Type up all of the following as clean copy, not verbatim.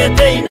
gete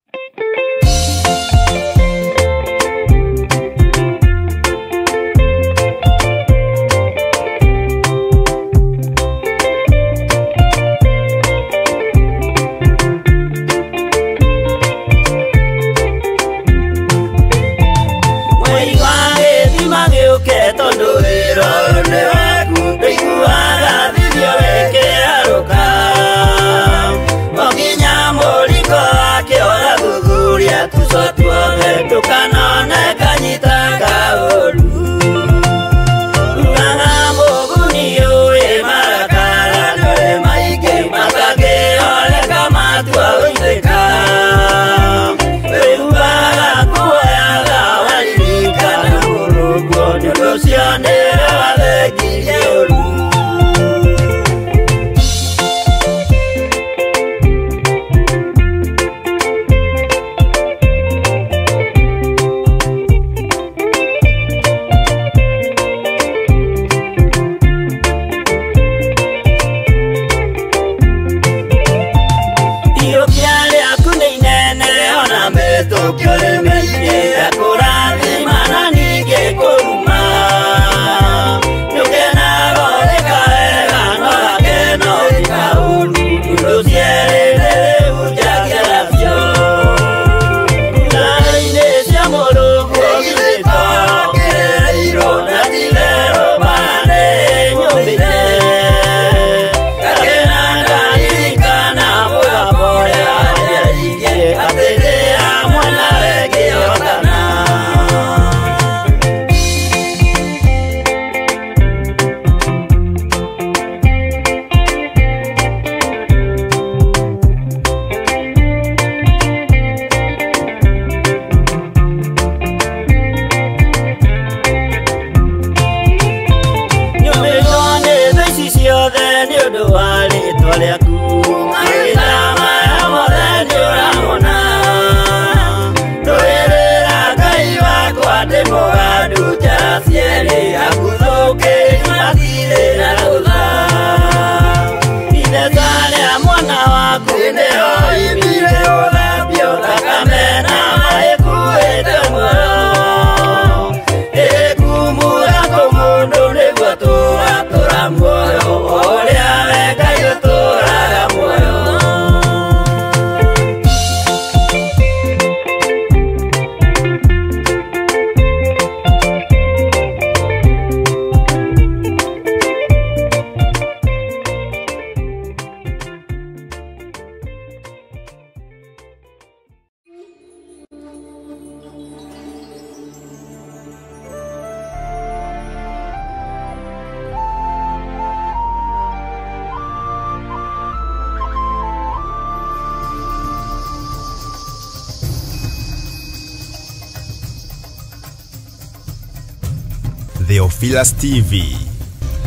Theophilus TV,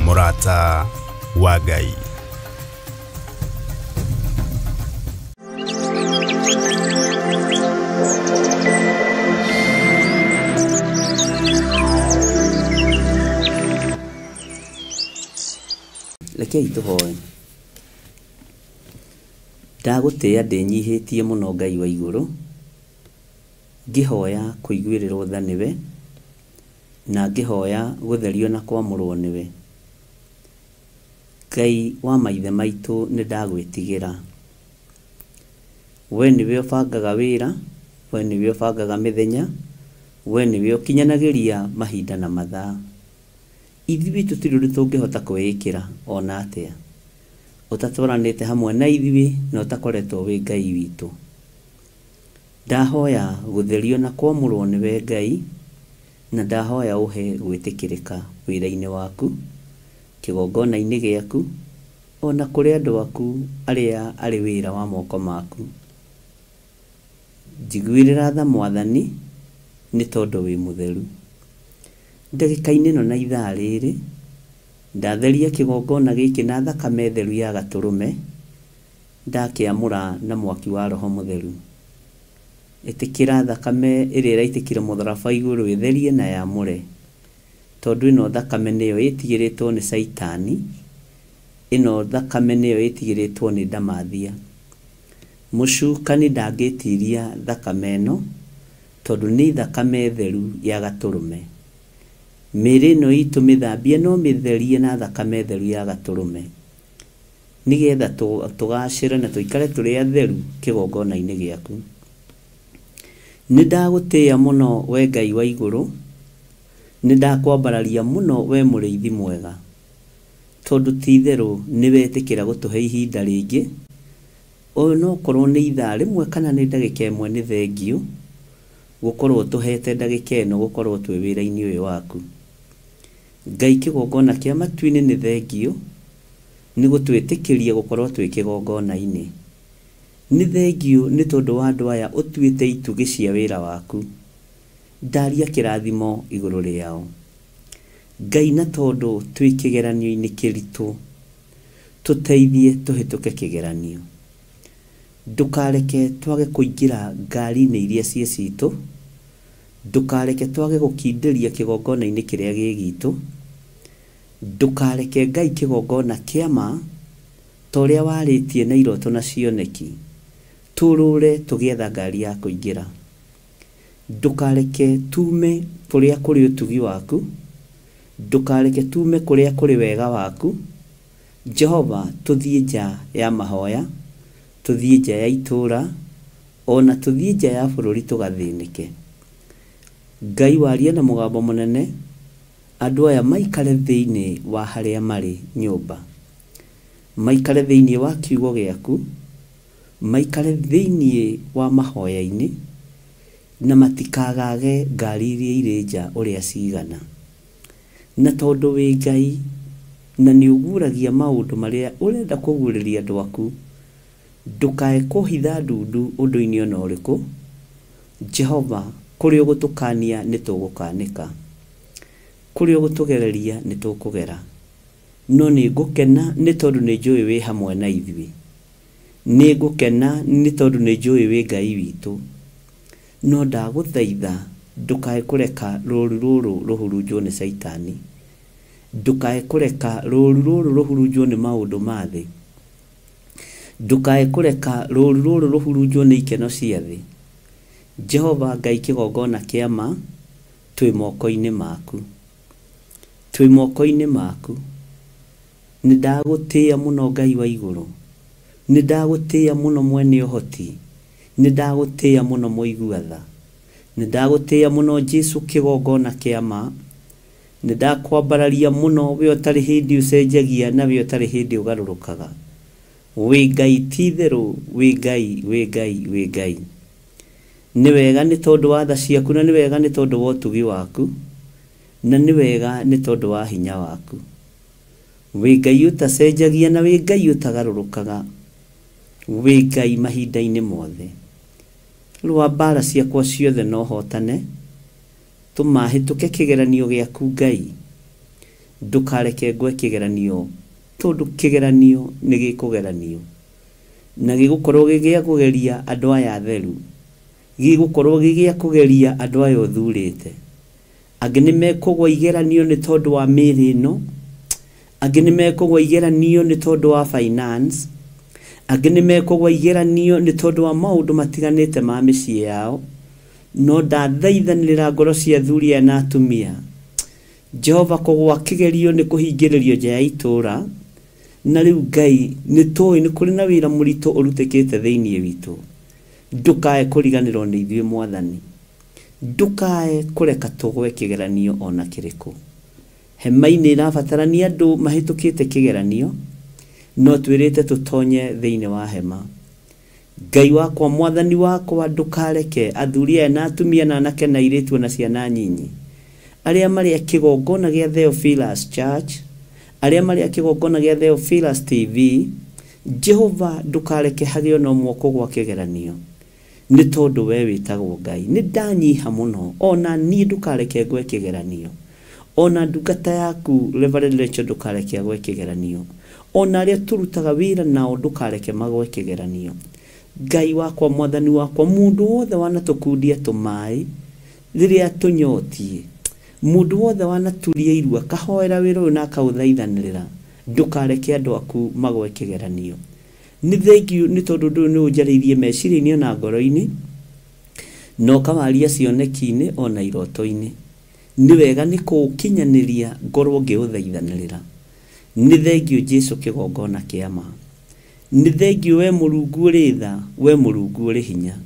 Murata wa Ngai. Rekei tuhoe. Ndagutia ndinyihitie muno Ngai wa iguru, ngihoya kuiguirirwo tha niwe, na ngihoya gutherio na kwamurwo niwe. Ngai wa maithe maitu ni ndagwitigira. We niwe ubangaga wira, we niwe ubangaga mithenya, we niwe ukinyanagiria mahinda na mathaa. Ithuĩ tutiri tungihota kwĩĩkĩra ona atia. Utatwaranĩte hamwe na ithuĩ na utakoretwo wi Ngai witũ. Ndahoya gutherio na kwamũrwo nĩwe Ngai, na ndahoya uhe gwĩtĩkĩrĩka wĩra-inĩ waku, kĩgongona-inĩ gĩaku, ona kũrĩ andũ aku arĩa arĩ wĩra wa moko maku. Njiguĩrĩra tha Mwathani nĩ tondũ wĩ mũtheru. Ndagĩka-inĩ ĩno na ithaa rĩrĩ, ndatheria kĩgongona gĩkĩ na thakame theru ya gatũrũme, ndakĩamũra na mwaki wa Roho Mũtheru. Ĩtĩkĩra thakame ĩrĩa ĩraitĩkire mũtharaba igũrũ ĩtherie na yamũre, tondũ ĩno thakame nĩyo ĩtigĩrĩtwo nĩ Saitani, ĩno thakame nĩyo ĩtigĩrĩtwo nĩ ndamathia. Mũcukani ndangĩtiria thakame ĩno tondũ nĩ thakame theru ya gatũrũme. Mĩĩrĩ ĩno itũ mĩthambie no mĩtherie na thakame theru ya gatũrũme, nĩgetha tũgacĩre na tũikare tũrĩ atheru kĩgongona-inĩ gĩaku. Nĩ ndagũtĩĩa mũno we Ngai wa igũrũ, nĩ ndakwambararia mũno we mũrĩithi mwega, tondũ ti-itherũ nĩ wetĩkĩra gũtũhe ihinda rĩngĩ. Ũyũ no korwo nĩ ithaa rĩmwe kana nĩ ndagĩka ĩmwe, nĩ thengio gũkorwo tũhete ndagĩka ĩno gũkorwo twĩ wĩra-inĩ ũyũ waku. Ngai kĩgongona kĩa matu-inĩ nĩ thengio nĩ gũtwĩtĩkĩria gũkorwo twĩ kĩgongona-inĩ. Nĩ thengio nĩ tondũ wa andũ aya ũtuĩte itugĩ cia wĩra waku. Ndaria kĩrathimo igũrũ rĩao. Ngai, na tondũ twĩ kĩgeranio-inĩ kĩritũ, tũteithie tũhĩtũke kĩgeranio. Ndũkareke twage kũingĩra ngari-inĩ iria ciĩ citũ, ndũkareke twage gũkindĩria kĩgongona-inĩ kĩrĩa gĩ gitũ, ndũkareke Ngai kĩgongona kĩama ta ũrĩa warĩtie na iroto na cioneki tũrũre tũgĩetha ngari ya kũingĩra. Ndũkareke tume kũrĩa kũrĩ ũtugi waku, ndũkareke tume kũrĩa kũrĩ wega waku. Jehova, tũthiĩ nja ya mahoya, tũthiĩ nja ya itũra, ona tũthiĩ nja ya bũrũri tũgathĩnĩke. Ngai, waria na mũgambo mũnene, andũ aya maikare thĩinĩ wa harĩa marĩ nyũmba, maikare thĩinĩ wa kiugo gĩaku, maikare thĩinĩ wa mahoya-inĩ, na matikagage ngari iria irĩ nja ũrĩa cigana. Na tondũ wĩ Ngai na nĩ ũguũragia maũndũ marĩa ũrenda kũguũrĩria andũ aku, ndũkae kũhitha ndundu ũndũ-inĩ ona ũrĩkũ. Jehova, kũrĩa ũgũtũkania nĩ tũgũkanĩka, kũrĩa ũgũtũgereria nĩ tũkũgera. No nĩ ngũkena nĩ tondũ nĩ njũĩ wĩ hamwe na ithuĩ. Nĩ ngũkena nĩ tondũ nĩ njũĩ wĩ Ngai witũ. No ndagũthaitha ndũkae kũreka rũũru rũrũ rũhurunjwo nĩ Saitani. Ndũkae kũreka rũũru rũrũ rũhurunjwo nĩ maũndũ ma thĩ. Ndũkae kũreka rũũru rũrũ rũhurunjwo nĩ ikeno cia thĩ. Jehova Ngai kĩgongona kĩama, twĩ moko-inĩ maku, twĩ moko-inĩ maku. Nĩ ndagũtĩĩa mũno Ngai wa igũrũ, nĩ ndagũtĩĩa mũno mwene ũhoti, nĩ ndagũtĩĩa mũno mũigua-tha, nĩ ndagũtĩĩa mũno Jesũ kĩgongona kĩama. Nĩ ndakwambararia mũno we ũtarĩ hĩndĩ ũcenjagia na we ũtarĩ hĩndĩ ũgarũrũkaga. Wĩ Ngai ti-itherũ, wĩ Ngai, wĩ Ngai, wĩ Ngai. Nĩ wega nĩ tondũ wa tha ciaku, na nĩ wega nĩ tondũ wa ũtugi waku, na nĩ wega nĩ tondũ wa hinya waku. Wĩ Ngai ũtacenjagia na wĩ Ngai ũtagarũrũkaga. Wĩ Ngai mahinda-inĩ mothe. Rũa mbara ciakwa ciothe no hotane, tũmahĩtũke kĩgeranio gĩaku Ngai. Ndũkareke ngwe kĩgeranio, tondũ kĩgeranio nĩ gĩkũgeranio, na gĩgũkorwo gĩgĩa kũgeria andũ aya atheru, gĩgũkorwo gĩgĩa kũgeria andũ aya ũthurĩte. Angĩ nĩ mekũgwa igeranio nĩ tondũ wa mĩĩrĩ ĩno, angĩ nĩ mekũgwa igeranio nĩ tondũ wa finance, angĩ nĩ mekũgwa igeranio nĩ tondũ wa maũndũ matiganĩte ma mĩciĩ yao. No ndathaithanĩrĩra ngoro cia athuri aya na atumia, Jehova, kũgwa kĩgerio nĩ kũhingĩrĩrio nja ya itũra. Na rĩu Ngai, nĩ tũĩ nĩ kũrĩ na wĩra mũritũ ũrutĩkĩte thĩinĩ witũ. Ndũkae kũriganĩrwo nĩ ithuĩ Mwathani, ndũkae kũreka tũgwe kĩgeranio ona kĩrĩkũ. Hema-inĩ ĩrabatarania andũ mahĩtũkĩte kĩgeranio, no twĩrĩte tũtonye thĩinĩ wa hema. Ngai wakwa, Mwathani wakwa, ndũkareke athuri aya na atumia na anake na airĩtu na ciana nyinyi arĩa marĩ kĩgongona gĩa Theophilus Church, arĩa marĩ kĩgongona gĩa Theophilus TV, Jehova, ndũkareke hagĩe na ũmwe kũgwa kĩgeranio, nĩ tondũ we wĩtagwo Ngai. Nĩ ndanyiha mũno, ona niĩ ndũkareke ngwe kĩgeranio, ona ndungata yaku Reverend Rachel ndũkareke agwe kĩgeranio, ona arĩa tũrutaga wĩra nao ndũkareke magwe kĩgeranio. Ngai wakwa, Mwathani wakwa, mũndũ wothe wanatũkundia tũmaĩ rĩrĩa tũnyotie, mũndũ wothe wanaturia irua kahoera wĩra ũyũ na akaũthaithanĩrĩra, ndũkareke andũ aku magwe kĩgeranio. nĩ thengiũ nĩ tondũ ndũ nĩ ũnjarĩirie meciria-inĩ na ngoro-inĩ no kamaria cioneki-inĩ ona iroto-inĩ. Nĩ wega nĩ kũũkinyanĩria ngorwo ngĩũthaithanĩrĩra. Nĩ thengiũ Jesũ kĩgongona kĩa ma. Nĩ thengiũ we Mũrungu ũrĩ tha, we Mũrungu ũrĩ hinya.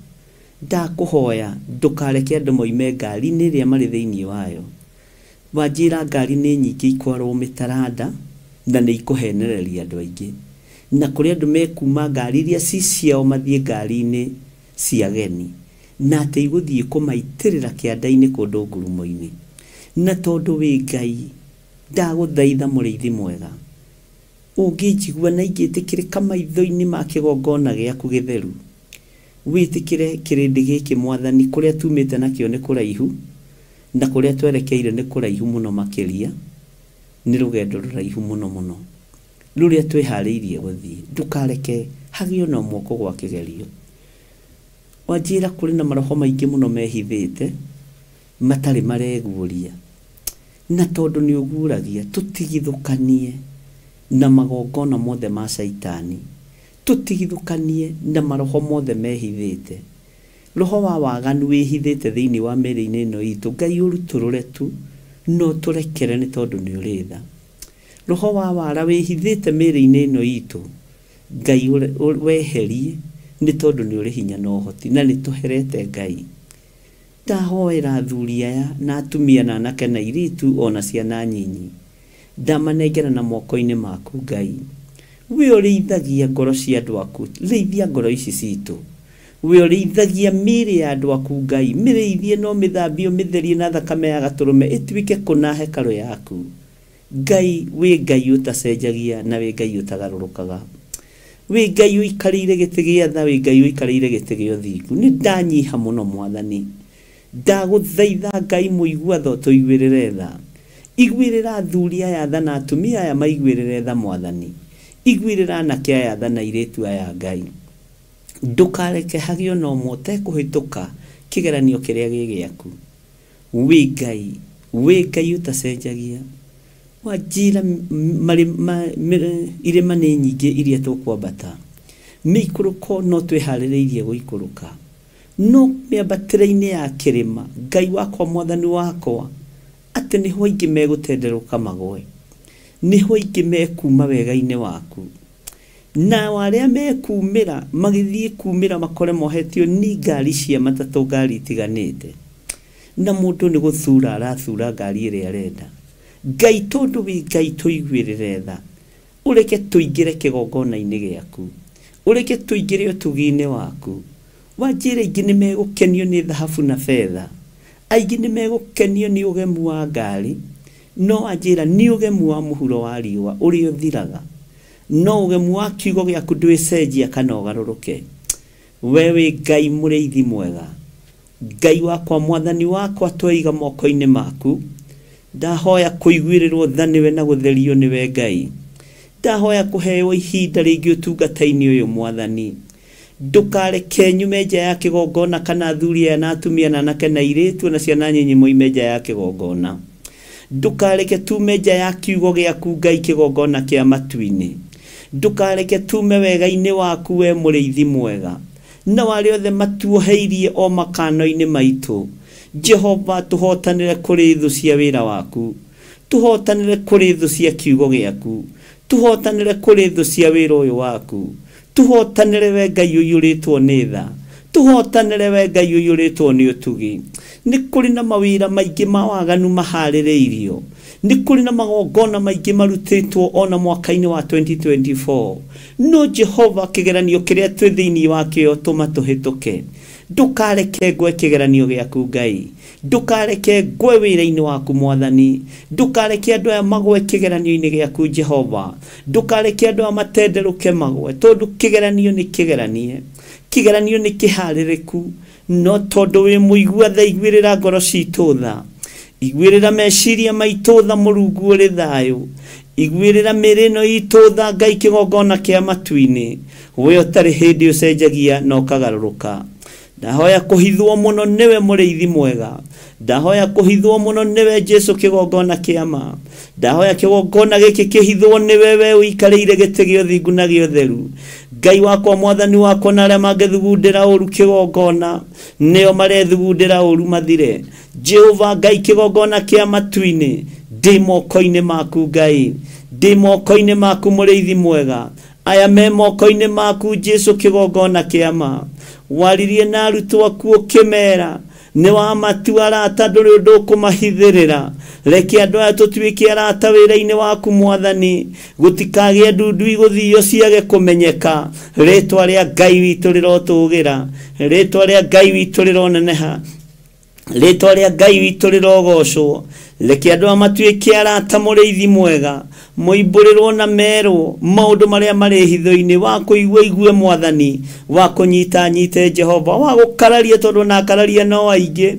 Ndakũhoya ndũkareke andũ moime ngari-inĩ ĩrĩa marĩ thĩinĩ wayo. Wanjĩra ngari nĩ nyingĩ ikwarwo mĩtaranda na nĩ ikũhenereria andũ aingĩ. Na kũrĩ andũ mekuma ngari iria ci ciao mathiĩ ngari-inĩ cia ageni. Na atĩ igũthiĩ kũmaitĩrĩra kĩanda-inĩ kũndũ ngurumo-inĩ. Na tondũ wĩ Ngai, ndagũthaitha mũrĩithi mwega, ũngĩnjigua na ingĩtĩkĩrĩka maitho-inĩ ma kĩgongona gĩaku gĩtheru, wĩtĩkĩre kĩrĩndĩ gĩkĩ Mwathani kũrĩa tumĩte nakĩo nĩ kũraihu, na kũrĩa twerekeire nĩ kũraihu mũno makĩria, nĩ rũgendo rũraihu mũno mũno rũrĩa twĩharĩirie gũthiĩ. Ndũkareke hagĩe ona moko gwa kĩgerio. Wanjĩra kũrĩ na maroho maingĩ mũno mehithĩte matarĩ mareguũria, na tondũ nĩ ũguũragia, tũtigithũkanie na magongona mothe ma Saitani, tũtigithũkanie na maroho mothe mehithĩte. Roho wa waganu wĩhithĩte thĩinĩ wa mĩĩrĩ-inĩ ĩno itũ, Ngai ũrutũrũre tu no tũrekere nĩ tondũ nĩ ũrĩ tha. Roho wa wara wĩhithĩte mĩĩrĩ-inĩ ĩno itũ, Ngai weherie nĩ tondũ nĩ ũrĩ hinya na ũhoti, na nĩ tũherete Ngai. Ndahoera athuri aya na atumia na anake na airĩtu ona ciana nyinyi, ndamanengera na moko-inĩ maku Ngai. We ũrĩithagia ngoro cia andũ aku, rĩithia ngoro ici citũ. We ũrĩithagia mĩĩrĩ ya andũ aku Ngai, mĩrĩithie no mĩthambio mĩtherie na thakame ya gatũrũme ĩtuĩke kũna hekarũ yaku. Ngai, we Ngai ũtacenjagia na we Ngai ũtagarũrũkaga. We Ngai ũikarĩire gĩtĩ gĩa tha, we Ngai ũikarĩire gĩtĩ gĩa ũthingu. Nĩ ndanyiha mũno Mwathani, ndagũthaitha Ngai mũigua tho tũiguĩrĩre tha. Iguĩrĩra athuri aya tha na atumia aya maiguĩrĩre tha Mwathani. Iguĩrĩra anake aya tha na airĩtu aya Ngai. Ndũkareke hagĩe ona ũmwe ũtekũhĩtũka kĩgeranio kĩrĩa gĩ gĩaku. We Ngai, we Ngai ũtacenjagia. Wanjĩra irĩma nĩ nyingĩ iria tũkwambata, mĩikũrũko no twĩharĩrĩirie gũikũrũka. No mĩambatĩre-inĩ ya kĩrĩma, Ngai wakwa Mwathani wakwa, atĩ nĩho aingĩ megũtenderũka magwe, nĩho aingĩ mekuma wega-inĩ waku. Na arĩa mekumĩra magĩthiĩ kumĩra makore mohetio nĩ ngari cia matatũ, ngari itiganĩte, na mũndũ nĩ gũthura arathura ngari ĩrĩa arenda. Ngai, tondũ wĩ Ngai tũiguĩrĩre tha, ũreke tũingĩre kĩgongona-inĩ gĩaku, ũreke tũingĩre ũtugi-inĩ waku. Wanjĩra aingĩ nĩ megũkenio nĩ thahabu na betha, aingĩ nĩ megũkenio nĩ ũgemu wa ngari, no wanjĩra nĩ ũgemu wa mũhuro wa riũa ũrĩa ũthiraga, no ũgemu wa kiugo gĩaku ndwĩcenjia kana ũgarũrũke. We wĩ Ngai mũrĩithi mwega, Ngai wakwa Mwathani wakwa, twaiga moko-inĩ maku. Ndahoya kũiguĩrĩrwo tha nĩwe na gũtherio nĩwe Ngai. Ndahoya kũheo ihinda rĩngĩ ũtungata-inĩ ũyũ Mwathani. Ndũkareke nyume nja ya kĩgongona kana athuri aya na atumia na anake na airĩtu na ciana nyinyi moime nja ya kĩgongona. Ndũkareke tume nja ya kiugo gĩaku Ngai kĩgongona kĩa matu-inĩ. Ndũkareke tume wega-inĩ waku we mũrĩithi mwega, na arĩa othe matuoheirie o makano-inĩ maitũ. Jehova, tũhotanĩre kũrĩ thũ cia wĩra waku, tũhotanĩre kũrĩ thũ cia kiugo gĩaku, tũhotanĩre kũrĩ thũ cia wĩra ũyũ waku, tũhotanĩre we Ngai ũiyũrĩtwo nĩ tha, tũhotanĩre we Ngai ũiyũrĩtwo nĩ ũtugi. Nĩ kũrĩ na mawĩra maingĩ ma waganu maharĩrĩirio, nĩ kũrĩ na magongona maingĩ marutĩtwo ona mwaka-inĩ wa 2024, no Jehova, kĩgeranio kĩrĩa twĩ thĩinĩ wakĩo tũmatũhĩtũke. Ndũkareke ngwe kĩgeranio gĩaku Ngai, ndũkareke ngwe wĩra-inĩ waku Mwathani, ndũkareke andũ aya magwe kĩgeranio-inĩ gĩaku Jehova, ndũkareke andũ aya matenderũke magwe, tondũ kĩgeranio nĩ kĩgeranie, kĩgeranio nĩ kĩharĩrĩku, no tondũ wĩ mũigua tha, iguĩrĩra ngoro citũ tha, iguĩrĩra meciria maitũ tha Mũrungu ũrĩ thayũ, iguĩrĩra mĩĩrĩ ĩno itũ tha Ngai kĩgongona kĩa matu-inĩ, we ũtarĩ hĩndĩ ũcenjagia na ũkagarũrũka. Ndahoya kũhithwo mũno nĩwe mũrĩithi mwega, ndahoya kũhithwo mũno nĩwe Jesũ kĩgongona kĩa ma, ndahoya kigongona giki kihithwo ni wewe uikarĩire gĩtĩ gĩa ũthingu na gĩa ũtheru. Ngai wakwa mwathani wakwa na arĩa mangĩthugundĩra ũru kĩgongona nĩo marethugundĩra ũru mathire. Jehova Ngai kĩgongona kĩa matu-inĩ ndĩ moko-inĩ maku Ngai, ndĩ moko-inĩ maku mũrĩithi mwega, aya me moko-inĩ maku Jesu kĩgongona kĩa ma. Waririe na arutwo aku ũkĩmera nĩ wa matua arata ndũrĩ ũndũ ũkũmahithĩrĩra. Reke andũ aya tũtuĩke arata wĩra-inĩ waku mwathani, gũtikagĩe ndundu igũthio ciage kũmenyeka. Rĩtwa rĩa Ngai witũ rĩrotũgĩra, rĩtwa rĩa Ngai witũ rĩroneneha, rĩtwa rĩa Ngai witũ rĩrogocwo. Reke andũ aya matuĩke arata mũrĩithi mwega, moimbũrĩrwo na merwo maũndũ marĩa marĩ hitho-inĩ, wa kũigua igue mwathani, wa kũnyita nyite Jehova, wa gũkararia tondũ na akararia no aingĩ,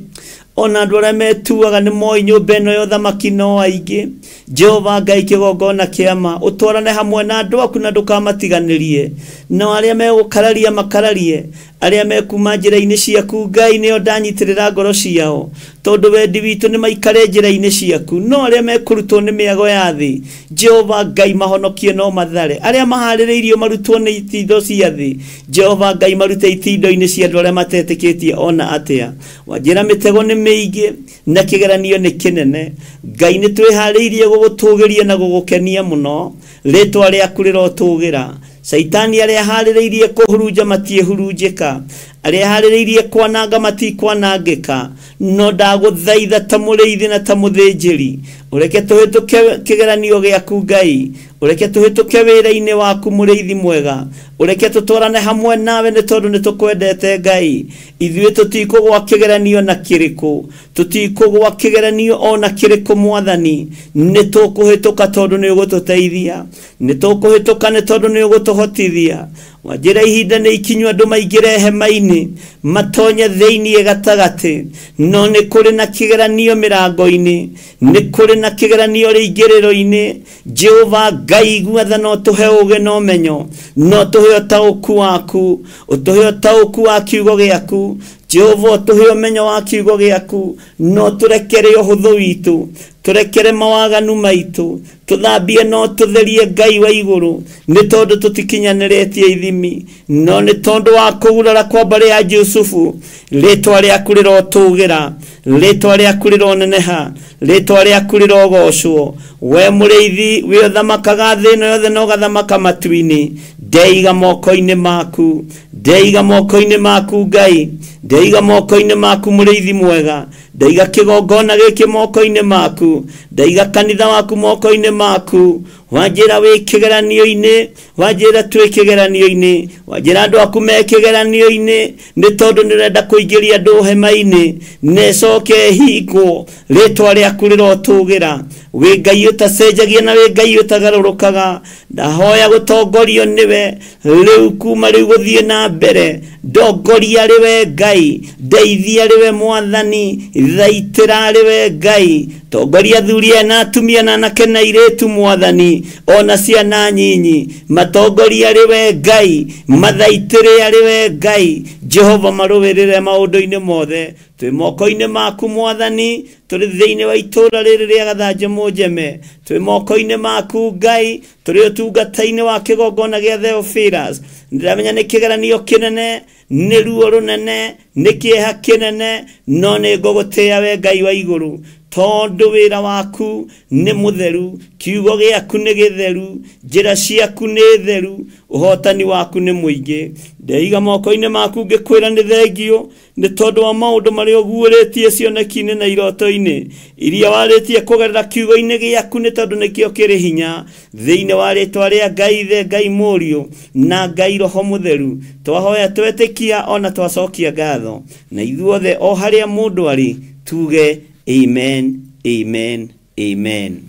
ona andũ arĩa metuaga nĩ moĩ nyũmba ĩno ya ũthamaki no aingĩ. Jehova Ngai kĩgongona kĩa ma, ũtwarane hamwe na andũ aku na ndũkamatiganĩrie, na arĩa megũkararia makararie, arĩa mekuma njĩra-inĩ ciaku Ngai nĩo ndanyitĩrĩra ngoro ciao, tondũ wendi witũ nĩ maikare njĩra-inĩ ciaku. No arĩa mekũrutwo nĩ mĩago ya thĩ, Jehova Ngai mahonokie no mathare. Arĩa maharĩrĩirio marutwo nĩ itindo cia thĩ, Jehova Ngai marute itindo-inĩ cia andũ arĩa matetĩkĩtie ona atĩa. Wanjĩra mĩtego nĩ mĩingĩ na kĩgeranio nĩ kĩnene. Ngai nĩ twĩharĩirie gũgũtũgĩria na gũgũkenia mũno, rĩtwa rĩaku rĩrotũgĩra. Saitani arĩa harĩrĩirie kũhurunja matiĩhurunjĩka, arĩa harĩrĩirie kwananga matikwanangĩka. No ndagũthaitha ta mũrĩithi na ta mũthĩnjĩri, ũreke tũhĩtũke kĩgeranio gĩaku Ngai, ũreke tũhĩtũke wĩra-inĩ waku mũrĩithi mwega, ũreke tũtwarane hamwe nawe nĩ tondũ nĩ tũkwendete Ngai. Ithuĩ tũtikũgwa kĩgeranio na kĩrĩkũ, tũtikũgwa kĩgeranio ona kĩrĩkũ mwathani, nĩ tũkũhĩtũka tondũ nĩ ũgũtũteithia, nĩ tũkũhĩtũka nĩ tondũ nĩ ũgũtũhotithia. Wanjĩra ihinda nĩ ikinyu andũ maingĩre hema-inĩ, matonye thĩiniĩ gatagatĩ, no nĩ kũrĩ na kĩgeranio mĩrango-inĩ, nĩ kũrĩ na kĩgeranio rĩingĩrĩro-inĩ. Jehova Ngai guotha no tũhe ũũgĩ na ũmenyo, no tũhe ũtaũku waku, ũtũhe ũtaũku wa kiugo gĩaku. Jehova ũtũhe ũmenyo wa kiugo gĩaku, no tũrekere ũhũthũ witũ, tũrekere mawaganu maitũ, tũthambie no tũtherie Ngai wa igũrũ, nĩ tondũ tũtikinyanĩrĩtie ithimi, no nĩ tondũ wa kũgurara kwa mbarĩ ya Jusufu. Rĩtwa rĩaku rĩrotũgĩra, rĩtwa rĩaku rĩroneneha, rĩtwa rĩaku rĩrogocwo. We mũrĩithi wĩ ũthamakaga thĩ ĩno yothe na ũgathamaka matu-inĩ, ndeiga moko-inĩ maku, ndeiga moko-inĩ maku Ngai, ndeiga moko-inĩ maku mũrĩithi mwega, ndeiga kĩgongona gĩkĩ moko-inĩ maku, ndeiga kanitha waku moko-inĩ maku. Wanjĩra wĩ kĩgeranio-inĩ, wanjĩra twĩ kĩgeranio-inĩ, wanjĩra andũ aku me kĩgeranio-inĩ, nĩ tondũ nĩ ũrenda kũingĩria andũ hema-inĩ, nĩcoke hingwo. Rĩtwa rĩaku rĩrotũgĩra, wĩ Ngai ũtacenjagia na wĩ Ngai ũtagarũrũkaga. Ndahoya gũtongorio nĩwe rĩu kuma rĩu gũthiĩ na mbere, ndongoria rĩwe Ngai, ndeithia rĩwe mwathani, thaitĩra rĩwe Ngai, tongoria athuri na atumia na anake na airĩtu mwathani, ona ciana nyinyi, matongoria rĩwe Ngai, mathaitĩre rĩwe Ngai. Jehova marũwĩrĩre maũndũ-inĩ mothe, twĩ moko-inĩ maku mwathani, tũrĩ thĩinĩ wa itũũra rĩrĩ rĩa Gathanjĩ Mũnjeme, twĩ moko-inĩ maku Ngai, tũrĩ ũtungata-inĩ wa kĩgongona gĩa Theophilus. Ndĩramenya nĩ kĩgeranio kĩnene, nĩ ruo rũnene, nĩ kĩeha kĩnene, no nĩ ngũgũtĩĩa we Ngai wa igũrũ, tondũ wĩra waku nĩ mũtheru, kiugo gĩaku nĩ gĩtheru, njĩra ciaku nĩ theru, ũhotani waku nĩ mũingĩ. Ndeiga moko-inĩ maku ngĩkwĩra nĩ thengio, nĩ tondũ wa maũndũ marĩa ũguũrĩtie cioneki-inĩ na iroto-inĩ, iria warĩtie kũgerera kiugo-inĩ gĩaku, nĩ tondũ nĩkĩo kĩrĩ hinya. Thĩinĩ wa rĩtwa rĩa Ngai Ithe, Ngai Mũriũ na Ngai Roho Mũtheru, twahoya twetĩkia ona twacokia ngatho, na ithuothe o harĩa mũndũ arĩ tuge amen, amen, amen.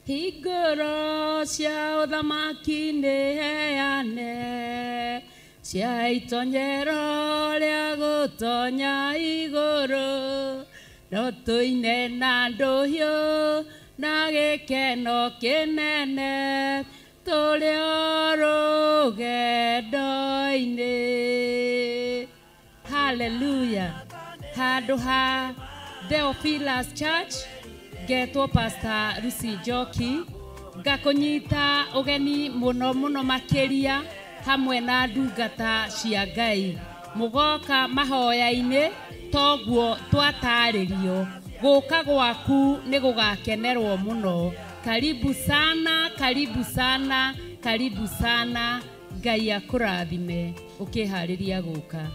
Hingũro cia ũthamaki nĩ heane, cia itonyero rĩa gũtonya igũrũ, no tũine na ndũhiũ na gĩkeno kĩnene, tũrĩ o rũgendo-inĩ. Hallelujah. Handũ ha Theophilus Church, ngetwo Pastor Lucy Njoki ngakunyita ugeni muno makiria hamwe na ndungata cia Ngai mugoka mahoya-ini toguo twataririo guka gwaku ni gugakenerwo muno. Karibu sana, karibu sana, karibu sana. Ngai akurathime ukihariria guka.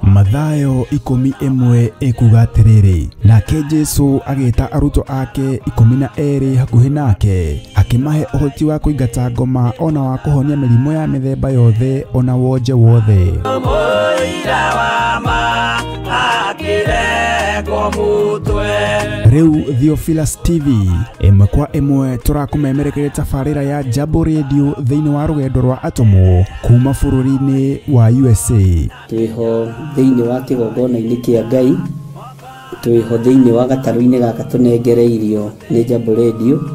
Mathayo 11 ekuga atiriri, nake Jesu agita aruto ake 12 hakuhi nake akimahe uhoti wa kuingata ngoma ona wa kuhonia mirimo ya mithemba yothe ona wonje wothe. Riu Theophilus TV imwe kwa imwe turakumemerekeria tafarira ya Jambo Radio thiini wa rugendo rwa atomo kuma bururi-ini wa USA. Twiho thiini wa kigongona-ini kia Ngai, twiho thiini wa gataru-ini gaka tunengereirio ni Jambo Radio.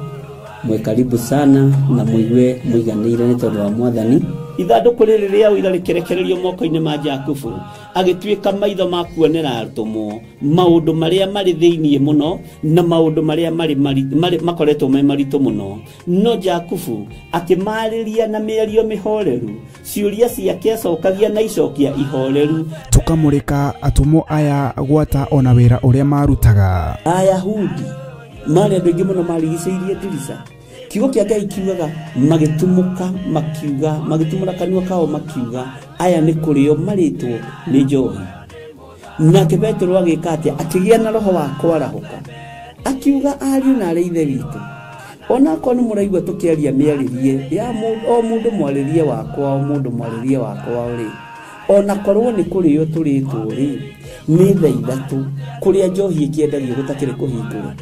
Mwe karibu sana na muigue muiganire ni tondu wa Mwathani. Ithanduku riri ria uira rikerekererio moko-ini ma Jakubu agituika maitho ma kuonera arutumo maundu maria mari thiini muno na maundu maria mari makoretwo me maritu muno. No Jakubu akimariria na mĩario mĩhoreru, ciuria ciake acokagia na icokia ihoreru. Tukamurika atumo aya gwata ona wira uria marutaga. Ayahudi mari andu aingi muno marigicĩirie ndirica. Kiugo kia Ngai kiugaga magitumuka makiuga, magitumura kanua kao makiuga aya ni kurio maritwo ni njohi. Nake Petro agika atia akigia na roho wa kwarahuka akiuga ariu na ari ithe witu, ona ko ni muraigua tukiaria miaririe ya o mundu mwaririe wakwa, o mundu mwaririe wakwa uri ona korwo ni kurio turitwo ri ni thaa ithatu kuria njohi ikiendagio gutakire kuhingura,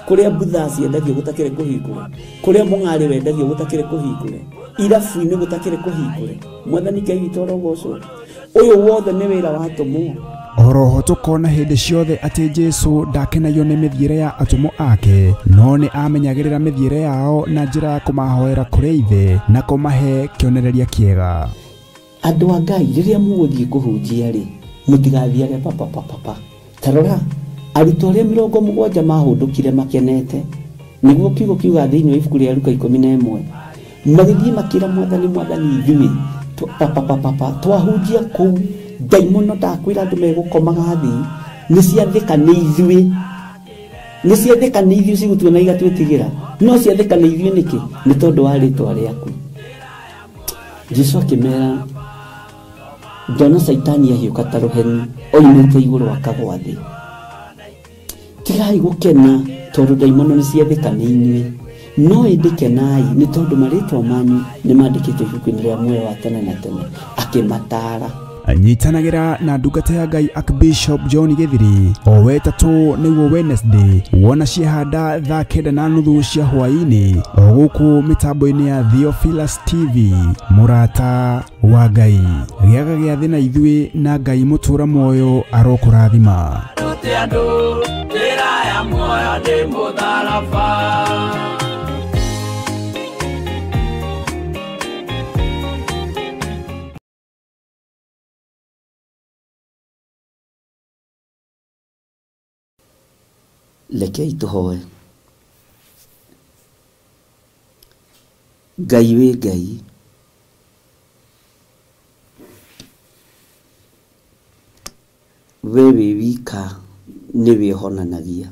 kuria butha ciendagio gutakire kuhingure, kuria mung'ari wendagio gutakire kuhingure, irabu-ini gutakire kuhingure. Mwathani Ngai witũ arogocwo. Uyu wothe ni wira wa atomo. Oroho tukona hindi ciothe ati Jesu ndakenagio ni mithiire ya atomo ake, no ni amenyagirira mithiire yao na njira ya kumahoera kuri ithe na kumahe kionereria kiega. Andu a Ngai riria muguthie kuhunjia ri mutigathiage papa. Tarora arutwo aria 70 mahundukire makenete, niguo kiugo kiuga thiini wa ibuku ria Luka 11 magithie makira Mwathani ithui papa twahunjia kuu daimono ndakwira andu megukomaga thi ni ciathika ni ithui cigutua na igatwitigira, no ciathika ni ithui niki? Ni tondu wa ritwa riaku. Jesu akimera ndona Saitani ahiuka ta ruheni oimite iguru akagwa thi. Tigai gukena tondu daimono ni ciathika ni inyui, no indikenai ni tondu maritwa manyu ni mandikitwo ibuku-ini ria muoyo wa tene na tene. Akimatara anyitanagira na ndungata ya Ngai Archbishop John Githiri o wetatu niguo Wednesday wona ciehanda thaa 9:30 cia hwaini o guku mitambo-ini ya Theophilus TV murata wa Ngai giaga gia thi na ithui na Ngai mutura moyo arokurathima. Lekei tuhoe. Ngai we Ngai, wewe wika niwe honanagia,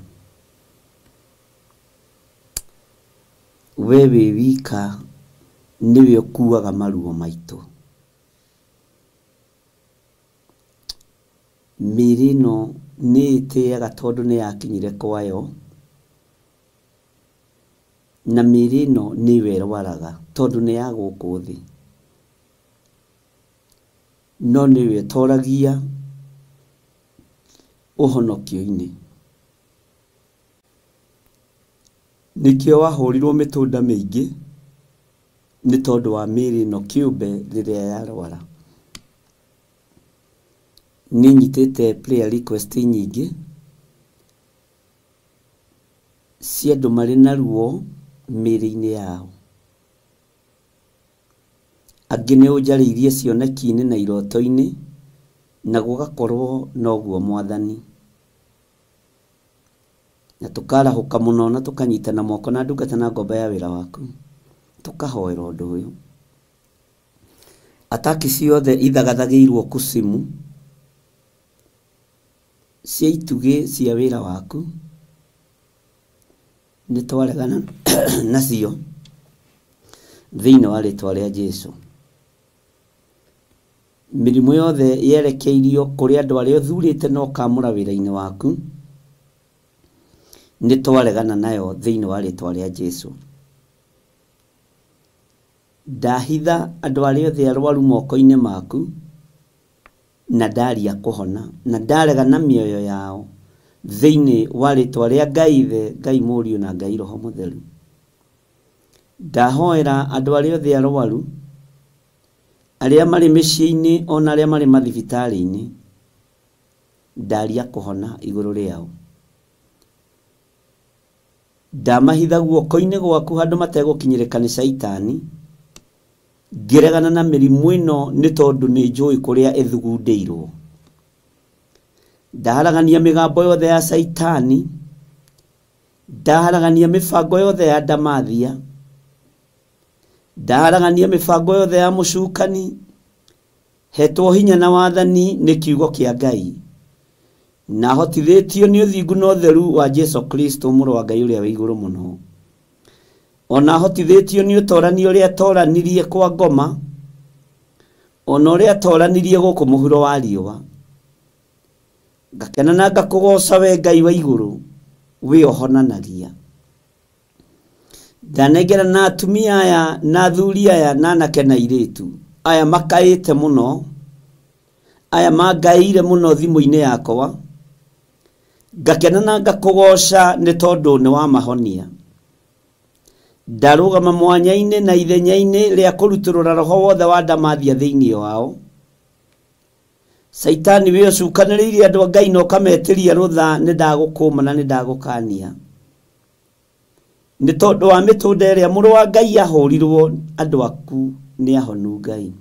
wewe wika niwe ukuaga maruo maitu. Mirino ni itiaga tondu ni yakinyire kwayo, na mirino ni werwaraga tondu ni ya guku thi, no niwe toragia uhonokio-ini. nikio wahurirwo mitunda miingi ni tondu wa miri no kiumbe riria yarwara. Ni nyitite prayer request nyingi cia andu mari na ruo miri-ini yao. Angi ni unjariirie cioneki-ini na iroto-ini na gugakorwo noguo Mwathani. Na tukarahuka muno na tukanyitana moko na ndungata na ngomba ya wira waku tukahoera undu uyu. Ataki ciothe ithagathagiirwo kusimu cia itugi cia wira waku ni twaregana nacio thiini wa ritwa ria Jesu. Mirimu yothe yerekeirio kuri andu aria thurite no kamura wira-ini waku ni twaregana nayo thiini wa ritwa ria Jesu. Ndahitha andu aria othe arwaru moko-ini maku na ndaria kuhona na ndaregana mioyo yao thiini wa ritwa ria Ngai Ithe, Ngai Muriu na Ngai Roho Mutheru. Ndahoera andu aria othe arwaru aria mari micii-ini ona aria mari mathibitari-ini ndaria kuhona iguru riao. Ndamahitha guoko-ini gwaku handu mategukinyirika ni Saitani ngiregana na mirimu ino ni tondu ni njui kuria ithugundeirwo. Ndaharagania migambo yothe ya Saitani, ndaharagania mibango yothe ya ndamathia, ndaharagania mibango yothe ya mucukani hetwo hinya na wathani ni kiugo kia Ngai na hotithitio ni uthingu na utheru wa Jesu Kristo muru wa Ngai uria wi iguru muno. Ona hotithitio ni utorani uria toranirie kwa ngoma ona uria toranirie guku muhuro wa riua. Ngakena na ngakugoca we Ngai wa iguru wi ohonanagia. Ndanengera na atumia aya na athuri aya na anake na airitu aya makaite muno, aya mangaire muno thimu-ini yakwa. Ngakena na ngakugoca ni tondu ni wa mahonia. Ndarugama mwanya-ini na ithenya-ini ria kuruturura roho wothe wa ndamathia thiini wao. Saitani we ucukaniriire andu a Ngai no kametiria rutha ni ndagukuma na ni ndagukania. Ni tondu wa mitunda iria muru wa Ngai ahurirwo andu aku ni ahonu Ngai.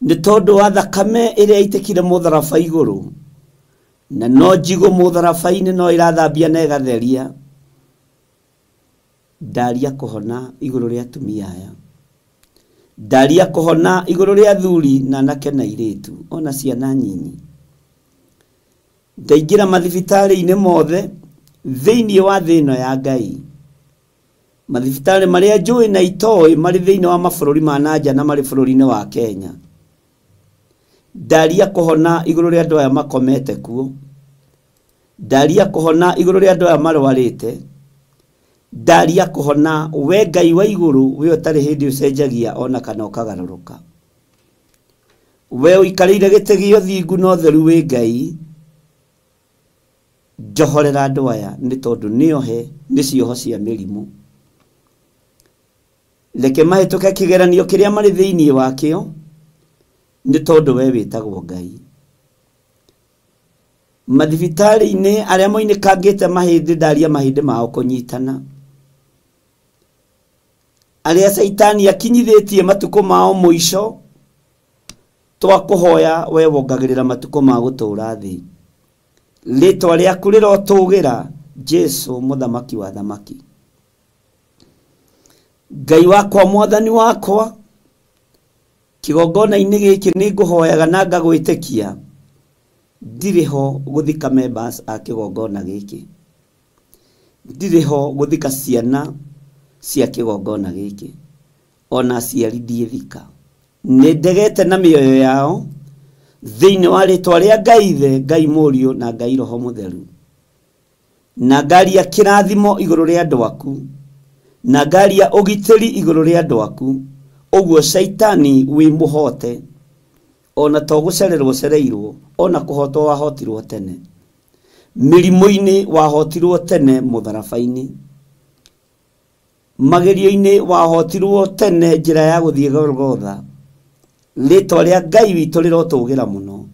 Ni tondu wa thakame iria itikire mutharaba iguru na no njigu mutharaba-ini no irathambia na igatheria. Ndaria kuhona iguru ria atumia aya, ndaria kuhona iguru ria athuri na anake na airitu ona ciana nyinyi. Ndaingira mathibitari-ini mothe thiini wa thino ya Ngai, mathibitari maria njui na itoi mari thiini wa mabururi ma nanja na mari bururi-ini wa Kenya. Ndaria kuhona iguru ria andu aya makomete kuo, ndaria kuhona iguru ria andu aya marwarite, ndaria kuhona we Ngai wa iguru we utari hindi ucenjagia ona kana ukagaruruka. We uikarire giti gia uthingu na utheru wi Ngai. Njohorera andu aya ni tondu niohe ni cioho cia mirimu. Reke mahituke kigeranio kiria mari thiini wakio ni tondu we witagwo Ngai. Mathibitari-ini aria moinikangite mahindi ndaria mahindi mao kunyitana. Aria Saitani akinyithitie matuko mao muico twakuhoya we wongagirira matuko ma gutura thi. Ritwa riaku rirotugira Jesu muthamaki wa thamaki. Ngai wakwa Mwathani wakwa, kigongona-ini giki ni nguhoyaga na ngagwitikia ndiriho guthika members a kigongona giki, ndiriho guthika ciana cia kigongona giki ona aciari ndiithika. Ni ndegete na mioyo yao thiini wa ritwa ria Ngai Ithe, Ngai Muriu na Ngai Roho Mutheru. Na ngaria kirathimo iguru ria andu aku na ngaria ugitiri iguru ria andu aku. Uguo Saitani wi muhote ona to gucererwo cereirwo ona kuhotwo wahotirwo tene. Mĩrimũ-inĩ wahotirwo tene mũtharabai-inĩ. Magerio-inĩ wahotirwo tene njĩra ya gũthiĩ Golgotha. Rĩtwa rĩa Ngai witũ rĩrotũgĩra mũno.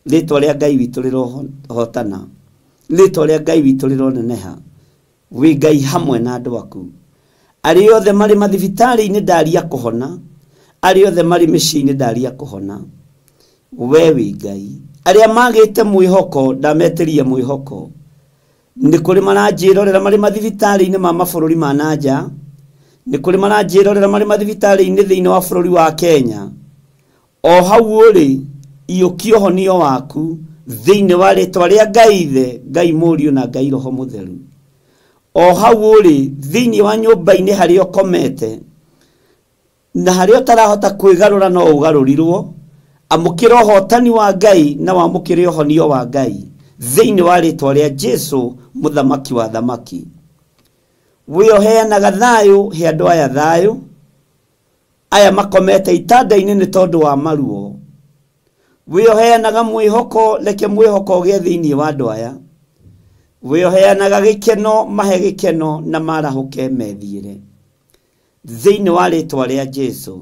Rĩtwa rĩa Ngai witũ rĩrohotana. Rĩtwa rĩa Ngai witũ rĩroneneha. Wĩ Ngai hamwe na andũ aku. Arĩa othe marĩ mathibitarĩ-inĩ ndaria kũhona. Arĩa othe marĩ mĩciĩ-inĩ ndaria kũhona. We wĩ Ngai. Arĩa magĩte mwĩhoko ndametĩria mwĩhoko. Nĩ kũrĩ maranjĩrorera marĩ mathibitarĩ-inĩ ma mabũrũri ma nanja. Nĩ kũrĩ maranjĩrorera marĩ mathibitarĩ-inĩ thĩinĩ wa bũrũri wa Kenya. O hau ũrĩ iyũkia ũhonio waku thĩinĩ wa rĩtwa rĩa Ngai Ithe, Ngai Mũriũ na Ngai Roho Mũtheru. O hau ũrĩ thĩinĩ wa nyũmba-inĩ harĩa ũkomete na harĩa ũtarahota kwĩgarũra no ũgarũrirwo. Amũkĩra ũhotani wa Ngai na wamũkĩre ũhonio wa Ngai thĩinĩ wa rĩtwa rĩa Jesũ mũthamaki wa thamaki. Wĩoheanaga thayũ he andũ aya thayũ. Aya makomete itanda-inĩ nĩ tondũ wa maruo. Wĩoheanaga mwĩhoko, reke mwĩhoko ũgĩe thĩinĩ wa andũ aya. Wĩoheanaga gĩkeno, mahe gĩkeno na marahũke methiĩre thĩinĩ wa rĩtwa rĩa Jesũ.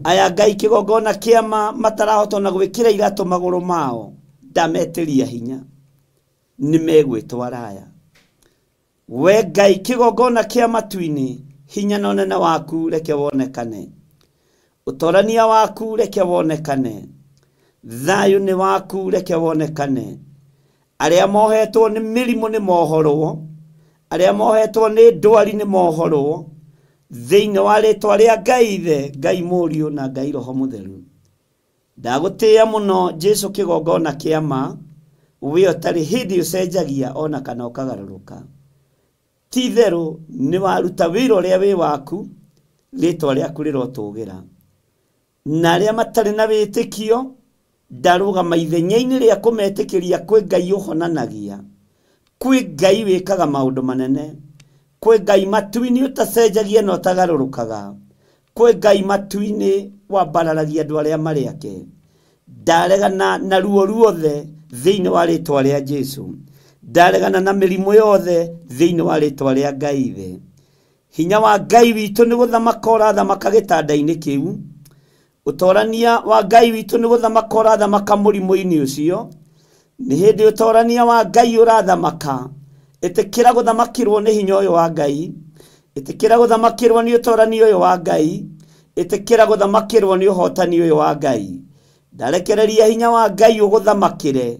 Aya Ngai kĩgongona kĩama matarahota na gwĩkĩra iratũ magũrũ mao ndametĩria hinya nĩ megwĩtwara aya. We Ngai kĩgongona kĩa matu-inĩ, hinya na ũnene waku reke wonekane. Ũtorania waku reke wonekane. Thayũ nĩ waku reke wonekane. Arĩa mohetwo nĩ mĩrimũ nĩ mohorwo. Arĩa mohetwo nĩ ndwari nĩ mohorwo thĩinĩ wa rĩtwa rĩa Ngai Ithe, Ngai Mũriũ na Ngai Roho Mũtheru. Ndagũtĩĩa mũno Jesũ kĩgongona kĩama. We ũtarĩ hĩndĩ ũcenjagia ona kana ũkagarũrũka. Ti itherũ nĩ waruta wĩra ũrĩa wĩ waku, rĩtwa rĩaku rĩrotũgĩra. Na arĩa matarĩ na wĩtĩkio ndarũgama ithenya-inĩ rĩa kũmetĩkĩria kwĩ Ngai ũhonanagia. Kwĩ Ngai wĩkaga maũndũ manene. Kwĩ Ngai matu-inĩ ũtacenjagia na ũtagarũrũkaga. Kwĩ Ngai matu-inĩ wambararagia andũ arĩa marĩ ake. Ndaregana na ruo ruothe thĩinĩ wa rĩtwa rĩa Jesũ. Ndaregana na mĩrimũ yothe thĩinĩ wa rĩtwa rĩa Ngai Ithe. Hinya wa Ngai witũ nĩ gũthamaka ũrathamaka gĩtanda-inĩ kĩu. Ũtorania wa Ngai witũ nĩ gũthamaka ũrathamaka mũrimũ-inĩ ũcio. Nĩ hĩndĩ ũtorania wa Ngai ũrathamaka. Ĩtĩkĩra gũthamakĩrwo nĩ hinya ũyũ wa Ngai. Ĩtĩkĩra gũthamakĩrwo nĩ ũtorania ũyũ wa Ngai. Ĩtĩkĩra gũthamakĩrwo nĩ ũhotani ũyũ wa Ngai. Ndarekereria hinya wa Ngai ũgũthamakĩre.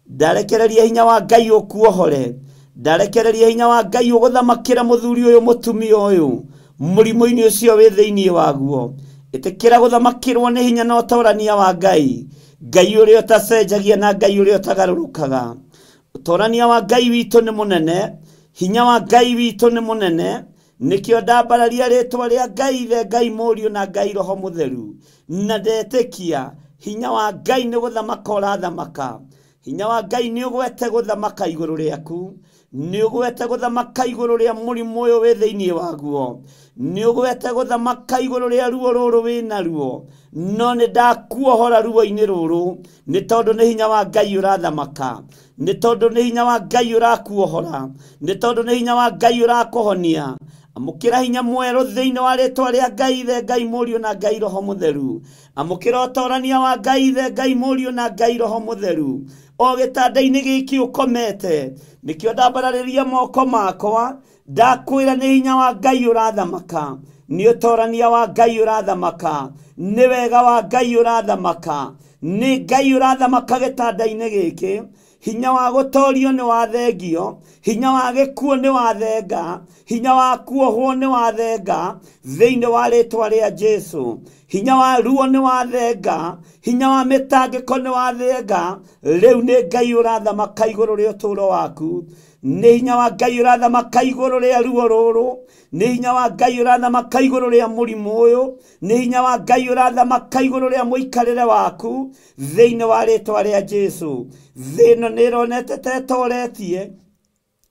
Ndarekereria hinya wa Ngai ũkuohore. Ndarekereria hinya wa Ngai ũgũthamakĩre mũthuri ũyũ mũtumia ũyũ mũrimũ-inĩ ũcio wĩ thĩinĩ waguo. Ĩtĩkĩra gũthamakĩrwo nĩ hinya na ũtorania wa Ngai. Ngai ũrĩa ũtacenjagia na Ngai ũrĩa ũtagarũrũkaga. Ũtorania wa Ngai witũ nĩ mũnene. Hinya wa Ngai witũ nĩ mũnene. Nĩkĩo ndambararia rĩtwa rĩa Ngai Ithe, Ngai Mũriũ na Ngai Roho Mũtheru. Na ndetĩkia hinya wa Ngai nĩ gũthamaka ũrathamaka. Hinya wa Ngai nĩ ũgwete gũthamaka igũrũ rĩaku. Nĩ ũgwete gũthamaka igũrũ rĩa mũrimũ ũyũ wĩ thĩinĩ waguo. Nĩ ũgwete gũthamaka igũrũ rĩa ruo rũrũ wĩ naruo. No nĩ ndakuohora ruo-inĩ rũrũ nĩ tondũ nĩ hinya wa Ngai ũrathamaka. Nĩ tondũ nĩ hinya wa Ngai ũrakuohora. Nĩ tondũ nĩ hinya wa Ngai ũrakũhonia. Amũkĩra hinya mwerũ thĩinĩ wa rĩtwa rĩa Ngai Ithe, Ngai Mũriũ na Ngai Roho Mũtheru. Amũkĩra ũtorania wa Ngai Ithe, Ngai Mũriũ na Ngai Roho Mũtheru. O gĩtanda-inĩ gĩkĩ ũkomete, nĩkĩo ndambararĩria moko makwa. Ndakwĩra nĩ hinya wa Ngai ũrathamaka. Nĩ ũtorania wa Ngai ũrathamaka. Nĩ wega wa Ngai ũrathamaka. Nĩ Ngai ũrathamaka gĩtanda-inĩ gĩkĩ. Hinya wa gũtorio nĩ wathengio. Hinya wa gĩkuũ nĩ wathenga. Hinya wa kuohwo nĩ wathenga thĩinĩ wa rĩtwa rĩa Jesũ. Hinya wa ruo nĩ wathenga. Hinya wa mĩtangĩko nĩ wathenga. Rĩu nĩ Ngai ũrathamaka igũrũ rĩa ũtũũro waku. Nĩ hinya wa Ngai ũrathamaka igũrũ rĩa ruo rũrũ. Nĩ hinya wa Ngai ũrathamaka igũrũ rĩa mũrimũ ũyũ. Nĩ hinya wa Ngai ũrathamaka igũrũ rĩa mũikarĩre waku thĩinĩ wa rĩtwa rĩa Jesũ. Thĩ ĩno nĩ ĩronete ta ĩtoretie.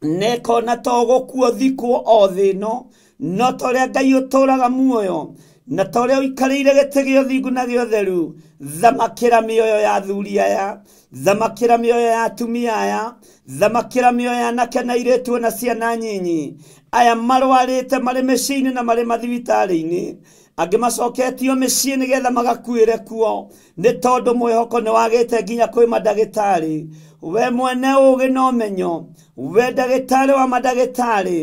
Nekona to gũkuo thikwo o thĩ ĩno. No ta ũrĩa Ngai ũtũũraga muoyo. na tore uikareire gete gyo thingu na gyo theru thamakira mioyo ya athuri aya thamakira mioyo ya atumia aya thamakira mioyo ya anake na airĩtu na ciana nyinyi aya marwarĩte marĩ mĩciĩ-inĩ na marĩ mathibitarĩ-inĩ angĩ macoketio mĩciĩ nĩgetha magakuĩre kuo nĩ tondũ mwĩhoko nĩ wagĩte nginya kwĩ mandagĩtarĩ we mwene ũgĩ na ũmenyo we ndagĩtarĩ wa mandagĩtarĩ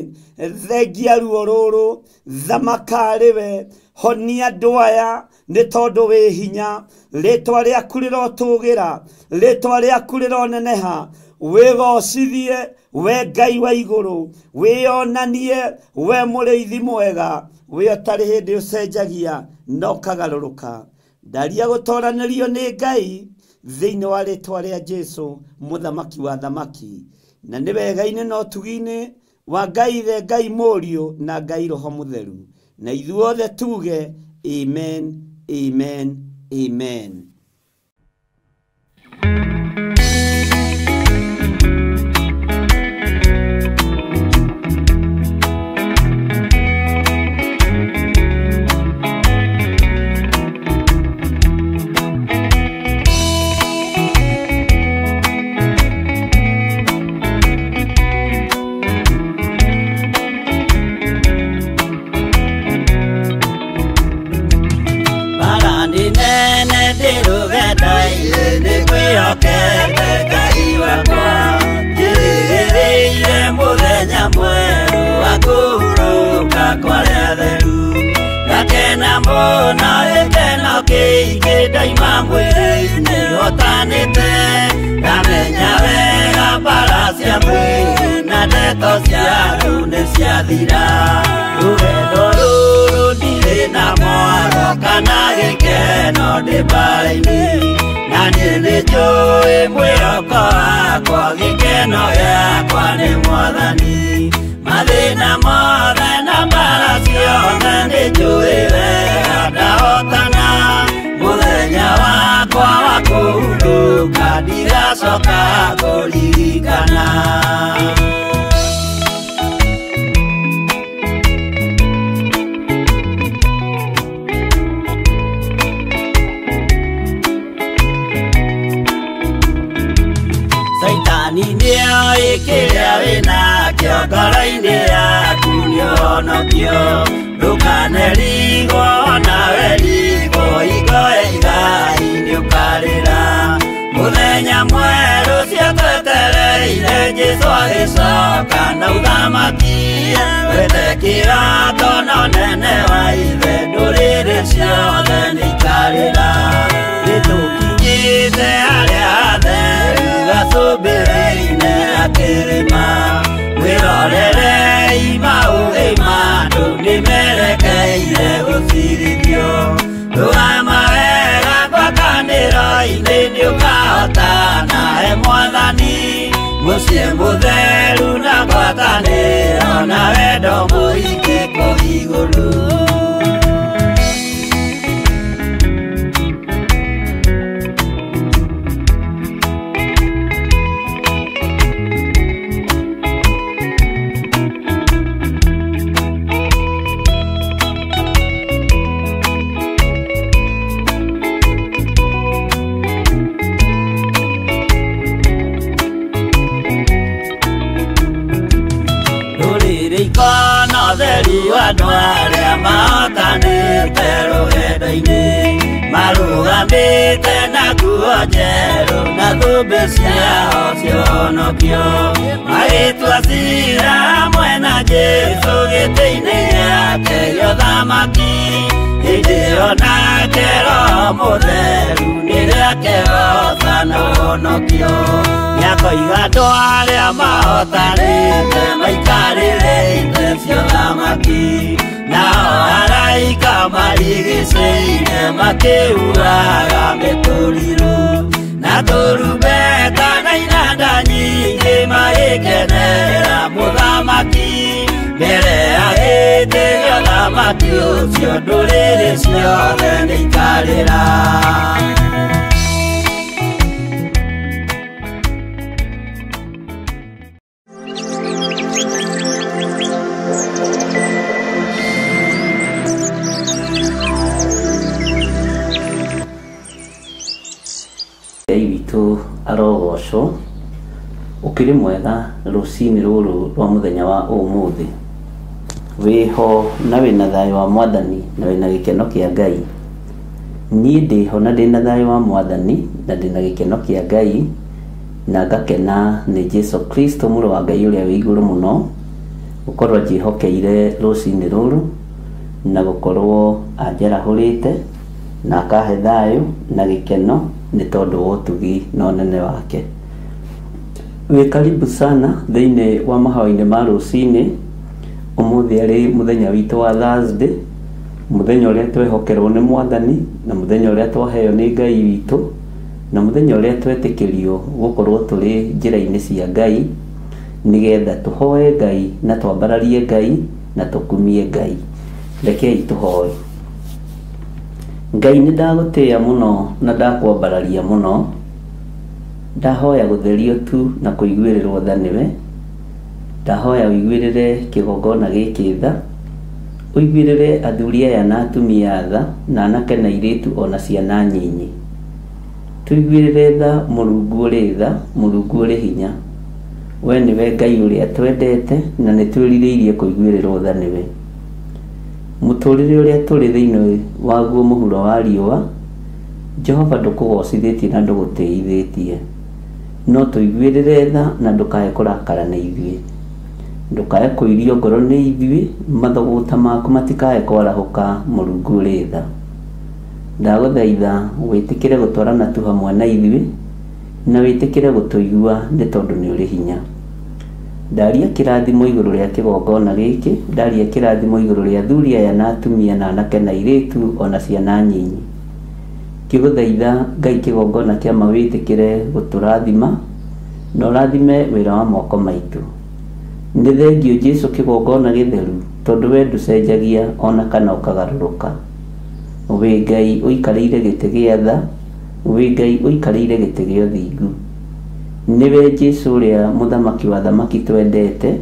thengia ruo rũrũ thamakari we honia andũ aya nĩ tondũ wĩ hinya rĩtwa rĩaku rĩrotũgĩra rĩtwa rĩaku rĩroneneha wĩgocithie we Ngai wa igũrũ wĩonanie we mũrĩithi mwega we ũtarĩ hĩndĩ ũcenjagia no kagarũrũka ndaria gũtoranĩrio nĩ Ngai thĩinĩ wa rĩtwa rĩa Jesũ mũthamaki wa thamaki na nĩ wega-inĩ na ũtugi-inĩ wa Ngai Ithe Ngai Mũriũ na Ngai Roho Mũtheru na ithuothe tuge amen amen amen. witũ arogocwo ukiri mwega rucini ruru rwa muthenya wa umuthi wiho na wina thayo wa mwathani na wina gikeno kia Ngai. Niĩ ndiho na ndina thayo wa mwathani na ndina gikeno kia Ngai, na ngakena nĩ Jesu Kristo mũrũ wa Ngai ũrĩa wĩ igũrũ mũno gukorwo njihokeire rucini ruru na gukorwo anjarahũrĩte na akahe thayo na gikeno nĩ tondũ wa ũtugi na ũnene wake. Wĩ karibu sana thĩinĩ wa mahoya-inĩ ma rũcinĩ. Ũmũthĩ arĩ mũthenya witũ wa Thursday, mũthenya ũrĩa twehokerwo nĩ mwathani na mũthenya ũrĩa twaheo nĩ Ngai witũ na mũthenya ũrĩa twetĩkĩrio gũkorwo tũrĩ njĩra-inĩ cia Ngai nĩgetha tũhoe Ngai na twambararie Ngai na tũkumie Ngai. Rekei tũhoe. Ngai nĩ ndagũtĩĩa mũno na ndakwambararia mũno, ndahoya gũtherio tu na kũiguĩrĩrwo tha nĩwe. Ndahoya ũiguĩrĩre kĩgongona gĩkĩ tha, ũiguĩrĩre athuri aya na atumia tha, na anake na airĩtu ona ciana nyinyi. Tũiguĩrĩre tha Mũrungu ũrĩ tha, Mũrungu ũrĩ hinya. We nĩwe Ngai ũrĩa twendete na nĩ twĩrirĩirie kũiguĩrĩrwo tha nĩwe. Mũtũrĩre ũrĩa tũrĩ thĩinĩ waguo mũhuro wa riũa, Jehova ndũkũgocithĩtie na ndũgũtĩithĩtie, no tũiguĩrĩre tha na ndũkae kũrakara na ithuĩ, ndũkae kũirio ngoro nĩ ithuĩ, mathogota maku matikae kwarahũka Mũrungu ũrĩ tha. Ndagũthaitha wĩtĩkĩre gũtwarana tu hamwe na ithuĩ na wĩtĩkĩre gũtũigua nĩ tondũ nĩ ũrĩ hinya. Ndaria kĩrathimo igũrũ rĩa kĩgongona gĩkĩ, ndaria kĩrathimo igũrũ rĩa athuri aya na atumia na anake na airĩtu ona ciana nyinyi. Kĩgũthaitha Ngai kĩgongona kĩa mawĩtĩkĩre gũtũrathima na ũrathime wĩra wa moko maitũ. Nĩ thengio Jesu kĩgongona gĩtheru tondũ we ndũcenjagia ona kana ũkagarũrũka. Wĩ Ngai ũikarĩire gĩtĩ gĩa tha, wĩ Ngai ũikarĩire gĩtĩ gĩa ũthingu. Nĩwe Jesu ũrĩa mũthamaki wa thamaki twendete,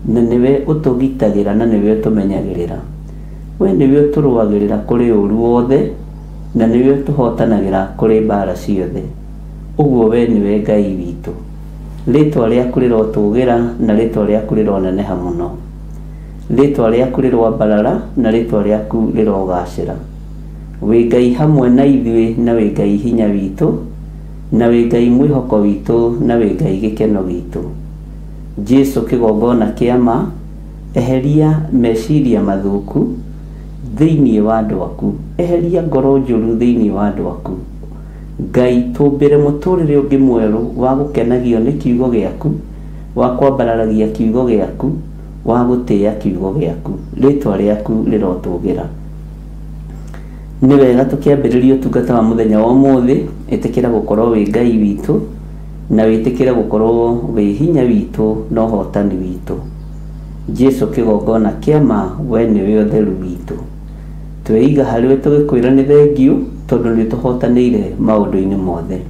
na nĩwe ũtũgitagĩra na nĩwe ũtũmenyagĩrĩra. We nĩwe ũtũrũagĩrĩra kũrĩ ũru wothe na nĩwe ũtũhotanagĩra kũrĩ mbara ciothe. Ũguo we nĩwe Ngai witũ. Rĩtwa rĩaku rĩrotũgĩra na rĩtwa rĩaku rĩroneneha mũno. Rĩtwa rĩaku rĩroambarara na rĩtwa rĩaku rĩrogacĩra. Wĩ Ngai hamwe na ithuĩ na wĩ Ngai hinya witũ na wĩ Ngai mwĩhoko witũ na wĩ Ngai gĩkeno gitũ. Jesu kĩgongona kĩa ma, eheria meciria mathũku thĩinĩ wa andũ aku, eheria ngoro njũru thĩinĩ wa andũ aku. Ngai tũmbĩre mũtũrĩre ũngĩ mwerũ wa gũkenagio nĩ kiugo gĩaku, wa kwambararagia kiugo gĩaku, wa gũtĩĩa kiugo gĩaku. Rĩtwa rĩaku rĩrotũgĩra. Nĩ wega tũkĩambĩrĩria ũtungata wa mũthenya wa ũmũthĩ, ĩtĩkĩra gũkorwo wĩ Ngai witũ na wĩtĩkĩre gũkorwo wĩ hinya witũ na ũhotani witũ. Jesu kĩgongona kĩa ma, we nĩwe ũtheru witũ. Tweiga harĩwe tũgĩkwĩra nĩ thengio tondũ nĩ tũhotanĩire maũndũ-inĩ mothe.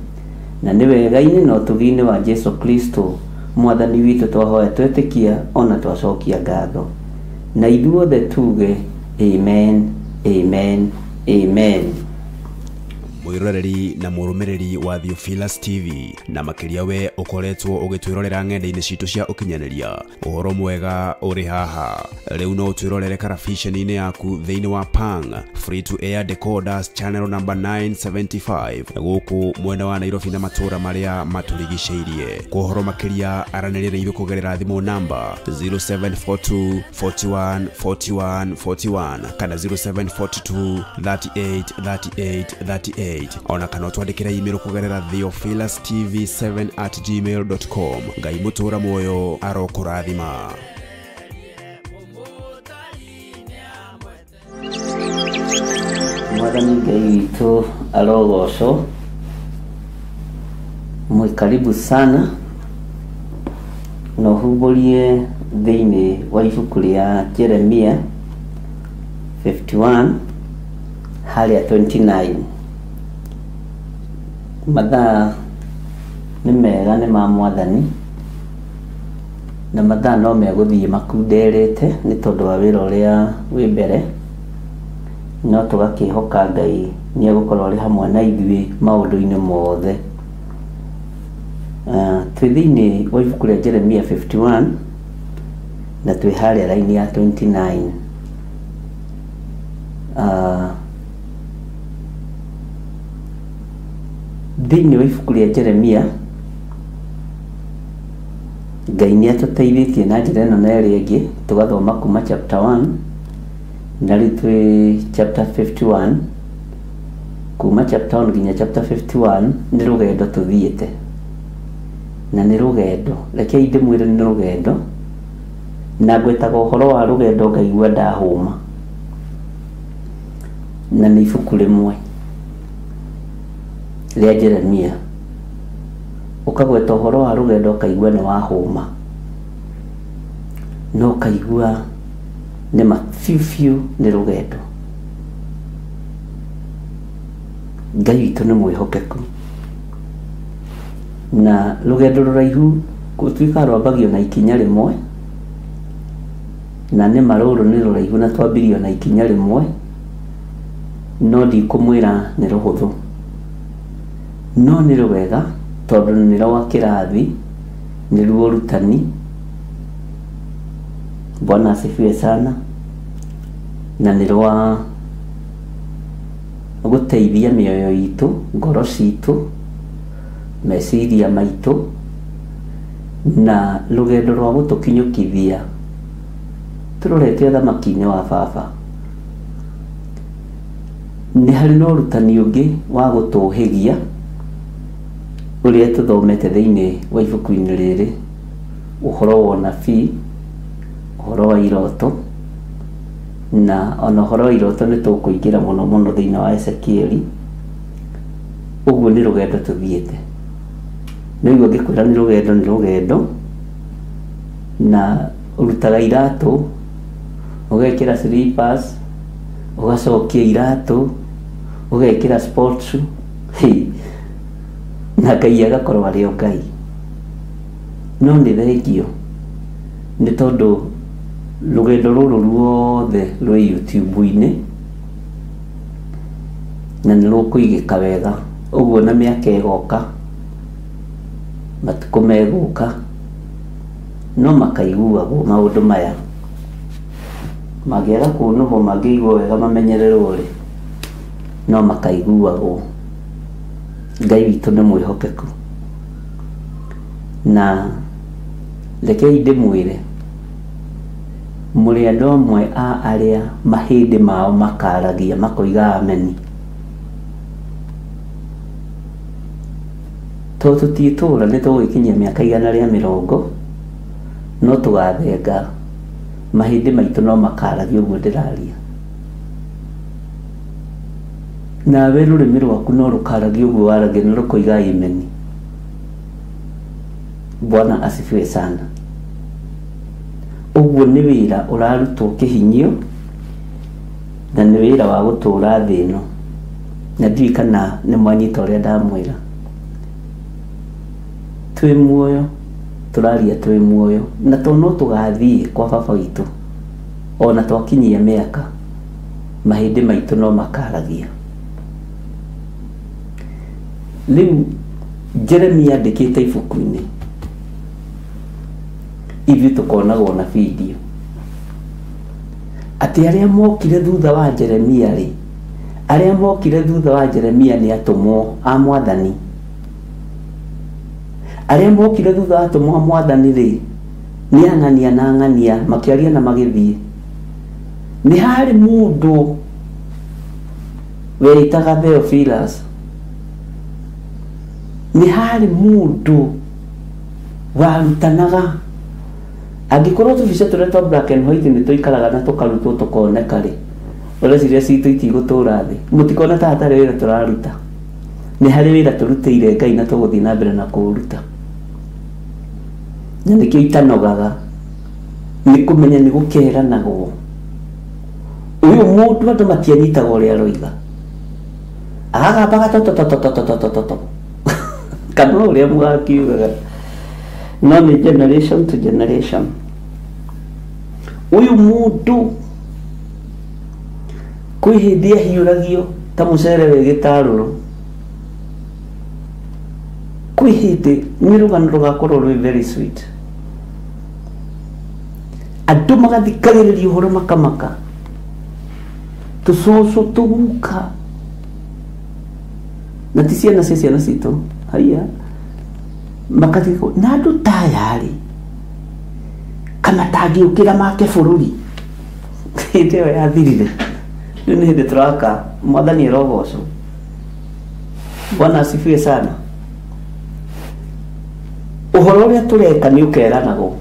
Na nĩ wega-inĩ na ũtugi-inĩ wa Jesu Kristo mwathani witũ twahoya twetĩkia ona twacokia ngatho. Na ithuothe tuge amen, amen, amen. Mwiroreri na mũrũmĩrĩri wa Theophilus TV na makĩria we ũkoretwo ũgĩtwĩrorera ng'enda-inĩ citũ cia ũkinyanĩria. Ũhoro mwega ũrĩ haha. Rĩu no ũtwĩrorere karabiceni-inĩ yaku thĩinĩ wa Pang free to air decoders channel number 975 gũkũ mwena wa Nairobi na matũũra marĩa matũrigicĩirie. Kwa ũhoro makĩria aranĩria na ithuĩ kũgerera thimũ namba 0742 41 41 41 kana 0742 38 38 38 ona kana twandĩkĩre email kũgerera theophilustv7@gmail.com. Ngai mũtũũra muoyo arokũrathima. Mwathani Ngai witũ arogocwo. Karibu sana na ũhumbũrie thĩinĩ wa ibuku rĩa Jeremia 51 harĩa 29. Mathaa nĩ mega nĩ ma mwathani na mathaa no megũthiĩ makunderete nĩ tondũ wa wĩra ũrĩa wĩ mbere, no tũgakĩhoka Ngai nĩ egũkorwo arĩ hamwe na ithuĩ maũndũ-inĩ mothe. twithini wa ibuku rĩa Jeremia 51 na twĩ harĩa raini ya 29. Thĩinĩ wa ibuku rĩa Jeremia Ngai nĩ atũteithĩtie na njĩra ĩno na ĩrĩa ĩngĩ tũgathoma kuma chapter 1 na rĩu twĩ chapter 51. Kuma chapter 1 nginya chapter 51 nĩ rũgendo tũthiĩte, na nĩ rũgendo, rekei ndĩmwĩre nĩ rũgendo, na ngwetaga ũhoro wa rũgendo ngaigua ndahũma, na nĩ ibuku rĩmwe rĩa Jeremia. Ũkagweta ũhoro wa rũgendo ũkaigua nĩ wahũma, no ũkaigua nĩ ma biũ nĩ rũgendo. Ngai witũ nĩ mwĩhokeku, na rũgendo rũraihu gũtuĩka rwambagio na ikinya rĩmwe, na nĩ marũrũ nĩ rũraihu na twambirio na ikinya rĩmwe, no ndikũmwĩra nĩ rũhũthũ, no nĩ rwega tondũ nĩ rwa kĩrathi, nĩ ruo ũrutani. Bwana asifiwe sana. Na nĩ rwa gũteithia mĩoyo itũ, ngoro citũ, meciria maitũ, na rũgendo rwa gũtũkinyũkithia tũrorete ũthamaki-inĩ wa Baba. Nĩ harĩ na ũrutani ũngĩ wa gũtũhĩgia ũrĩa tũthomete thĩinĩ wa ibuku-inĩ rĩrĩ, ũhoro wa ũnabii, ũhoro wa iroto, na ona ũhoro wa iroto nĩ tũkũingĩra mũno mũno thĩinĩ wa Ezekieli. Ũguo nĩ rũgendo tũthiĩte, no igua ngĩkwĩra nĩ rũgendo, nĩ rũgendo, na ũrutaga iratũ, ũgekĩra slippers, ũgacokia iratũ, ũgekĩra sports shoe, na Ngai agakorwo arĩ o Ngai. No nĩ thengio nĩ tondũ rũgendo rũrũ ruothe rwĩ YouTube-inĩ na nĩ rũkũigĩka wega. Ũguo na mĩaka ĩgoka, matukũ megũka, no makaiguagwo maũndũ maya, mangĩaga kuonwo, mangĩiguo wega mamenyererwo rĩ, no makaiguagwo. Ngai witũ nĩ mwĩhokeku, na rekei ndĩmwĩre mũrĩ andũ amwe a arĩa mahĩndĩ mao makaragia makoiga ameni. To tũtiĩtũra nĩ tũgũkinyia mĩaka 100, no tũgathenga mahĩndĩ maitũ no makaragia ũguo ndĩraria, nawe rũrĩmĩ rwaku no rũkaragia ũguo waragia nĩ rũkoiga ameni. Bwana asifiwe sana. Ũguo nĩ wĩra ũrarutwo kĩhinyio, na nĩ wĩra wa gũtũra thĩ ĩno, na ndiũĩ kana nĩ mwanyita ũrĩa ndamwĩra. Twĩ muoyo, tũraria twĩ muoyo, na to no tũgathiĩ kwa Baba witũ ona twakinyia mĩaka, mahĩndĩ maitũ no makaragia. Rĩu Jeremia andĩkĩte ibuku-inĩ, ithuĩ tũkonagwo na video atĩ arĩa mokire thutha wa Jeremia rĩ, arĩa mokire thutha wa Jeremia nĩ atũmwo a Mwathani. Arĩa mokire thutha wa atũmwo a Mwathani rĩ, nĩ ang'ania na ang'ania makĩaria na magĩthiĩ. Nĩ harĩ mũndũ wĩtaga Theophilus, nĩ harĩ mũndũ warutanaga. Angĩkorwo tũbica tũrĩa twa black and white nĩ tũikaraga na tũkarutwo tũkoneka rĩ, ũreciria citũ itigũtũra thĩ, mũtikona ta hatarĩ wĩra tũraruta. Nĩ harĩ wĩra tũrutĩire Ngai na tũgũthiĩ na mbere na kũũruta, na nĩkĩo itanogaga nĩ kũmenya nĩ gũkeranagwo. Ũyũ mũndũ andũ matianyitaga ũrĩa aroiga, agagambaga tototototototototo kana ũrĩa mũgakiugaga, no nĩ generation to generation. Ũyũ mũndũ kwĩ hĩndĩ ahiũragio ta mũcere wĩ gĩtarũrũ, kwihite ni rugano rugakorwo rwi very sweet andu magathikagiriria uhoro makamaka tucoco tuguka na ti ciana cia ciana citu haiya makathiko na andu tayari kana tangiukira make bururi hĩndĩ ĩyo yathirire rĩu nĩ hĩndĩ tũraka mwathani arogocwo. Bwana asifiwe sana. Ũhoro ũrĩa tũreka nĩ ũkeranagwo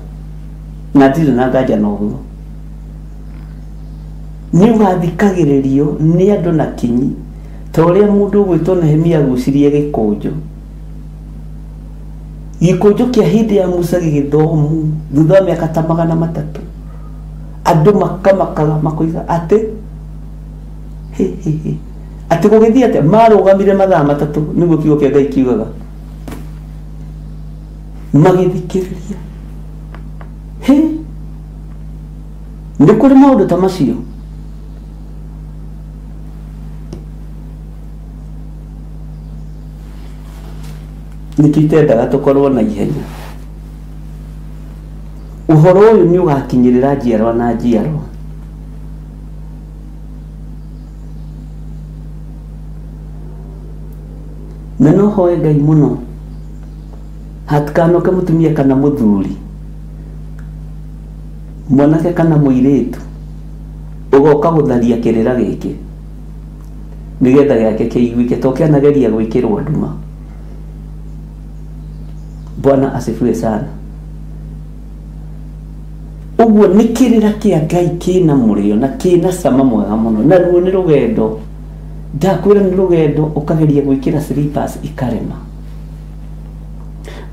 na ndirĩ na nganja na ũguo nĩ ũgathikagĩrĩrio nĩ andũ na kinyi ta ũrĩa mũndũ ũgwĩtwo Nehemia agucirie gĩkũnjũ kĩa hĩndĩ ya Musa gĩgĩthomwo thutha wa mĩaka ta 300 andũ makamakaga makoiga atĩ atĩ gũgĩthiĩ atĩ marũgamire mathaa 3 nĩguo kiugo kĩa Ngai kiugaga magĩthikĩrĩria nĩ kũrĩ maũndũ ta macio. Nĩkĩo itendaga tũkorwo na ihenya. Ũhoro ũyũ nĩ ũgakinyĩrĩra njiarwa na njiarwa. Na no hoe Ngai mũno hatikanoke mũtumia kana mũthuri mwanake kana mũirĩtu ũgoka gũtharia kĩrĩra gĩkĩ nĩgetha gĩake kĩiguĩke to kĩanageria gwĩkĩrwo nduma. Bwana asifiwe sana. Ũguo nĩ kĩrĩra kĩa Ngai kĩna mũrĩo na kĩna cama mwega mũno na ruo nĩ rũgendo. Ndakwĩra nĩ rũgendo ũkageria gwĩkĩra slippers ikarema,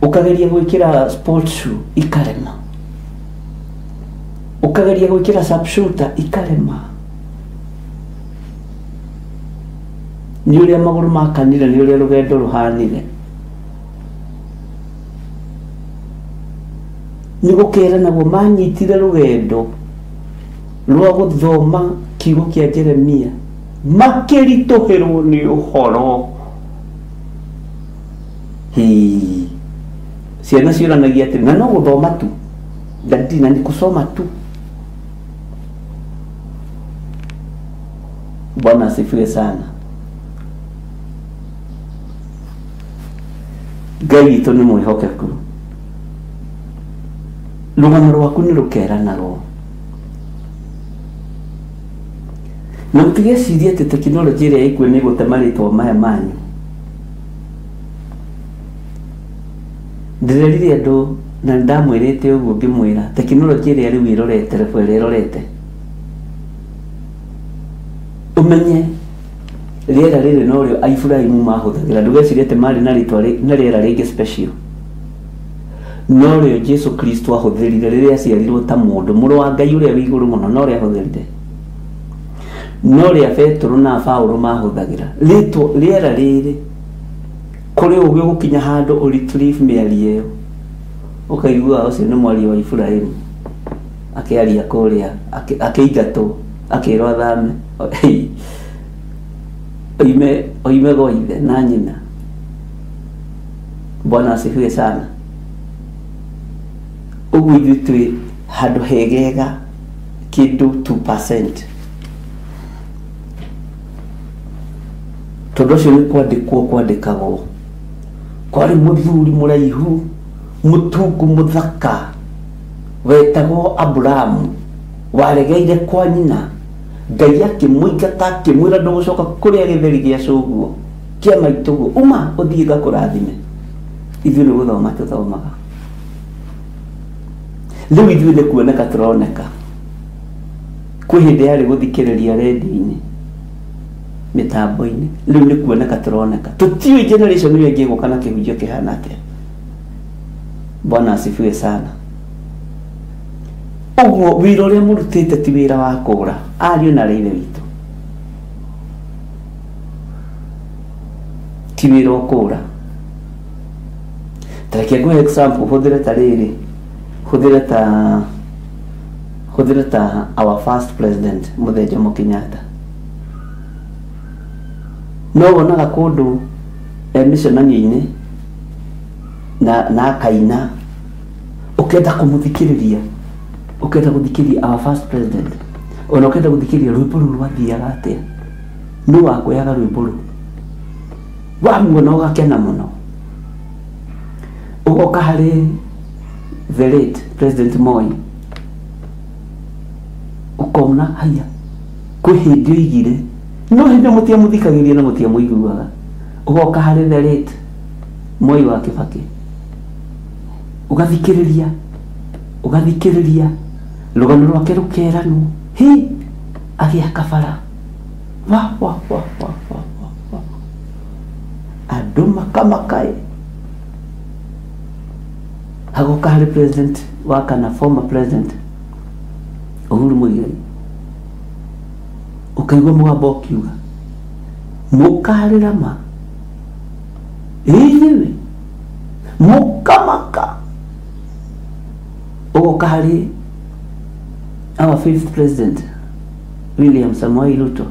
ũkageria gwĩkĩra sport shoe ikarema, ũkageria gwĩkĩra sharpshooter ikarema. Nĩ ũrĩa magũrũ makanire, nĩ ũrĩa rũgendo rũhanire. Nĩ gũkera naguo manyitire rũgendo rwa gũthoma kiugo kĩa Jeremia makĩritũhĩrwo nĩ ũhoro. Ciana ciũranagia atĩrĩ na no gũthoma tu na nĩ kusoma tu. Bwana asifiwe sana. Ngai witũ nĩ mwĩhokeku. Rũgano rwaku nĩ rũkeranagwo. Na mũtigecirie atĩ tekinoronjĩ ĩrĩa ĩkuo nĩ gũte marĩtwa maya manyu. Ndĩrerire andũ na ndamwĩrĩte ũguo ngĩmwĩra tekinoronjĩ ĩrĩa rĩu ĩrorete ĩrĩa ĩrorete umenye rĩera rĩrĩ no rĩo Ibrahimu mahũthagĩra. Ndũgecirie atĩ marĩ na rĩtwa na rĩera rĩngĩ special. No rĩo Jesu Kristo ahũthĩrire rĩrĩa aciarirwo ta mũndũ, mũrũ wa Ngai ũrĩa wĩ igũrũ mũno, no rĩo ahũthĩrire. No rĩo Petro na Paulo mahũthagĩra rĩera rĩrĩ kũrĩ ũgĩ gũkinya handũ ũretrieve mĩario ĩyo ũkaigua ũcio nĩ mwaria wa Ibrahimu akĩaria kũrĩa akĩingatwo akĩrwo athame oime gwa ithe na nyina. Bwana asifiwe sana. Ũguo ithuĩ twĩ handũ hegega kĩndũ 2%. Tondũ ũcio nĩ kwandĩkagwo kwarĩ mũthuri mũraihu mũtungu mũthaka wetagwo Abrahamu waregeire kwa nyina. Ngai akĩmũingata akĩmwĩra ndũgũcoka kũrĩa gĩtheri gĩa cũguo kĩa maitũguo, uma ũthiĩ ngakũrathime. Ithuĩ nĩ gũthoma tũthomaga. Rĩu ithuĩ nĩ kuoneka tũroneka. Kwĩ hĩndĩ yarĩ gũthikĩrĩria redio-inĩ mitambo-inĩ, rĩu nĩ kuoneka tũroneka. Tũtiũĩ generation ĩyo ĩngĩ gũka na kĩhunjio kĩhana atĩa. Bwana asifiwe sana. Ũguo wĩra ũrĩa mũrutĩte ti wĩra wa kũũra, ariũ na airĩtu witũ, ti wĩra wa kũũra. Ta reke ngũhe example, hũthĩre ta rĩrĩ, hũthĩre ta our first president Mũthee Jomo Kenyatta. No wonaga kũndũ missionary-inĩ na akaina ukenda kumuthikiriria ukenda guthikiriria our first president ona ukenda guthikiriria rwimbo ru rwathiaga atia nu wakoyaga rwimbo ru wamuona ugakena muno ugoka hari the late President Moi ukona haya kwi hindi igire no hindi mutia muthikagiria na mutia muiguaga ugoka hari the late Moi wa Kibaki ugathikiriria rugano rwake rukeranu hi agiaka bara wa andu makamakae hagoka hari president wa kana former president Uhuru Muigai ukaigua mugambo ukiuga mukarira ma ihiwe mukamaka ugoka hari our fifth president William Samoei Ruto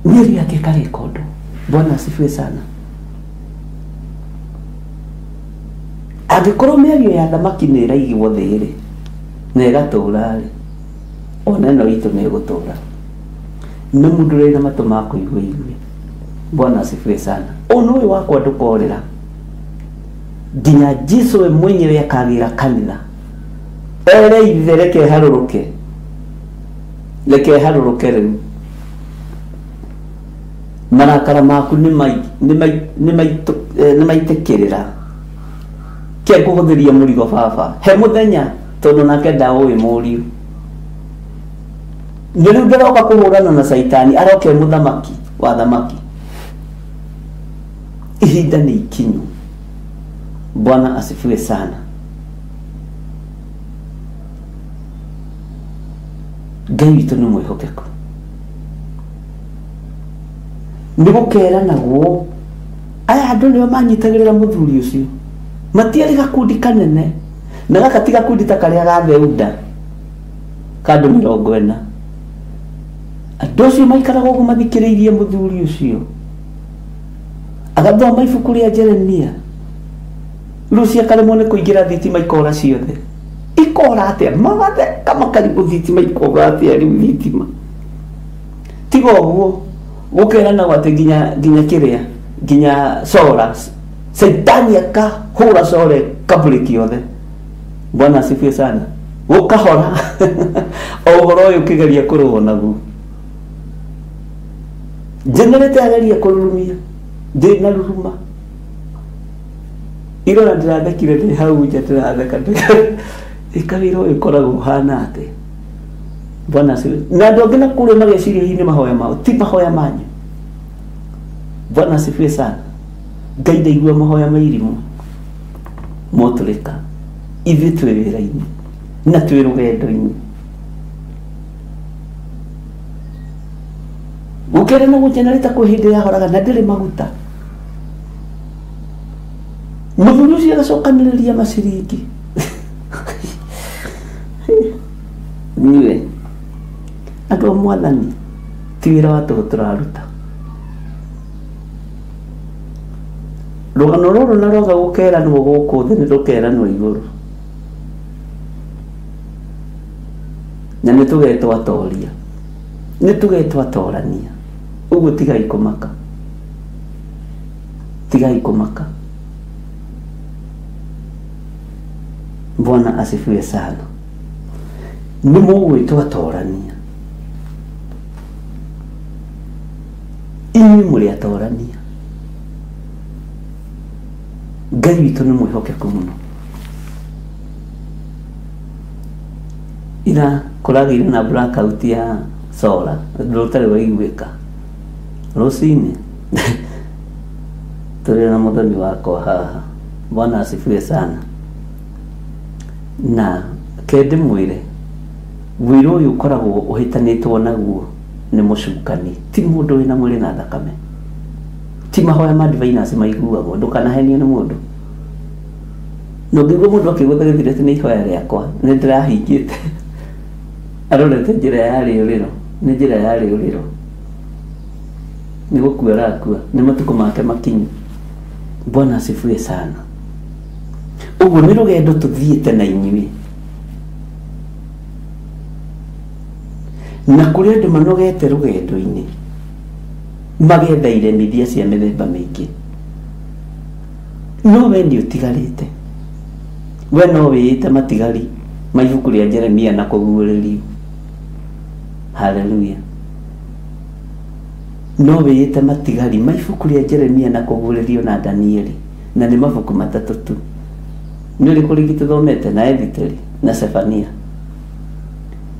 miri yake kare kodo. Bwana asifiwe sana. Agikorwo mĩario ya thamaki nĩ ĩraigwo thĩ rĩ na ĩgatũra rĩ ona ĩno itũ nĩ ĩgũtũra nĩ mũndũ ũrĩ na matũ ma kũigua igue. Bwana asifiwe sana. Ũnũ ũyũ wakwa ndũkorera nginya Jesũ we mwenyewe akagira kanitha ere ithe reke harũrũke rĩu marakara maku nĩ maitĩkĩrĩra ke kuhuthiria murigo baba he muthenya tondu nake ndaũĩ mũriũ nĩrĩu ndĩroka kũhũrana na Saitani aroke muthamaki wa thamaki ihinda nĩ ikinyu. Bwana asifiwe sana. Ngai witũ nĩ mwĩhokeku nĩgũkera naguo aya andũ nĩo manyitagĩrĩra mũthuri ũcio matiarĩ gakundi kanene na gaka ti gakundi ta karĩa ga Theuda kandũ 40 andũ acio maikaraga ũguo mathikĩrĩirie mũthuri ũcio agathoma ibuku rĩa Jeremia rĩu ciakaremwo nĩ kũingĩra thitima ikora ciothe ikora atĩa magatheka makaribu thitima ikora atĩa rĩu thitima tiga ũguo gũkerana gwate nginya kĩrĩa nginya solar Saitani akahũra solar kabũrĩki yothe. Bwana asifiwe sana. Gũkahora ũhoro ũyũ ũkĩgeria kũrũa naguo generator ageria kũrurumia ndĩna ruruma irona ndĩrathekire ndĩ hau nja ndĩratheka ikawĩra ũyũ ũkoragwo ũhana atĩ. Bwana asifiwe. Na andũ angĩ na kũrĩa mageciria-inĩ mahoya mao ti mahoya manyu. Bwana asifiwe sana. Ngai ndaigua mahoya mairimu motũrĩka ithuĩ twĩ wĩra-inĩ na twĩ rũgendo-inĩ gũkĩra na gũjenereta kwĩ hĩndĩ yahoraga na ndĩrĩ maguta mũthuri ũcio agacokanĩrĩria maciringi niwe andũ a Mwathani ti wĩra wa tũhũ tũraruta. Rũgano rũrũ na rũga gũkeranwo gũkũ thĩ nĩ rũkeranwo igũrũ na nĩ tũgetwo atoria nĩ tũgetwo atorania. Ũguo tigai kũmaka. Bwana asifiwe sana. Nĩ mũgwĩtwo atorania inyuĩ mũrĩ atorania. Ngai witũ nĩ mwĩhokeku mũno. Ira kũragĩire na blackout ya solar rũtarĩ waiguĩka rũcinĩ tũrĩ na mũthoni wakwa haha. Bwana asifiwe sana. Na kende mwĩre wĩra ũyũ ũkoragwo ũhĩtanĩtwo naguo nĩ mũcukani ti mũndũ wĩna mwĩrĩ na thakame ti mahoya ma diviners maiguagwo ndũkanahenio nĩ mũndũ. No ngĩigua mũndũ akĩgũtha gĩthirĩte nĩ ihoya rĩakwa nĩ ndĩrahingĩte arorete njĩra ya rĩũrĩro nĩ njĩra ya rĩũrĩro nĩ gũkua arakua nĩ matukũ make makinyu. Bwana asifiwe sana. Uguo ni rugendo tuthiite na inyuĩ, na kũrĩ andũ manogete rũgendo-inĩ magetha iremithia cia mĩthemba mĩingĩ, no we nĩ ũtigarĩte. We no wĩĩte matigari ma ibuku rĩa Jeremia na kũguũrĩrio. Haleluya. No wĩĩte matigari ma ibuku rĩa Jeremia na kũguũrĩrio na Danieli, na nĩ mabuku matatũ tu. Nĩ ũrĩkũ rĩngĩ tũthomete? Na Ethiteri na Sefania.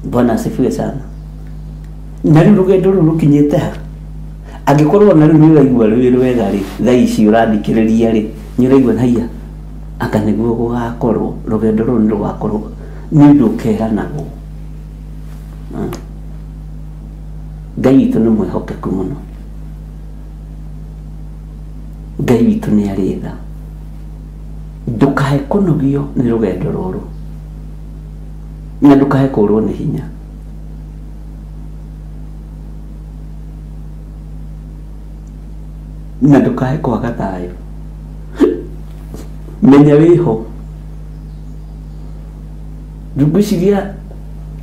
Bwana asifiwe sana. Na rĩu rũgendo rũu rũkinyĩte ha? Angĩkorwo na rĩu nĩ ũraigua rwĩ rwega rĩ, thaa ici ũrathikĩrĩria rĩ, nĩ ũraigua haiya aka nĩguo gũgakorwo rũgendo rũu nĩ rũgakorwo nĩ ũndũ ũkeranagwo. Ngai witũ nĩ mwĩhokeku mũno. Ngai witũ nĩ arĩ tha. Ndũkahe kũnogio nĩ rũgendo rũrũ, na ndũkahe kũrwo nĩ hinya. Na ndũkahe kwaga thayũ. Menya wĩho. Ndũngĩciria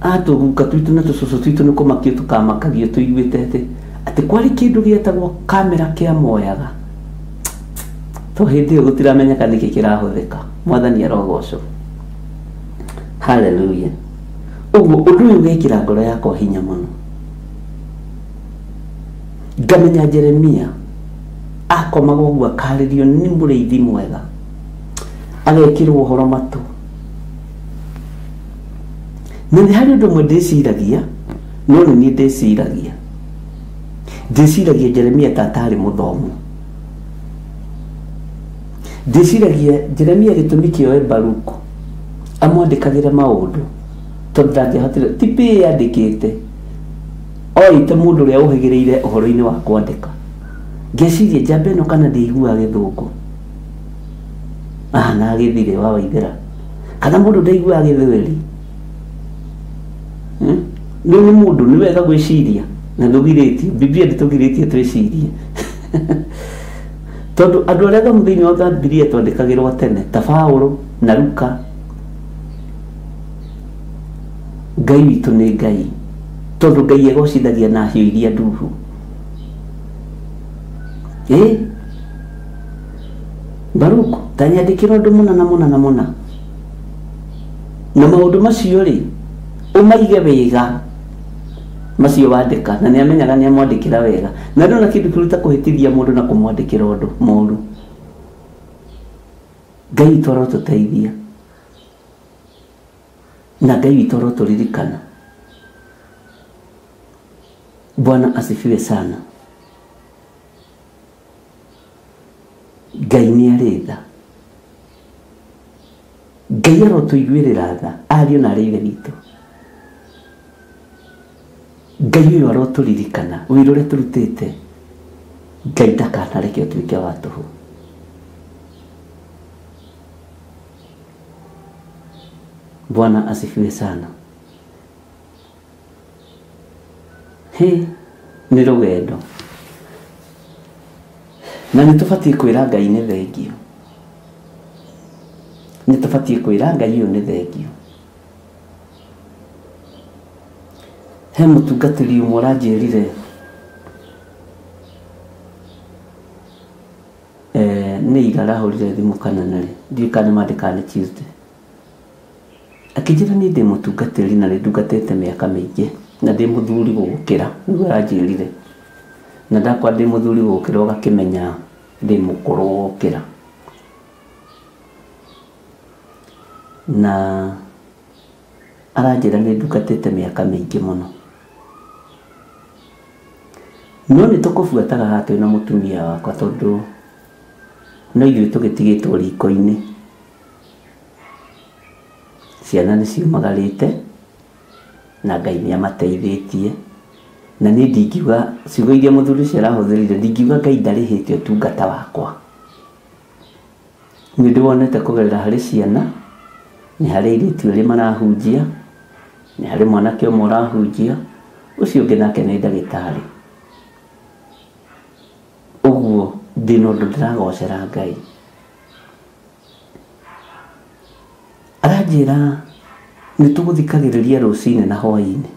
atũguka twitũ na tũcũcũ twitũ nĩ kũmakio tũkamakagio tũiguĩte atĩ kwarĩ kĩndũ gĩetagwo kamera kĩa moyaga. To hĩndĩ ĩyo gũtiramenyeka nĩkĩ kĩrahũthĩka. Mwathani arogocwo. Haleluya. Ũguo ũndũ ũyũ ũgekĩra ngoro yakwa hinya mũno. Ngamenya Jeremia akomaga ũguo akarĩrio nĩ mũrĩithi mwega, agekĩrwo ũhoro matũ. Na nĩ harĩ ũndũ ũmwe ndĩciragia, no nĩ niĩ ndĩciragia Jeremia ta atarĩ mũthomu. Ndĩciragia Jeremia gĩtũmi kĩoe Baruku amwandĩkagĩre maũndũ, tondũ ndangĩahotire, ti pĩ yandĩkĩte, oĩte mũndũ ũrĩa ũhĩgĩrĩire ũhoro-inĩ wa kwandĩka. Ngeciria njamba ĩno kana ndĩiguaga Gĩthũngũ, na Gĩthire wa Waithĩra, kana mũndũ ndaiguaga Gĩthweri. Rĩu nĩ mũndũ nĩ wega gwĩciria, na ndũgirĩtio, Biblia ndĩtũgirĩtie twĩcirie. Tondũ andũ arĩa thamu thĩinĩ wa Biblia twandĩkagĩrwo tene ta Paũlũ na Luka. Ngai witũ nĩ Ngai, tondũ Ngai egocithagia na hiũ iria nduhu. Baruku ta nyandĩkĩra ũndũ mũna na maũndũ macio rĩ, ũmaige wega macio wandĩka, na nĩ amenyaga nĩ amwandĩkĩra wega, na ndona kĩndũ kĩruta kũhĩtithia mũndũ na kũmwandĩkĩra ũndũ mũũru. Ngai witũ arotũteithia, na Ngai witũ arotũririkana. Bwana asifiwe sana. Ngai nĩ arĩ tha. Ngai arotũiguĩrĩra tha, ariũ na arĩ ithe witũ. Ngai ũyũ arotũririkana wĩra ũrĩa tũrutĩte. Ngai ndakanareke ũtuĩke wa tũhũ. Bwana asifiwe sana. Nĩ rũgendo, na nĩ tũbatiĩ kwĩra Ngai nĩ thengio. Nĩ tũbatiĩ kwĩra Ngai ũyũ nĩ thengio. He mũtungatĩri ũmwe ũranjĩrire nĩ ira arahũrire thimũ kana narĩ, ndiũĩ kana nĩmandĩkaga nĩ Tuesday, akĩnjĩra niĩ ndĩ mũtungatĩri na nĩ ndungatĩte mĩaka mĩingĩ na ndĩ mũthuri gũgũkĩra, nĩguo aranjĩrire. Na ndakwa ndĩ mũthuri gũgũkĩra ũgakĩmenya ndĩ mũkũrũ gũgũkĩra. Na aranjĩra nĩ ndungatĩte mĩaka mĩingĩ mũno, no nĩ tũkũbuataga haha twĩna mũtumia wakwa, tondũ no ithuĩ tũgĩtigĩtwo riko-inĩ. Ciana nĩ ciumagarĩte na Ngai nĩ amateithĩtie, na niĩ ndingiuga ciugo iria mũthuri ũcio arahũthĩrire, ndingiuga Ngai ndarĩhĩte ũtungata wakwa. Nĩ ndĩwonete kũgerera harĩ ciana, nĩ harĩ airĩtu erĩ marahunjia, nĩ harĩ mwanake ũmwe ũrahunjia, ũcio ũngĩ nake nĩ ndagĩtarĩ. Ũguo ndino ndo ndiragocera Ngai aranjira nituguthikagiriria rucine na hwaini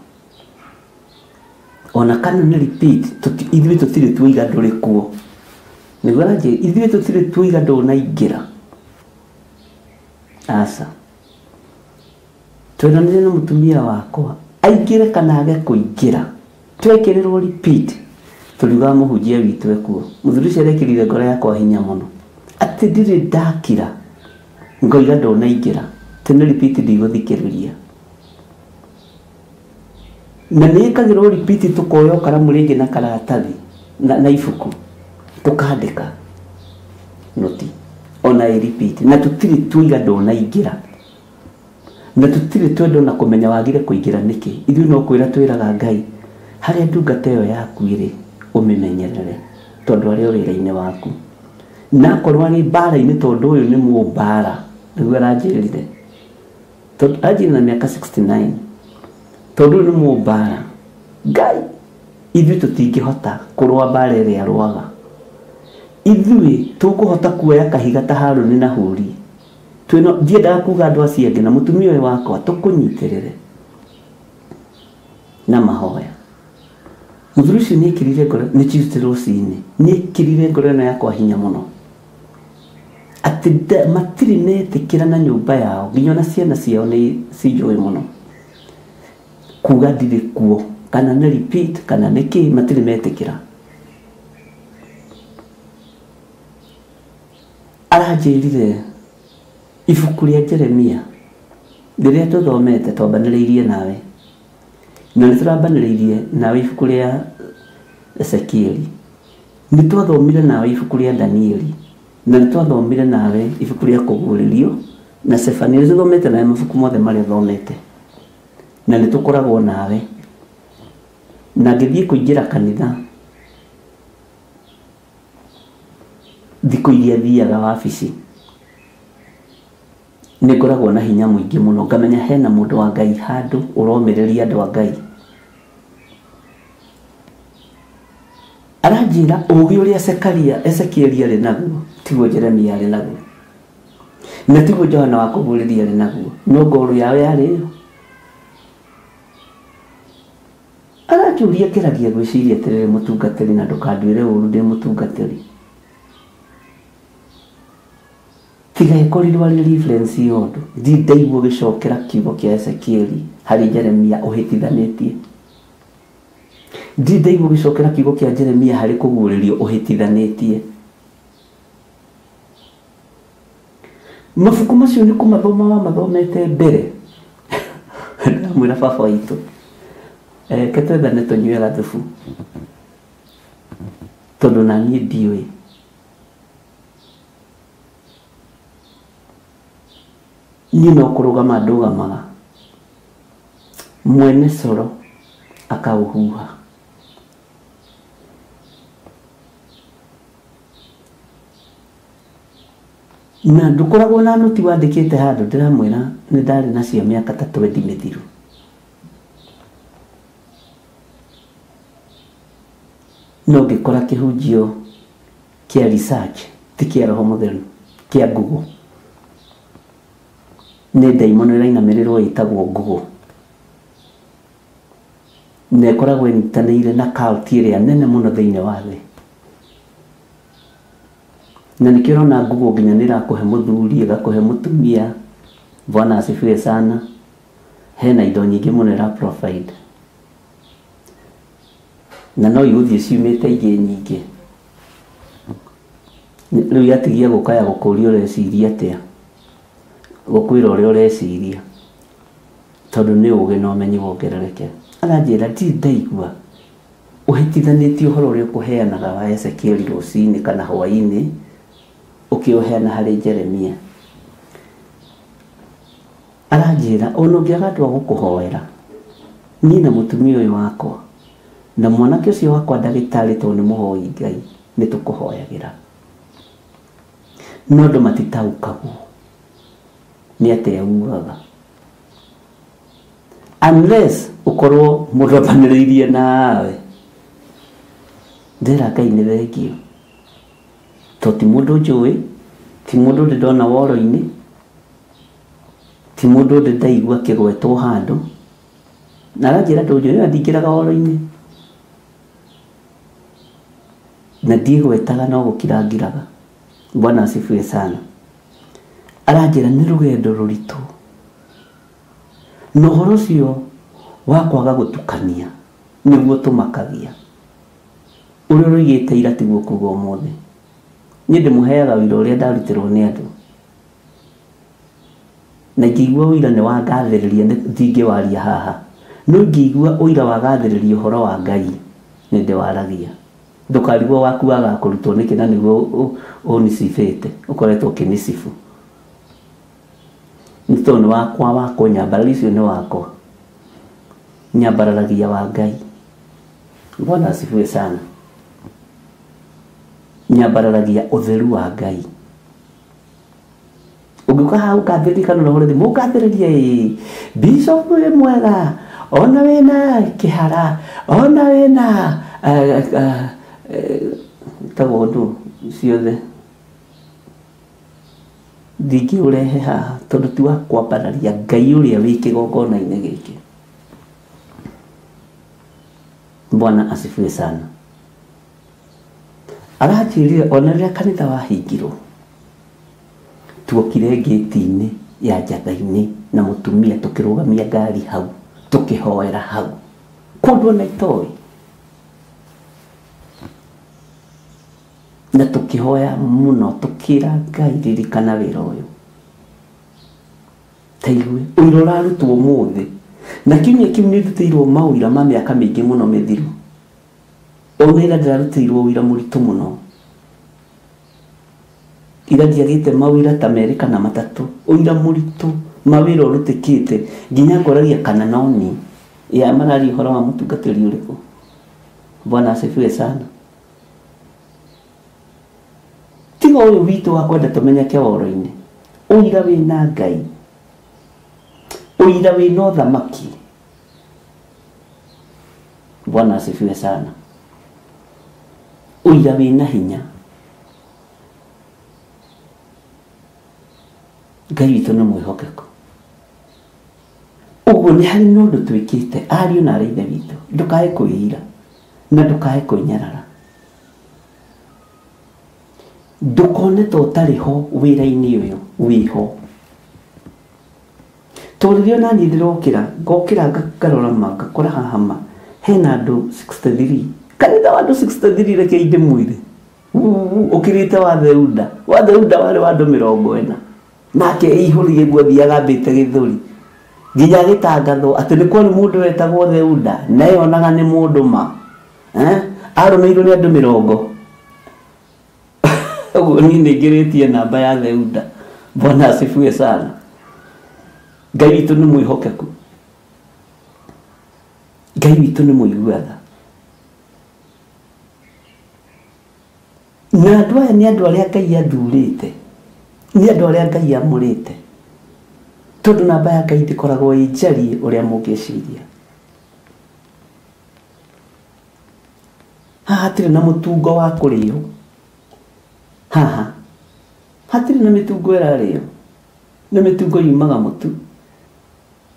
ona kana ni repeat ithuĩ tũtirĩ tuiga ndũrĩ kuo nĩguo aranjĩra ithuĩ tũtirĩ tuiga ndũnaingĩra aca tweranire na mũtumia wakwa aingĩre kana age kũingĩra twekĩrĩrwo repeat tũriugaga mũhunjia witũ ekuo mũthuri ũcio arekĩrire ngoro yakwa hinya mũno atĩ ndirĩ ndakira ngoiga ndũnaingĩra tene repeat ndigũthikĩrĩria na nĩĩkagĩrwo repeat tũkoya karamu rĩngĩ na karatathi na ibuku tũkandĩka noti ona repeat na tũtirĩ tuiga ndũnaingĩra na tũtirĩ twenda na kũmenya wagire kũingĩra nĩkĩ ithuĩ no kwĩra twĩraga Ngai harĩa ndungata ĩyo yaku ĩrĩ ũmĩmenyerere tondũ arĩ wĩra-inĩ waku na korwo arĩ mbara-inĩ tondũ ũyũ nĩ mũmbara nĩguo aranjĩrire tondũ anjĩrire na mĩaka 69 tondũ ũyũ nĩ mũmbara Ngai ithuĩ tũtingĩhota kũrũa mbara ĩrĩa arũaga ithuĩ tũkũhota kuoya kahiga ta Harũni na Huri ndiendaga kuga andũ acio angĩ na mũtumia ũyũ wakwa tũkũnyitĩrĩre na mahoya mũthuri ũcio nĩekĩrire ngoro nĩ Tuesday rũcinĩ nĩekĩrire ngoro ĩno yakwa hinya mũno atĩ matirĩ metĩkĩra na nyũmba yao nginya ona ciana ciao nĩ cinjũĩ mũno kuga ndirĩ kuo kana nĩ repeat kana nĩkĩ matirĩ metĩkĩra aranjĩrire ibuku rĩa Jeremia rĩrĩa tũthomete twambanĩrĩirie nawe na nĩtũrambanĩrĩirie nawe ibuku rĩa Ezekieli nĩtwathomire nawe ibuku rĩa Danieli na nĩtwathomire nawe ibuku rĩa kũguũrĩrio na Sefania nĩtũthomete nawe mabuku mothe marĩa thomete na nĩtũkoragwo nawe na ngĩthiĩ kũingĩra kanitha thikũ iria thiaga wabici nĩngoragwo na hinya mũingĩ mũno ngamenya hena mũndũ wa Ngai handũ ũromĩrĩria andũ a Ngai aranjĩra ũũgĩ ũrĩa Ezekieli arĩ naguo tiguo Jeremia arĩ naguo na tiguo Johana wa kũguũrĩria arĩ naguo no ngoro yao yarĩ ĩyo aranjũria ngeragia gwĩciria atĩrĩrĩ mũtungatĩri na ndũkanduĩre ũũru ndĩ mũtungatĩri tiga ĩkorirwo arĩ reference yothe ndaigua gĩcokera kiugo kĩa Ezekieli harĩ Jeremia ũhĩtithanĩtie ndaigua gĩcokera kiugo kĩa Jeremia harĩ kũguũrĩrio ũhĩtithanĩtie mabuku macio nĩ kũmathoma mathomete mbere ndamwĩra baba witũ ketwethane tũnyue gathubu tondũ naniĩ ndiũĩ niĩ no kũrũgama ndũgamaga mwene coro akaũhuha na ndũkoragwo na noti wandĩkĩte handũ ndĩramwĩra nĩ ndarĩ nacio mĩaka ta 20 mĩthiru no ngĩkora kĩhunjio kĩa research ti kĩa Roho Mũtheru kĩa Google nĩ ndaimono ĩrainamĩrĩrwo ĩtagwo Google na ĩkoragwo ĩnyitanĩire na kauntĩ ĩrĩa nene mũno thĩinĩ wa thĩ na nĩkĩo ũrona Google nginya nĩ ĩrakũhe mũthuri ĩgakũhe mũtumia Bwana asifiwe sana hena indo nyingĩ mũno ĩra provide na no igũthiĩ ciumĩte ingĩ nyingĩ rĩu yatigia gũkaya gũkũria ũreciria atĩa gũkwĩra ũrĩa ũreciria tondũ nĩ ũũgĩ na ũmenyi wongerereke aranjĩra ndirĩ ndaigua ũhĩtithanĩtie ũhoro ũrĩa ũkũheanaga wa Ezekieli rũcinĩ kana hwainĩ ũkĩũheana harĩ Jeremia aranjĩra ona ũngĩaga andũ a gũkũhoera niĩ na mũtumia ũyũ wakwa na mwanake ũcio wakwa ndagĩtarĩ tondũ nĩ mũhoi Ngai nĩ tũkũhoyagĩra no andũ matitaũkagwo nĩ atĩa ugaga unless ukorwo mũrũbanĩrĩirie nawe ndĩra Ngai nĩ thengio to ti mundu njui ti mundu ndona woro-ini ti mundu ndaigua kigwetwo handu na aranjira ndunjui na ndingiraga woro-ini na ndigwetaga no gukirangiraga. Bwana asifiwe sana. Aranjira ni rugendo ruritu no horo cio wa kwaga gutukania niguo tumakagia uria ruigite ira tiguo kuga umuthi ni ndimuheaga wira uria ndarutirwo ni andu na ngigua wira ni wangathiriria ndingiwaria haha no ngigua uira wagathiriria uhoro wa Ngai ni ndiwaragia ndukarigwo waku waga kurutwo niki na niguo unicifite ukoretwo kinicifu nitoni wakwa wako nyambararicio ni wako nyambararagia wa Ngai. Bwana asifiwe sana. Nyambararagia utheru wa Ngai. Uguka hau kathirikana no hore thimu kathiriria bishop we mwega ona wena kihara ona wena tagondu ciothe ndingi urehe haha tondu ti wa kwambararia Ngai uria wi kigongona-ini giki. Bwana asifiwe sana. Arajirire ona riria kanitha wahingirwo tuokire gate-ini ya njatha-ini na mutumia tukirugamia ngari hau tukihoera hau kundu na itoi na tukihoya muno tukira Ngai ririkana wira uyu taigwe uira urarutwo umuthi na kiumia kiu ni ndutiirwo mawira ma miaka mingi muno mithiru ona ira ndirarutiirwo wira muritu muno ira ndiagite mawira ta meri kana matatu uira muritu mawira urutikite nginya ngoragia kana noni ya marari horo wa mutungatiri uriku. Bwana asifiwe sana. Tiga uyu witu wa kwenda tumenyeke woro-ini uira wina Ngai uira wina uthamaki. Bwana asifiwe sana. Uira wina hinya. Ngai witu ni mwihokeku. Uguo ni hari nundu twikite ariu na arithe witu ndukae kuira na ndukae kunyarara ndukone to tariho wira-ini uyu wiho turirio na ndirokira ngokira ngakarora manga kora hahama hena andu 63 kanitha wa andu 63 reke inde mwire ukirite wa theuda wale wa andu 40 nake ihurie gwathiaga mbite githuri nginya gitangatho ati ni kwani mundu wetagwo theuda na yonaga ni mundu ma arumirwo ni andu 40 uguo ni ngiritie namba ya theuda. Bwana asifiwe sana. Ngai witu ni mwihokeku. Ngai witu ni muiguatha na andu aya ni andu aria Ngai athurite ni andu aria Ngai amurite tondu namba ya Ngai ndikoragwo injari uria mungiciria. Hatire na mutungo wa kurio haha hatire na mitungo irario na mitungo yumaga mutu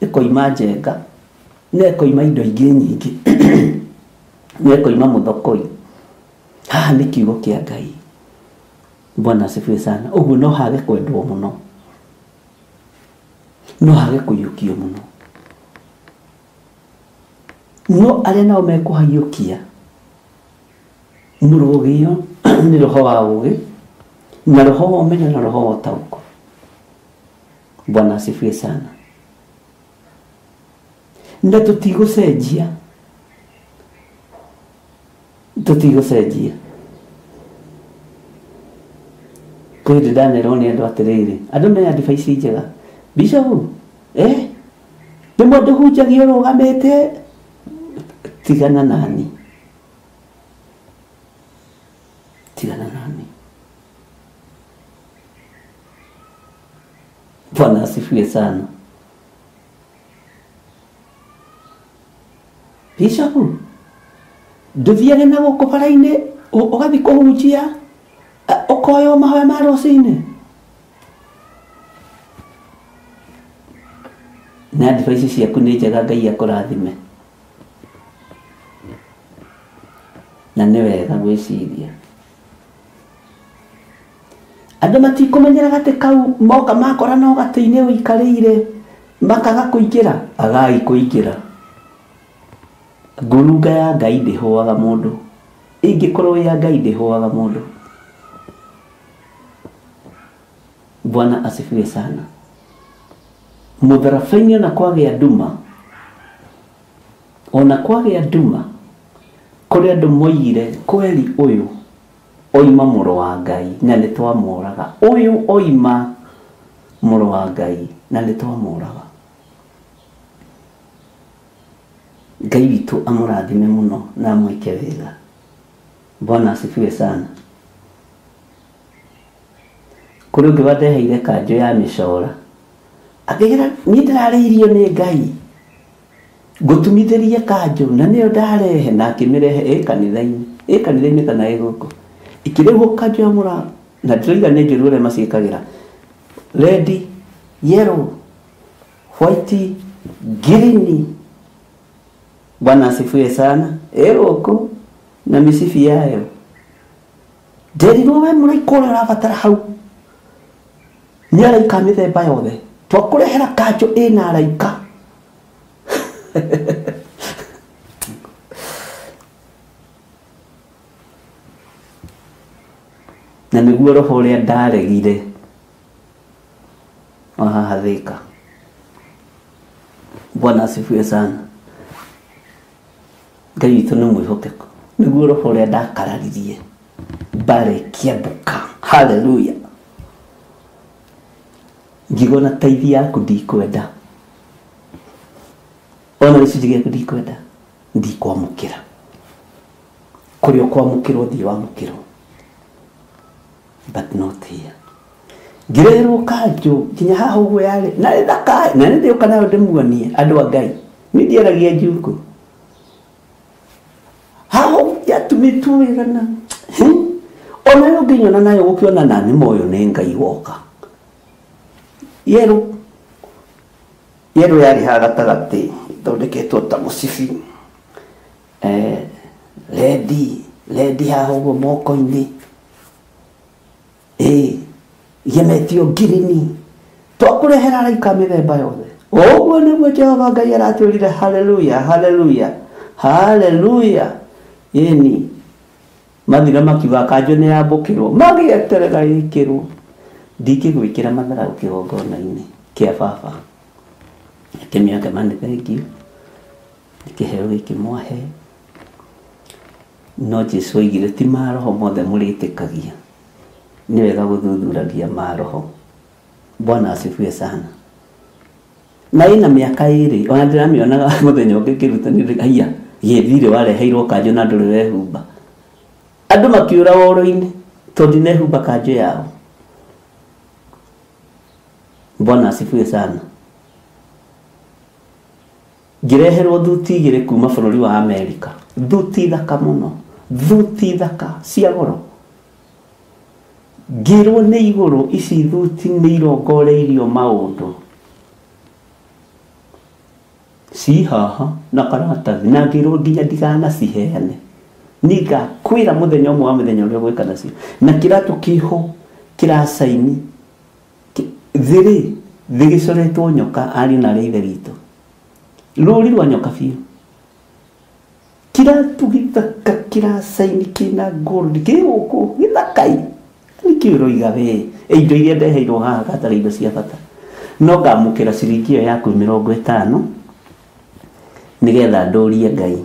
ikoima njenga na ikoima indo ingi nyingi na ikoima muthokoi. Haha ni kiugo kia Ngai. Bwana asifiwe sana. Uguo no hage kwendwo muno no hage kuyukio muno no aria nao mekuhayukia murugio ni roho wa ugi na roho wa umenyo na roho wa tauko. Bwana asifiwe sana. Na tutigucenjia kwende danero ni andu atiriri andu me advice njega bishop ni mundu hunjagia rugamite tigana nani Bwana asifiwe sana. Bishop nduthiage na guko bara-ini ugathi kuhunjia Ukoyo mahoya ma rũcinĩ na advice ciaku nĩ njega, Ngai akũrathime. Na nĩ wega gwĩciria. Andũ matikũmenyera gatĩ kau moka makora no gatĩ-inĩ ũikarĩire makaga kũingĩra, agai kũingĩra. Ngurunga ya Ngai ndĩhũaga mũndũ, ingĩkorwo ya Ngai ndĩhũaga mũndũ. Bwana asifiwe sana. Mũtharabaini ona kwagĩa nduma, ona kwagĩa nduma, kũrĩ andũ moigire kweli ũyũ oima mũrũ wa Ngai na nĩ twamũraga, ũyũ oima mũrũ wa Ngai na nĩ twamũraga. Ngai witũ amũrathime mũno na amwĩke wega. Bwana asifiwe sana. Kũrĩ ũngĩ wandeheire kanjũ ya mĩcora, akĩgera niĩ ndĩrarĩirio nĩ Ngai ngũtumithĩrie kanjũ, na nĩyo ndarehe na akĩmĩrehe kanitha-inĩ kana gũkũ ikĩrĩhwo kanjũ ya mũra, na ndĩroiga nĩ njũru ũrĩa maciĩkagĩra red, yellow, white, green. Bwana asifiwe sana. Gũkũ na mĩcibi yayo nderirwo we mũraika ũrĩa ũrabatara hau nĩ araika mĩthemba yothe, twakũrehera kanjũ ĩna araika. Na nĩguo roho ũrĩa ndaregire haha Thĩka. Bwana asifiwe sana. Ngai witũ nĩ mwĩhokeku. Nĩguo roho ũrĩa ndakararirie mbarĩkia nduka. Haleluya. Ngigona taithi yaku ndikwenda, ona gĩcunjĩ gĩaku ndikwenda, ndikwamũkĩra. Kũrĩa ũkwamũkĩrwo thiĩ wamũkĩrwo, but not here. Ngĩreherwo kanjũ nginya haha ũguo yarĩ na thaka, na nĩ ndĩũka nayo ndĩmuonie andũ a Ngai, nĩ ndiaragia njukũ haha yatumĩtwo wega na ona yo nginyona nayo gũkĩona na nĩ moyo nĩ Ngai woka. Yellow yarĩ haha gatagatĩ ithondeketwo ta mũcibi, red haha ũguo moko-inĩ, gemetio green. Twakũrehera araika mĩthemba yothe. Ũguo nĩguo Jehova Ngai aratwĩrire. Haleluya, haleluya, haleluya. Yeni mathira makiuga kanjũ nĩ yambũkĩrwo, magĩeterera ĩkĩrwo. Ndingĩgwĩkĩra matharaũ kĩgongona-inĩ kĩa baba. Kĩmĩaka mani thank you. Kĩheo gĩkĩ mwahe. No Jesũ oigire ti maroho mothe mũrĩtĩkagia, nĩ wega gũthuthuragia maroho. Bwana asifiwe sana. Na ĩna mĩaka ĩrĩ, ona ndĩramĩonaga mũthenya ũngĩ kĩrutanĩrio, haiya gĩthirĩ wareheirwo kanjũ na ndũrĩ wehumba. Andũ makiũra woro-inĩ tondũ nehumba kanjũ yao. Bwana asifiwe sana. Ngĩreherwo thuti igĩrĩ kuma bũrũri wa Amerika, thuti thaka mũno, thuti thaka cia goro. Ngĩrwo nĩ igũrũ ici thuti nĩ irongoreirio maũndũ ci haha na karatathi, na ngĩrwo nginya ndiganaciheane, ngakwĩra mũthenya ũmwe wa mũthenya ũrĩa gwĩka nacio, na kĩratũ kĩho kĩracaini thĩ gĩcoretwo nyoka, ariũ na ithe witũ, rũri rwa nyoka biũ, kĩratũ gĩthaka kĩracaini kĩna gold, kĩ gũkũ gĩthakai nĩkĩũroiga we indo iria ndeheirwo haha gatarĩ indo cia bata, no ngamũkĩra ciringi ĩyo yaku 50 nĩgetha ndũrie Ngai.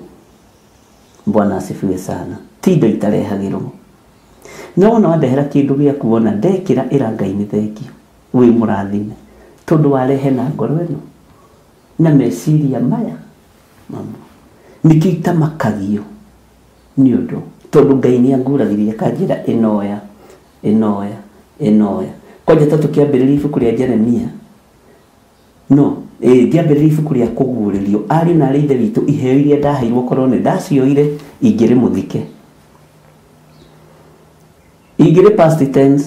Bwana asifiwe sana. Ti indo itarehagĩrwo, no wona wandehera kĩndũ gĩaku wona ndekĩra ĩra Ngai nĩ thengio, wĩ mũrathime tondũ warehe na ngoro ĩno na meciria maya mama, nĩkĩo itamakagio nĩ ũndũ tondũ Ngai nĩ anguragĩria kanjĩra ĩnoya. Kwanja ta tũkĩambĩrĩria ibuku rĩa Jeremia, no ngĩambĩrĩria ibuku rĩa kũguũrĩrio, ariũ na ithe witũ, iheo iria ndaheirwo korwo nĩ ndacioire ingĩrĩ mũthike. ingire past tense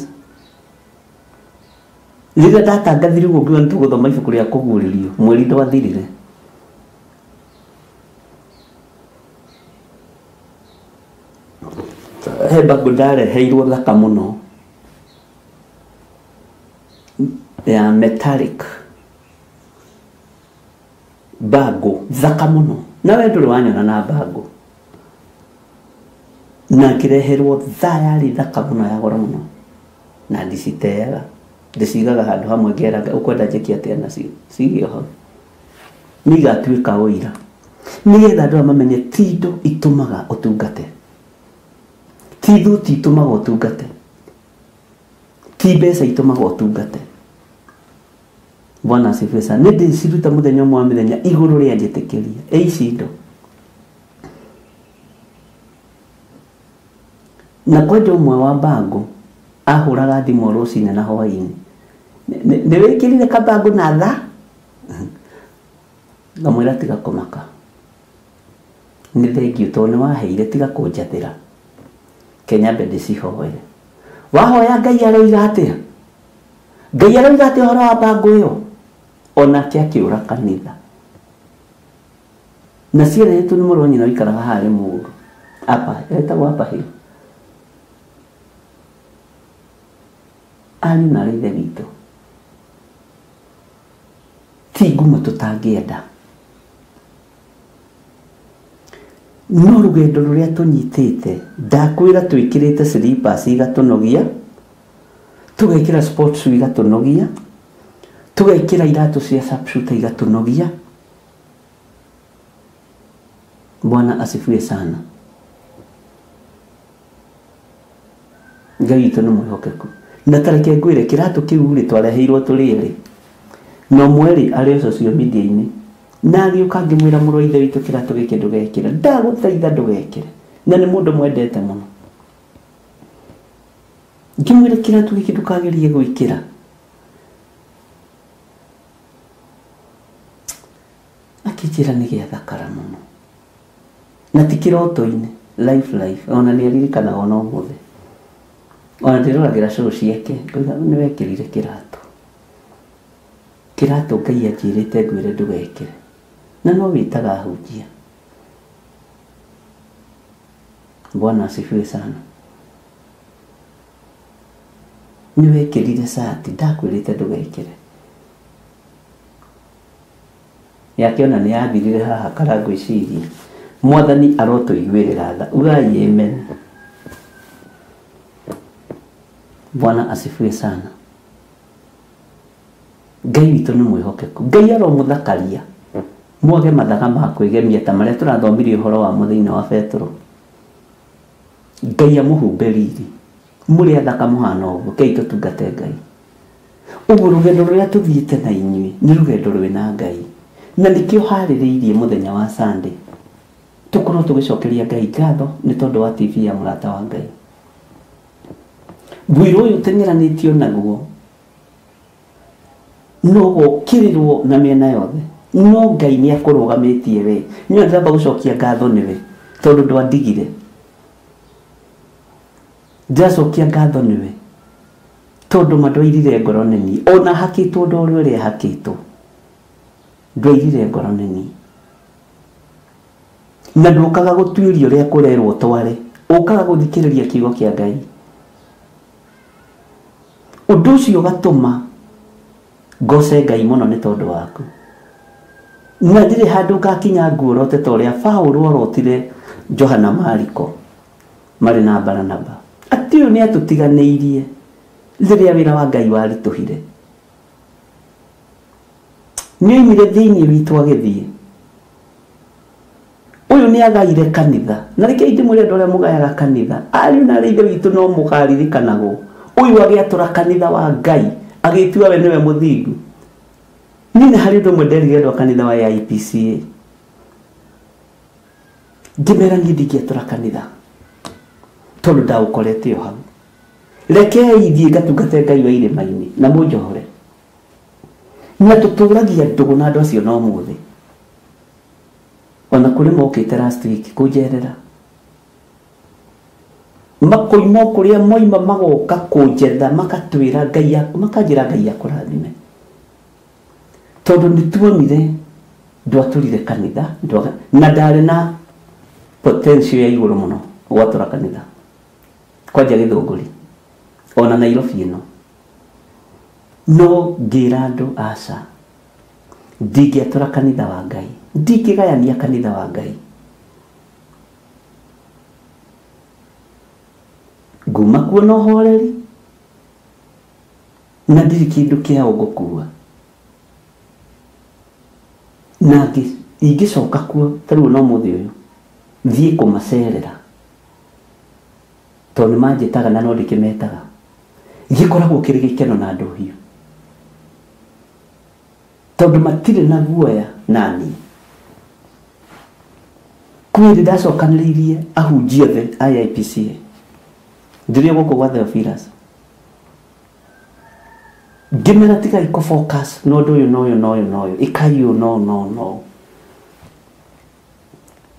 rĩrĩa ndatangathire ũguo ngiuga nĩtũgũthoma ibuku rĩa kũguũrĩrio mweri ndwathirire he mbagu ndareheirwo thaka mũno ya metallic mbagu thaka mũno nawe ndũrĩ wanyona na mbagu na ngĩreherwo yarĩ thaka mũno ya goro mũno na ndiciteaga ndĩcigaga handũ hamwe ngeraga ũkwenda njĩke atĩa nacio cigio ho nĩigatuĩka ũira nĩgetha andũ mamenye ti indo itũmaga ũtungate ti thuti itũmaga ũtungate ti mbeca itũmaga ũtungate Bwana asifiwe sana nĩ ndĩciruta mũthenya ũmwe wa mĩthenya igũrũ rĩa njĩtĩkĩria ici indo na kwanja ũmwe wa mbangu ahũraga thimũ rũcinĩ na hwaĩ-inĩ nĩ wĩkĩrire kambangu na tha ngamwĩra tiga kũmaka nĩ thengiũ tondũ nĩ waheire tiga kũnjathĩra Kenya mbe ndĩcihoe wahoya Ngai aroiga atĩa Ngai aroiga atĩa ũhoro wa mbangu ĩyo onake akĩũra kanitha na ciana yetu nĩ mũrũ wa nyina ũikaraga harĩ mũndũ apa etagwo apa hiyo ani na ithe witũ ti ngumo tũtangĩenda no rũgendo rũrĩa tũnyitĩte ndakwĩra twĩkĩrĩte slippers igatũnogia tũgekĩra sports shoe igatũnogia tũgekĩra iratũ cia sharpshooter igatũnogia Bwana asifiwe sana Ngai witũ nĩ mwĩhokeku na tareke ngwĩre kĩratũ kĩu rĩ twareheirwo tũrĩrĩ no mweri arĩ social media-inĩ na agĩũka ngĩmwĩra mũrũ wa ithe witũ kĩratũ gĩkĩ ndũgekĩre ndagũthaitha ndũgekĩre na nĩ mũndũ mwendete mũno ngĩmwĩra kĩratũ gĩkĩ ndũkagerie gwĩkĩra akĩnjĩra nĩ gĩathakara mũno na ti kĩroto-inĩ life ona nĩ aririkanaga ona ũmũthĩ ona ndĩroragĩra show ciake nĩ wekĩrire kĩratũ Ngai anjĩrĩte ngwĩre ndũgekĩre na no wĩtaga hunjia Bwana asifiwe sana nĩ wekĩrire sati ndakwĩrĩte ndũgekĩre yakĩona nĩ yathirire haha karangwĩciria Mwathani arotũiguĩrĩra tha ugai amen Bwana asifiwe sana Ngai witũ nĩ mwĩhokeku Ngai aromũthakaria mwage mathaga ma kwĩgemia ta marĩa tũrathomirie ũhoro wa mũthenya wa Petro Ngai amũhumbe riri mũrĩ athaka mũhana ũguo Ngai tũtungate Ngai ũguo rũgendo rũrĩa tũthiĩte na inyuĩ nĩ rũgendo rwĩna Ngai na nĩkĩo harĩrĩirie mũthenya wa Sunday tũkorwo tũgĩcokeria Ngai ngatho nĩ tondũ wa TV ya mũrata wa Ngai wĩra ũyũ teng'eranĩtio naguo no gũkĩrĩrwo na mĩena yothe no Ngai nĩ akũrũgamĩtie we nĩ ndĩramba gũcokia ngatho nĩwe tondũ ndwandigire ndacokia ngatho nĩwe tondũ mandwairire ngoro neni ona hakĩtwo ndoro ũrĩa hakĩtwo ndwairire ngoro neni na ndũkaga gũtuĩria ũrĩa kũrerwo tware ũkaga gũthikĩrĩria kiugo kĩa Ngai ũndũ ũcio ũgatũma ngoce Ngai mũno nĩ tondũ waku na ndirĩ handũ ngakinya nguorote ta ũrĩa Paũlũ orotire Johana Mariko marĩ na Baranaba atĩ ũyũ nĩ atũtiganĩirie rĩrĩa wĩra wa Ngai waritũhire nĩ oimire thĩinĩ witũ agĩthiĩ ũyũ nĩ agaire kanitha na rĩngĩ ndĩmwĩre andũ arĩa mũgayaga kanitha ariũ na ithe witũ no mũkaririkanagwo ũyũ agĩatũra kanitha wa Ngai agĩtua we nĩwe mũthingu niĩ nĩ harĩ ũndũ ũmwe nderire andũ a kanitha wa IPCA ngĩmera niĩ ndingĩatũra kanitha tondũ ndaũkorete o hau rekei thiĩ ngatungate Ngai wa irĩma-inĩ na mũnjohore na tũtũragia ndũgũ na andũ acio no mũthĩ ona kũrĩ mokĩte last week kũnjerera makoimo kuria moima magoka kunjetha makatwira Ngai yaku makanjira Ngai yakurathime tondu nituonire ndwaturire kanitha na ndari na potential ya iguru muno gwatura kanitha kwanja Githunguri ona Nairobi ino no ngira andu aca ndingĩatura kanitha wa Ngai ndingĩgayania kanitha wa Ngai nguma kuo no horeri na ndiri kindu kia ngukua na ingĩcoka kuo tarĩu no muthi uyu thiĩ kũmacerera tondũ manjĩtaga na no ndĩkĩmetaga gĩkoragwo kĩrĩ gĩkeno na andũ hiũ tondu matire na guoya nani kwiri ndacokanĩrĩirie ahunjia othe a IPC ndirie gũkũ gwa Theophilus ngĩmera tiga iko focus no ũndũ ũyũ no ikayo no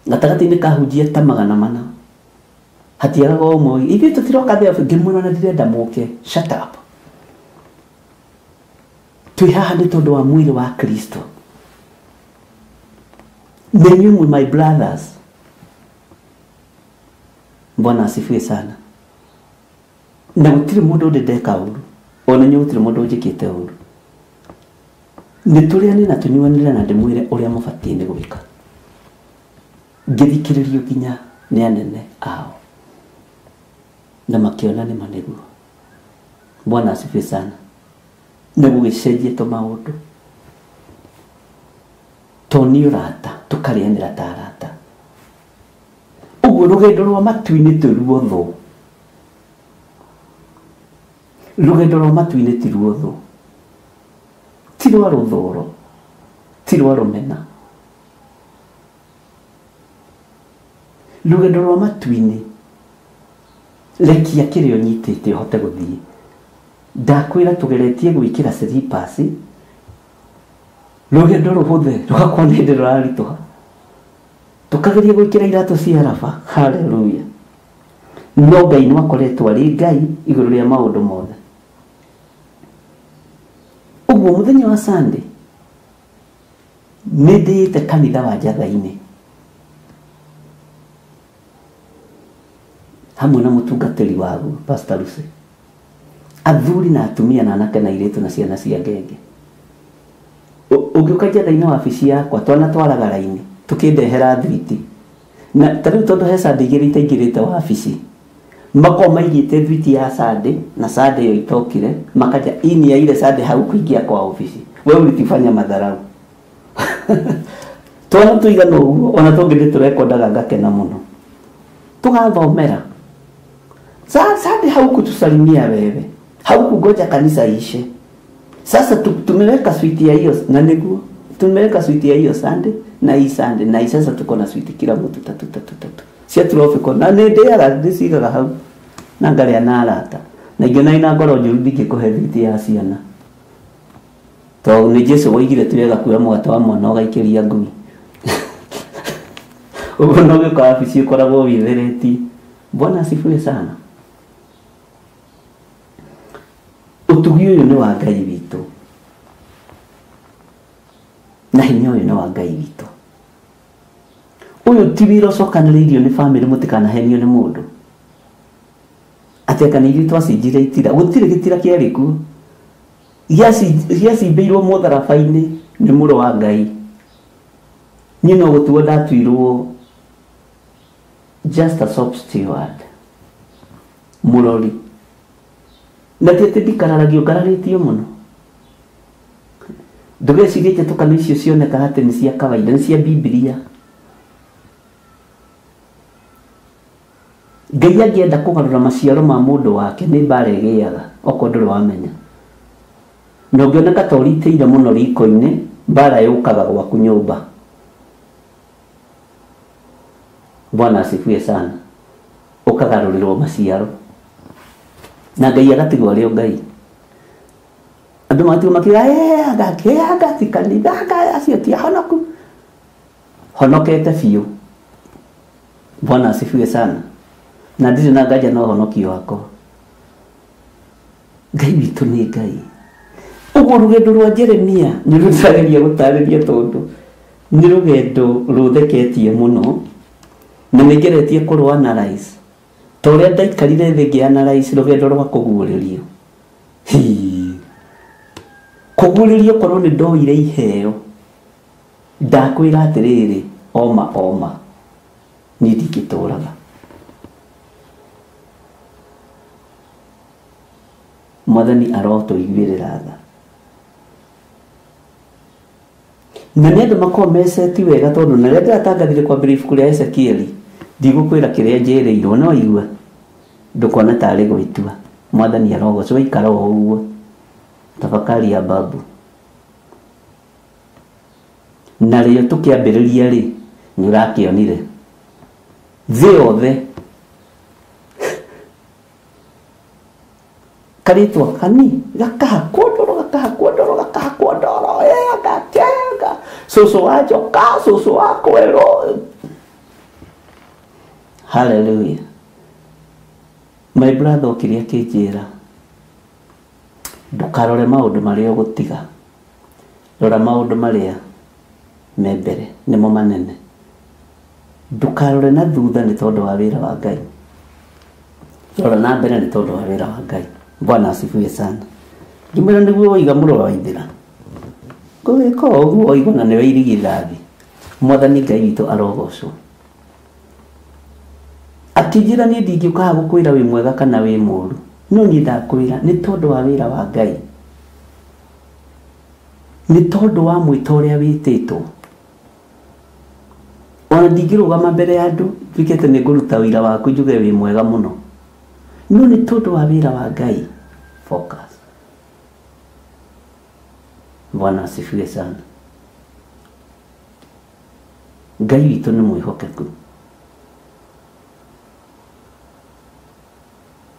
gatagatĩ-inĩ ka ahunjia ta 400 hatiagaga ũmwe ithuĩ tũtiroka Theophilus ngĩmwĩra na ndirenda mũke shut up twi haha nĩ tondũ wa mwĩrĩ wa Kristo nenyumu my brothers Bwana asifiwe sana na gũtirĩ mũndũ ndeka ũru ona nyũ gũtirĩ mũndũ njĩkĩte ũru nĩ tũrĩane na tũnyuanĩre na ndĩmwĩre ũrĩa mũbatiĩ nĩ gwĩka ngĩthikĩrĩrio nginya nĩ anene ao na makĩona nĩ manĩguo Bwana asifiwe sana na gũgĩcenjia tũmaũndũ toni ũrata tũkarĩanĩra ta arata ũguo rũgendo rwa matu-inĩ tũruo thũ rũgendo rwa matu-inĩ ti ruo thũ ti rwa rũthũũro ti rwa rũmena rũgendo rwa matu-inĩ rekia kĩrĩa ũnyitĩte ũhote gũthiĩ ndakwĩra tũgeretie gwĩkĩra slippers rũgendo rũhũthe rũgakorwo nĩ hĩndĩ rũraritũha tũkageria gwĩkĩra iratũ cia raba haleluya no Ngai nĩ akoretwo arĩ Ngai igũrũ rĩa maũndũ mothe ũguo mũthenya wa Sunday nĩ ndĩĩte kanitha wa Njatha-inĩ hamwe na mũtungatĩri waguo Pastor Lucy athuri na atumia na anake na airĩtu na ciana cia ngenge ũngĩũka Njatha-inĩ wabici yakwa twanatwaraga raini tũkĩndehera thwiti na tarĩu tondũ he Sunday igĩrĩ itaingĩrĩte wabici makorwo maigĩte thwiti ya Sunday na Sunday ĩyo itokire makaja ini ya ile Sunday hau kuingia kwa ofisi wewe ulifanya madharau twana tuigana ũguo ona tũngĩthĩ tũrekondaga ngakena mũno tũgathomera Sunday hau kutusalimia wewe haukungoja kanisa ishe sasa tumeweka switi ya hiyo na niguo tumeweka switi ya hiyo Sunday na hii Sunday na sasa tuko na switi kila mtu tatu cia trofiko na ndeaga ndicigaga hau na ngaria na arata na ingĩ ina ngoro njũru ndingĩkũhe thiti ya ciana to nĩ Jesũ woigire tuwega kuoya mwata wa mwana ũgaikĩria ngui ũguo no gĩũka wabici ũkoragwo wĩtheretie Bwana asifiwe sana ũtugi ũyũ nĩ wa Ngai witũ na hinya ũyũ nĩ wa Ngai witũ ũyũ ti wĩra ũcokanĩrĩirio nĩ bamĩrĩ mũtikanahenio nĩ mũndũ atĩ kana ithuĩ twacinjire itira gũtirĩ gĩtira kĩarĩ kuo gĩacimbĩirwo mũtharaba-inĩ nĩ mũrũ wa Ngai niĩ no gũtuo ndatuirwo just a sob steward mũrori na tete ndikararagio ngararĩtio mũno ndũgecirie njatũkano icio cionekaga atĩ nĩ cia kawaida nĩ cia Biblia Ngai angĩenda kũgarũra maciaro ma mũndũ wake nĩ mbara ĩgĩaga okorwo ndũrĩ wamenya na ũngĩoneka ta ũritĩire mũno riko-inĩ mbara yũkaga gwaku nyũmba Bwana asifiwe sana ũkagarũrĩrwo maciaro na Ngai agatigwo arĩ o Ngai andũ matigo makiuga agati kanitha acio ti ahonoku honokete biũ Bwana asifiwe sana na ndire na ngaja no honokio wako Ngai witũ nĩ Ngai ũguo rũgendo rwa Jeremia nĩ rũtarageria gũtarĩria tondũ nĩ rũgendo rũtheketie mũno na nĩ ngeretie kũrũ analyze ta ũrĩa ndaikarire thĩ ngĩ-analyze rũgendo rwa kũguũrĩrio kũguũrĩrio korwo nĩ ndoire iheo ndakwĩra atĩrĩrĩ oma niĩ ndingĩtũũraga Mwathani arotũiguĩrĩra tha na nĩ andũ makorwo meceti wega tondũ na rĩrĩa ndĩratangathire kwambĩrĩria ibuku rĩa Ezekieli ndigũkwĩra kĩrĩa njĩrĩirwo no igua ndũkona tarĩ gwĩtua Mwathani arogocwo ikara o ũguo tafakari ya babu na rĩo tũkĩambĩrĩria rĩ nĩ ũrakĩonire thĩ yothe karitwa kani gakahakwo ndoro gakenga susu wachoka susu wakwero hallelujah my brother ũkĩrĩa kĩnjĩra ndũkarore maũndũ marĩa ũgũtiga rora maũndũ marĩa me mbere nĩmo manene ndũkarore na thutha nĩ tondũ wa wĩra wa Ngai rora na mbere nĩ tondũ wa wĩra wa Ngai Bwana asifiwe sana ngimwĩra nĩguo waiga mũro wa ithira kũgĩka ũguo oigwo na nĩwe irigithathi Mwathani Ngai witũ arogocwo akĩnjĩra niĩ ndingĩũka gũkwĩra wĩ mwega kana wĩ mũũru no niĩ ndakwĩra nĩ tondũ wa wĩra wa Ngai nĩ tondũ wa mwĩta ũrĩa wĩtĩtwo ona ndingĩrũgama mbere ya andũ nduĩke atĩ nĩ ngũruta wĩra waku njuge wĩ mwega mũno no nĩ tondũ wa wĩra wa Ngai focus Bwana asifiwe sana Ngai witũ nĩ mwĩhokeku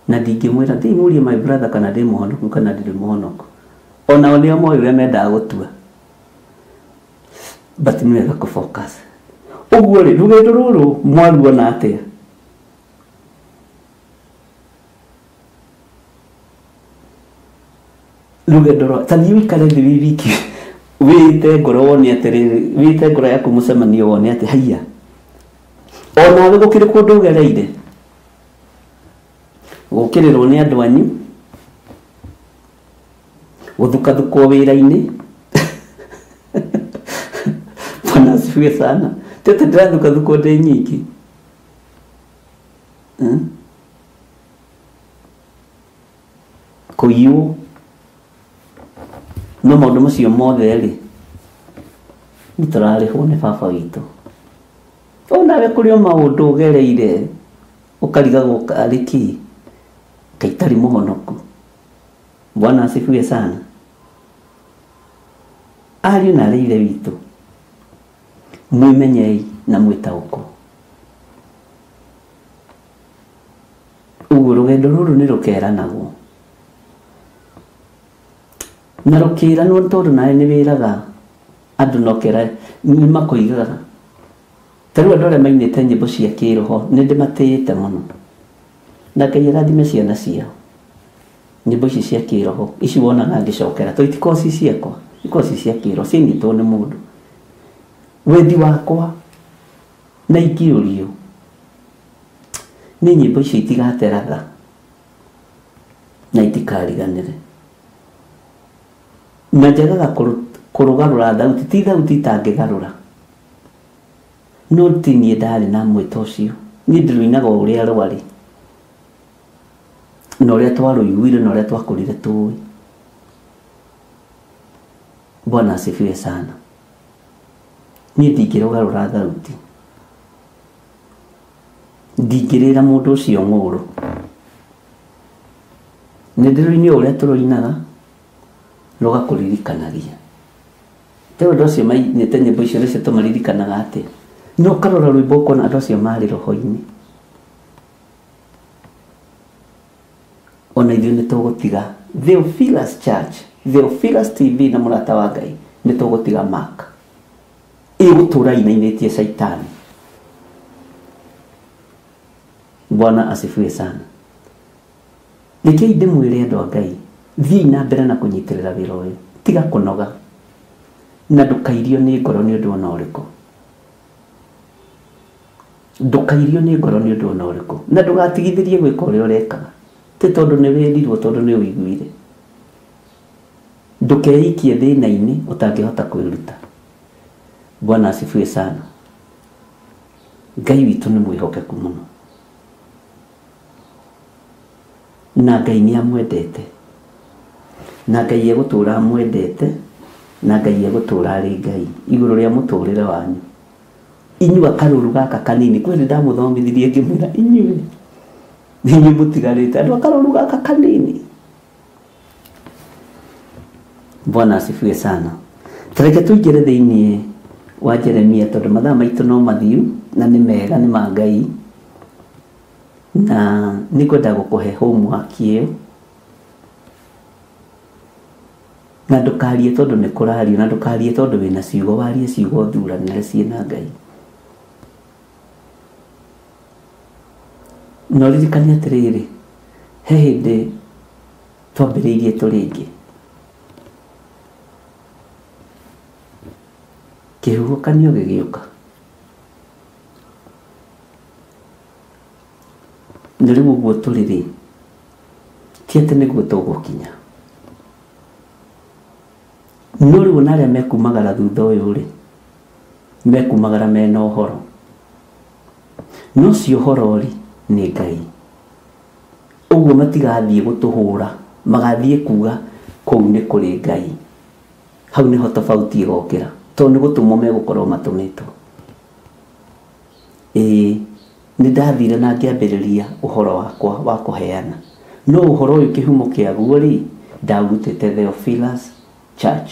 na ndingĩmwĩra ndĩmũrie my brother kana ndĩ mũhonoku kana ndirĩ mũhonoku ona nĩo moĩ ũrĩa mendaga gũtua but nĩ wega kũ-focus ũguo rĩ rũgendo rũrũ mwaruona atĩa rũgendo rwa ta thiĩ wĩikare thĩ wĩ wiki wĩte ngoro wone atĩrĩrĩ wĩte ngoro yaku mũcemanio wone atĩ haiya onawe gũkĩrĩ kũndũ ũgereire gũkĩrĩrwo nĩ andũ anyu gũthukathukwo wĩra-inĩ Bwana asifiwe sana tete ndĩrathukathukwo ndĩ nyingĩ kũiywo no maũndũ macio mothe rĩ nĩ tũrarĩhwo nĩ baba witũ onawe kũrĩ o maũndũ ũgereire ũkarigagwo arĩ kĩ Kaitari mũhonoku Bwana asifiwe sana ariũ na arĩ ithe witũ mwĩmenyei na mwĩtaũkwo ũguo rũgendo rũrũ nĩ rũkeranagwo na rũkĩranwo tondũ nawe nĩ wĩraga andũ nokera nĩ makoigaga ta rĩu andũ arĩa mainĩte nyĩmbo cia kĩroho nĩ ndĩmatĩĩte mũno na Ngai arathime ciana ciao nyĩmbo ici cia kĩroho ici wonaga ngĩcokera to itikorwo ci ciakwa ikorwo ci cia kĩroho cinyitwo nĩ mũndũ wendi wakwa na ingĩũrio nĩ nyĩmbo ici itigatera tha na itikariganĩre na njegaga kũrũgarũra thauti ti thauti itangĩgarũra no ti niĩ ndarĩ na mwĩto ũcio niĩ ndĩrũinaga ũrĩa rwarĩ na ũrĩa twarũiguire na ũrĩa twakũrire tũĩ Bwana asifiwe sana niĩ ndingĩrũgarũra thauti ndingĩrĩra mũndũ ũcio ng'ũrũ nĩ ndĩrũine ũrĩa tũrũinaga rũgakũririkanagia tewe andũ acio mainĩte nyĩmbo icio nĩcio tũmaririkanaga atĩ no karora rwĩmbo ũkona andũ acio marĩ roho-inĩ ona ithuĩ nĩ tũgũtiga Theophilus Church Theophilus TV na mũrata wa Ngai nĩ tũgũtiga mark ĩgũtũra inainĩtie Saitani Bwana asifiwe sana. Rekei ndimwire andu a Ngai, thii na mbere na kunyitirira wira uyu, tiga kunoga na ndukairio ni ngoro ni undu ona uriku. Ndukairio ni ngoro ni undu ona uriku, na ndugatigithirie gwika uria urekaga ti tondu ni wirirwo, tondu ni uiguire. Ndukeikie thina-ini utangihota kwiruta. Bwana asifiwe sana. Ngai witu ni mwihokeku muno, na Ngai ni amwendete, na Ngai egutura amwendete, na Ngai egutura ari Ngai iguru ria muturire wanyu. Inyua karuru gaka kanini, kweli ndamuthomithirie ngimwira inyue ninyi mutigarite andu akaruru gaka kanini. Bwana asifiwe sana. Tareke tuingire thiini wa Jeremia tondu mathaa maitu no mathiu na ni mega ni ma Ngai, na nikwenda gukuhe homework iyo, na ndukarie tondu ni kurario, na ndukarie tondu wina ciugo, warie ciugo thuranire ciina Ngai. No ririkania atiriri, he hindi twambiriirie turingi kihuhukanio gigiuka, na riu uguo turiri ti ati niguo tugukinya, no riu na aria mekumagara thutha uyu ri mekumagara mena uhoro, no si uhoro ri ni Ngai. Uguo matigathie gutuhura, magathie kuga kou ni kuri Ngai. Hau niho tofauti igokira, tondu ni gutumwo megukorwo matumitwo. Ni ndathire na ngiambiriria uhoro wakwa wa kuheana, no uhoro uyu kihumo kiaguo ri ndagutite Theophilus Church.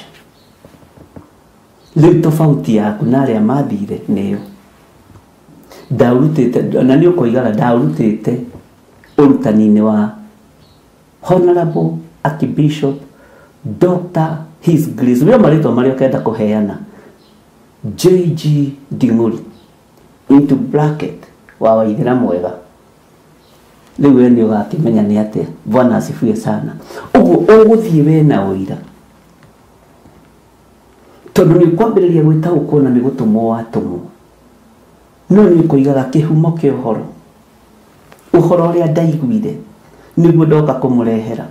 Riu tofauti yaku na aria mathire niyo ndaurutite, na ni ukoigara ndaurutite urutani-ini wa Honorable Archbishop Dr. His Grace, wio maritwa maria ukenda kuheana, J.G. Nding'uri into bracket wa Waithira mwega. Riu we ni ugakimenya ni atia. Bwana asifiwe sana. Uguo uguthie we na uira, tondu ni kwambiriria gwita ukona ni gutumwo watumwo, no ni kuigaga kihumo kia uhoro uria ndaiguire niguo ndoka kumurehera,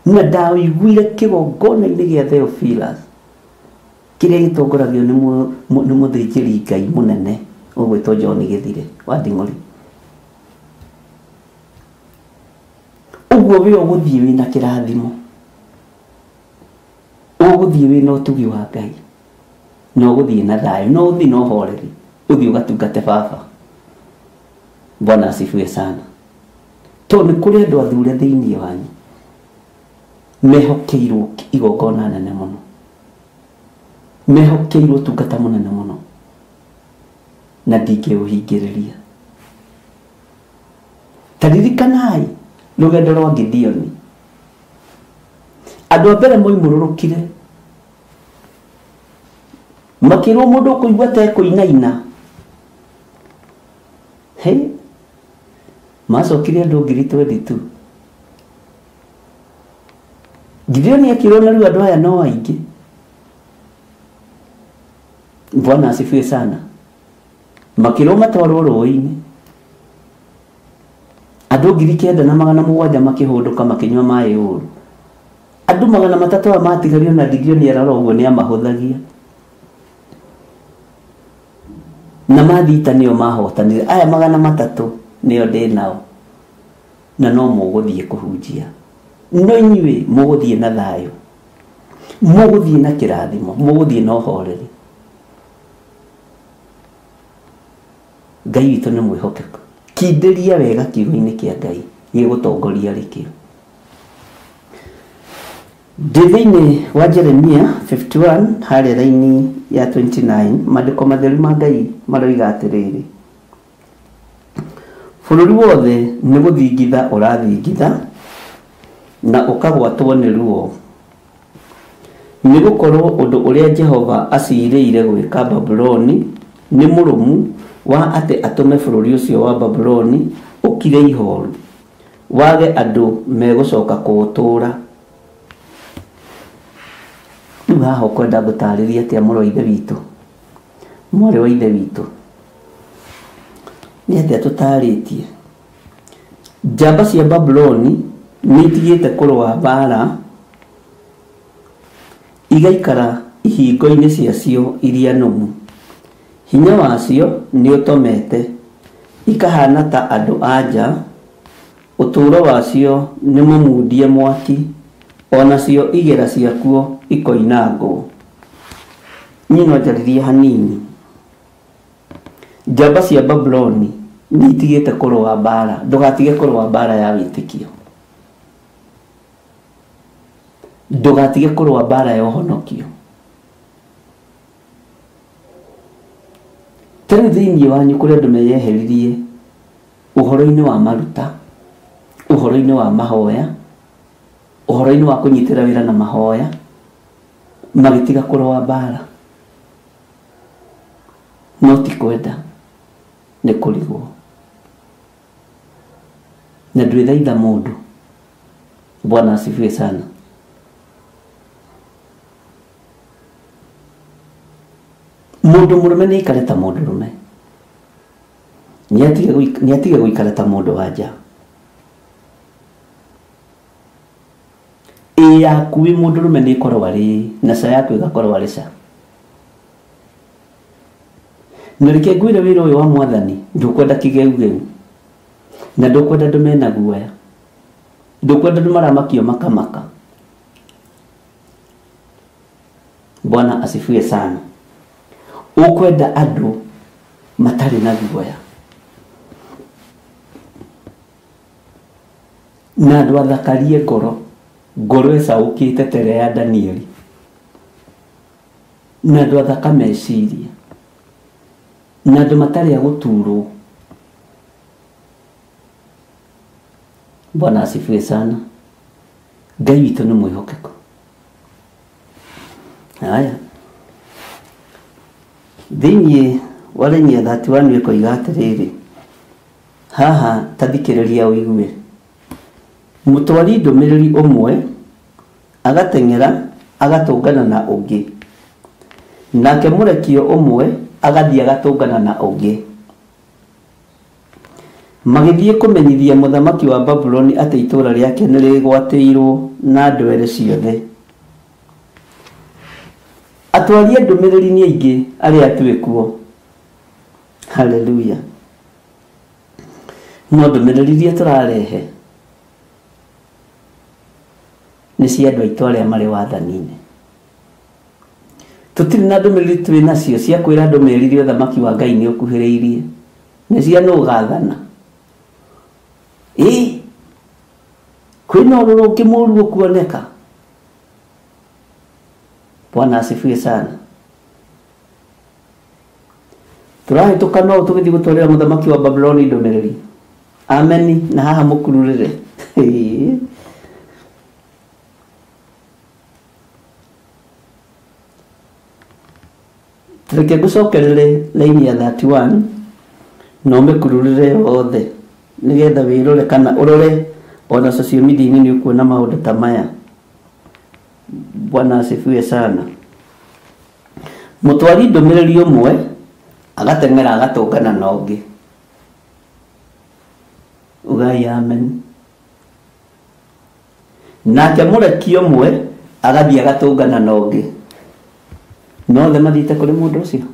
na ndaiguire kigongona-ini gia Theophilus kiria gitongoragio ni muthinjiri Ngai munene ugwitwo John Githire wa Nding'uri. Uguo we uguthie wina kirathimo, uguthie wina utugi wa Ngai, no uguthie na thayu, no uthie no horeri, uthie ugatungate Baba. Bwana asifiwe sana. Tondu kuri andu athure thiini wanyu mehokeirwo igongona nene muno, mehokeirwo tungata munene muno, na ndingeuhingiriria. Taririkanai rugendo rwa Gideoni, andu a mbere moimururukire makirwo mundu kuigua te kuinaina, macokire andu 22. Gideoni akirwo na riu andu aya no aingi. Bwana asifiwe sana. Makirwo matwarwo rũĩ-inĩ, andu 9,700 makihunduka makinywa maĩ ũru, andu 300 matigario na Gideoni arara ũguo ni amahũthagia, na mathita nio mahotanire. Aya 300 nio ndi nao, na no muguthie kuhunjia, no inyue muguthie na thayu, muguthie na kirathimo, muguthie na uhoreri. Ngai witu ni mwihokeku, kindiria wega kiugo-ini kia Ngai gigutongoria rikio. Thiini wa Jeremia 51 haria raini ya 29, maandiko matheru ma Ngai maroiga atiriri, bururi wothe ni guthingitha urathingitha na ukagwatwo ni ruo, ni gukorwo undu uria Jehova aciriire gwika Babuloni ni murumu wa ati atume bururi ucio wa Babuloni ukire ihoru wage andu megucoka kuutura haha ukwenda gutariria atia mũrũ wa ithe witũ mwarĩ wa ithe witũ nĩ atia tũtarĩtie njamba cia Babuloni nĩitigĩte kũrũa mbara igaikara ihingo-inĩ ciacio iria nũmu hinya wacio nĩ ũtomete ikahana ta andũ anja ũtũũro wacio nĩ mũmundie mwaki onacio igera ciakuo ikoinangwo niĩ no njarĩrie hanini njamba cia Babuloni nĩitigĩte kũrũa mbara ndũgatige kũrũa mbara ya wĩtĩkio ndũgatige kũrũa mbara ya ũhonokio tarĩu thĩinĩ wanyu kũrĩ andũ meyeheririe ũhoro-inĩ wa maruta ũhoro-inĩ wa mahoya ũhoro-inĩ wa kũnyitĩra wĩra na mahoya magĩtiga kũrũa mbara no ti kwenda nĩ kũrigwo na ndwĩthaitha mũndũ Bwana asifiwe sana mũndũ mũrũme nĩ aikare ta mũndũrũme nĩ atige gũikara ta mũndũ wa nja yaku wĩ mũndũrũme nĩ ĩkorwo arĩ na ca yaku ĩgakorwo arĩ ca na reke ngwĩre wĩra ũyũ wa Mwathani ndũkwenda kĩgeugeu na ndũkwenda andũ mena guoya ndũkwenda andũ maramakio makamaka Bwana asifiwe sana ukwenda andũ matarĩ na guoya na andũ athakarie ngoro ĩcaũkĩte tere ya Danieli na andũ athaka meciria na andũ matarĩ a gũturwo Bwana asifiwe sana Ngai witũ nĩ mwĩhokeku haya thĩinĩ wa Lenia 31 ĩkoiga atĩrĩrĩ haha tathikĩrĩria ũigue mũtwari ndũmĩrĩri ũmwe agateng'era agatũngana na ũngĩ nake mũrekio ũmwe agathiĩ agatũngana na ũngĩ magĩthiĩ kũmenyithia mũthamaki wa Babuloni atĩ itũũra rĩake nĩ rĩgwatĩirwo na andũ erĩ ciothe atwarie ndũmĩrĩri nĩ aingĩ arĩa twĩ kuo haleluya no ndũmĩrĩri iria tũrarehe nĩ cia andũ aitũ arĩa marĩ wathani-inĩ tũtirĩ na ndũmĩrĩri twĩ nacio cia kwĩra andũ merire ũthamaki wa Ngai nĩ ũkuhĩrĩirie nĩ cia nũ ũgathana kwĩna ũrũrũ ũngĩ mũũru ũkuoneka Bwana asifiwe sana tũrahĩtũka no tũgĩthiĩ gũtwarĩra mũthamaki wa Babuloni ndũmĩrĩri ameni na haha mũkururĩre reke ngũcokerere Lenia 31 no mĩkururĩre yothe nĩgetha wĩrore kana ũrore ona social media-inĩ nĩ ũkuona maũndũ ta maya Bwana asifiwe sana mũtwari ndũmĩrĩri ũmwe agateng'era agatũngana na ũngĩ ugai amen nake mũreki ũmwe agathiĩ agatũngana na ũngĩ no othe mathiĩte kũrĩ mũndũ ũcio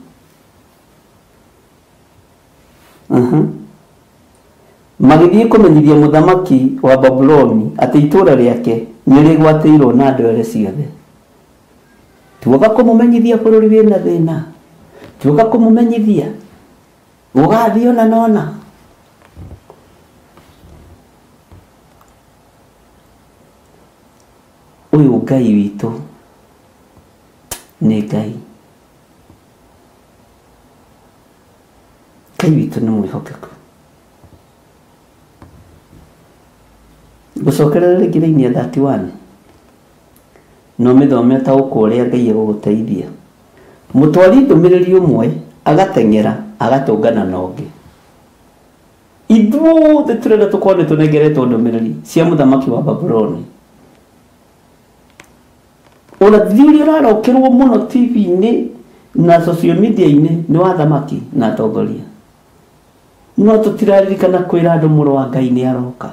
magĩthiĩ kũmenyithia mũthamaki wa Babuloni atĩ itũũra rĩake nĩ rĩgwatĩirwo na andũ erĩ ciothe tuoka kũmũmenyithia bũrũri wĩna thĩna tuoka kũmũmenyithia gũgathiĩ ona nona ũyũ Ngai witũ nĩ Ngai witũ nĩ mwĩhokeku gũcokerera rĩngĩ Lenia 31 no mĩthome ũtaũkwo ũrĩa Ngai egũgũteithia mũtwari ndũmĩrĩri ũmwe agateng'era agatũngana na ũngĩ ithuothe turenda tukone tunegeretwo ndomereri cia muthamaki wa Babuloni ona thiuri urarokerwo muno TV-ini na social media-ini ni wa thamaki na atongoria no tutiraririkana kwira andu muru wa Ngai ni aroka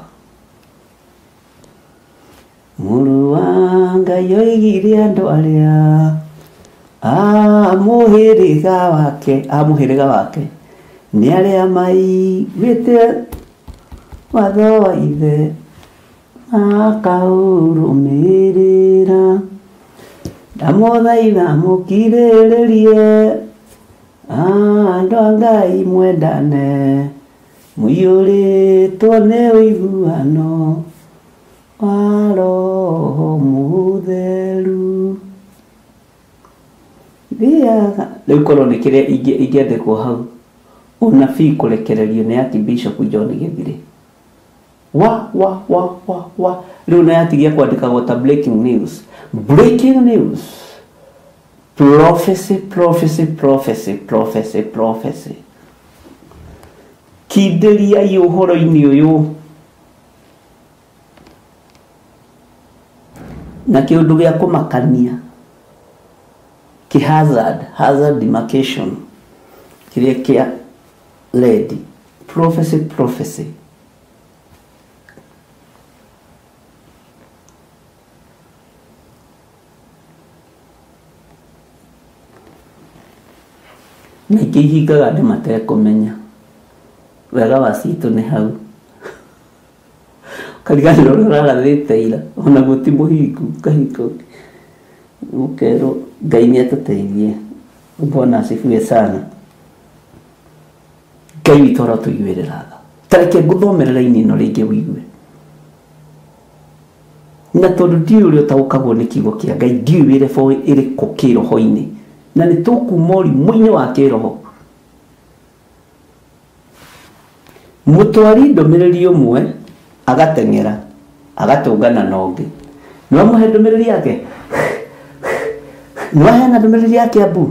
muru wa Ngai oigire andu aria muhiriga wake ni aria maiguite watho wa ithe akaurumirira ndamuthaitha mukirĩrĩrie andũ a Ngai mwendane mũiyũrĩtwo nĩ ũiguano wa Roho Mũtheru. Rĩu korwo nĩ kĩrĩa ingĩandĩkwo hau ũnabii kũrekererio nĩ Archbishop John Gĩthiri rĩu na yatigia kwandĩkagwo ta breaking news prophecy kindĩria ũhoro-inĩ ũyũ na kĩũndũ gĩa kũmakania hazard demarcation kĩrĩa kĩa led prophecy na ihingaga andũ matekũmenya wega wa citũ nĩ hau kariganĩrwo ũrĩa ũrarathĩte ira ona gũti mũhingu kahiko ũkerwo Ngai nĩ atũteithie mbona asifiwe sana Ngai witũ arotũiguĩrĩra tha tareke ngũthomerera ini ĩno rĩngĩ wĩigue na tondũ ndiũĩ ũrĩa ũtaũkagwo nĩ kiugo kĩa Ngai ndiũĩ wĩre ĩrĩkũ kĩroho-inĩ na nĩ tũkuma ũrimũ-inĩ wa kĩroho mũtwari ndũmĩrĩri ũmwe agateng'era agatũngana na ũngĩ no mũhe ndũmĩrĩri yake no hena ndũmĩrĩri ya Kiambu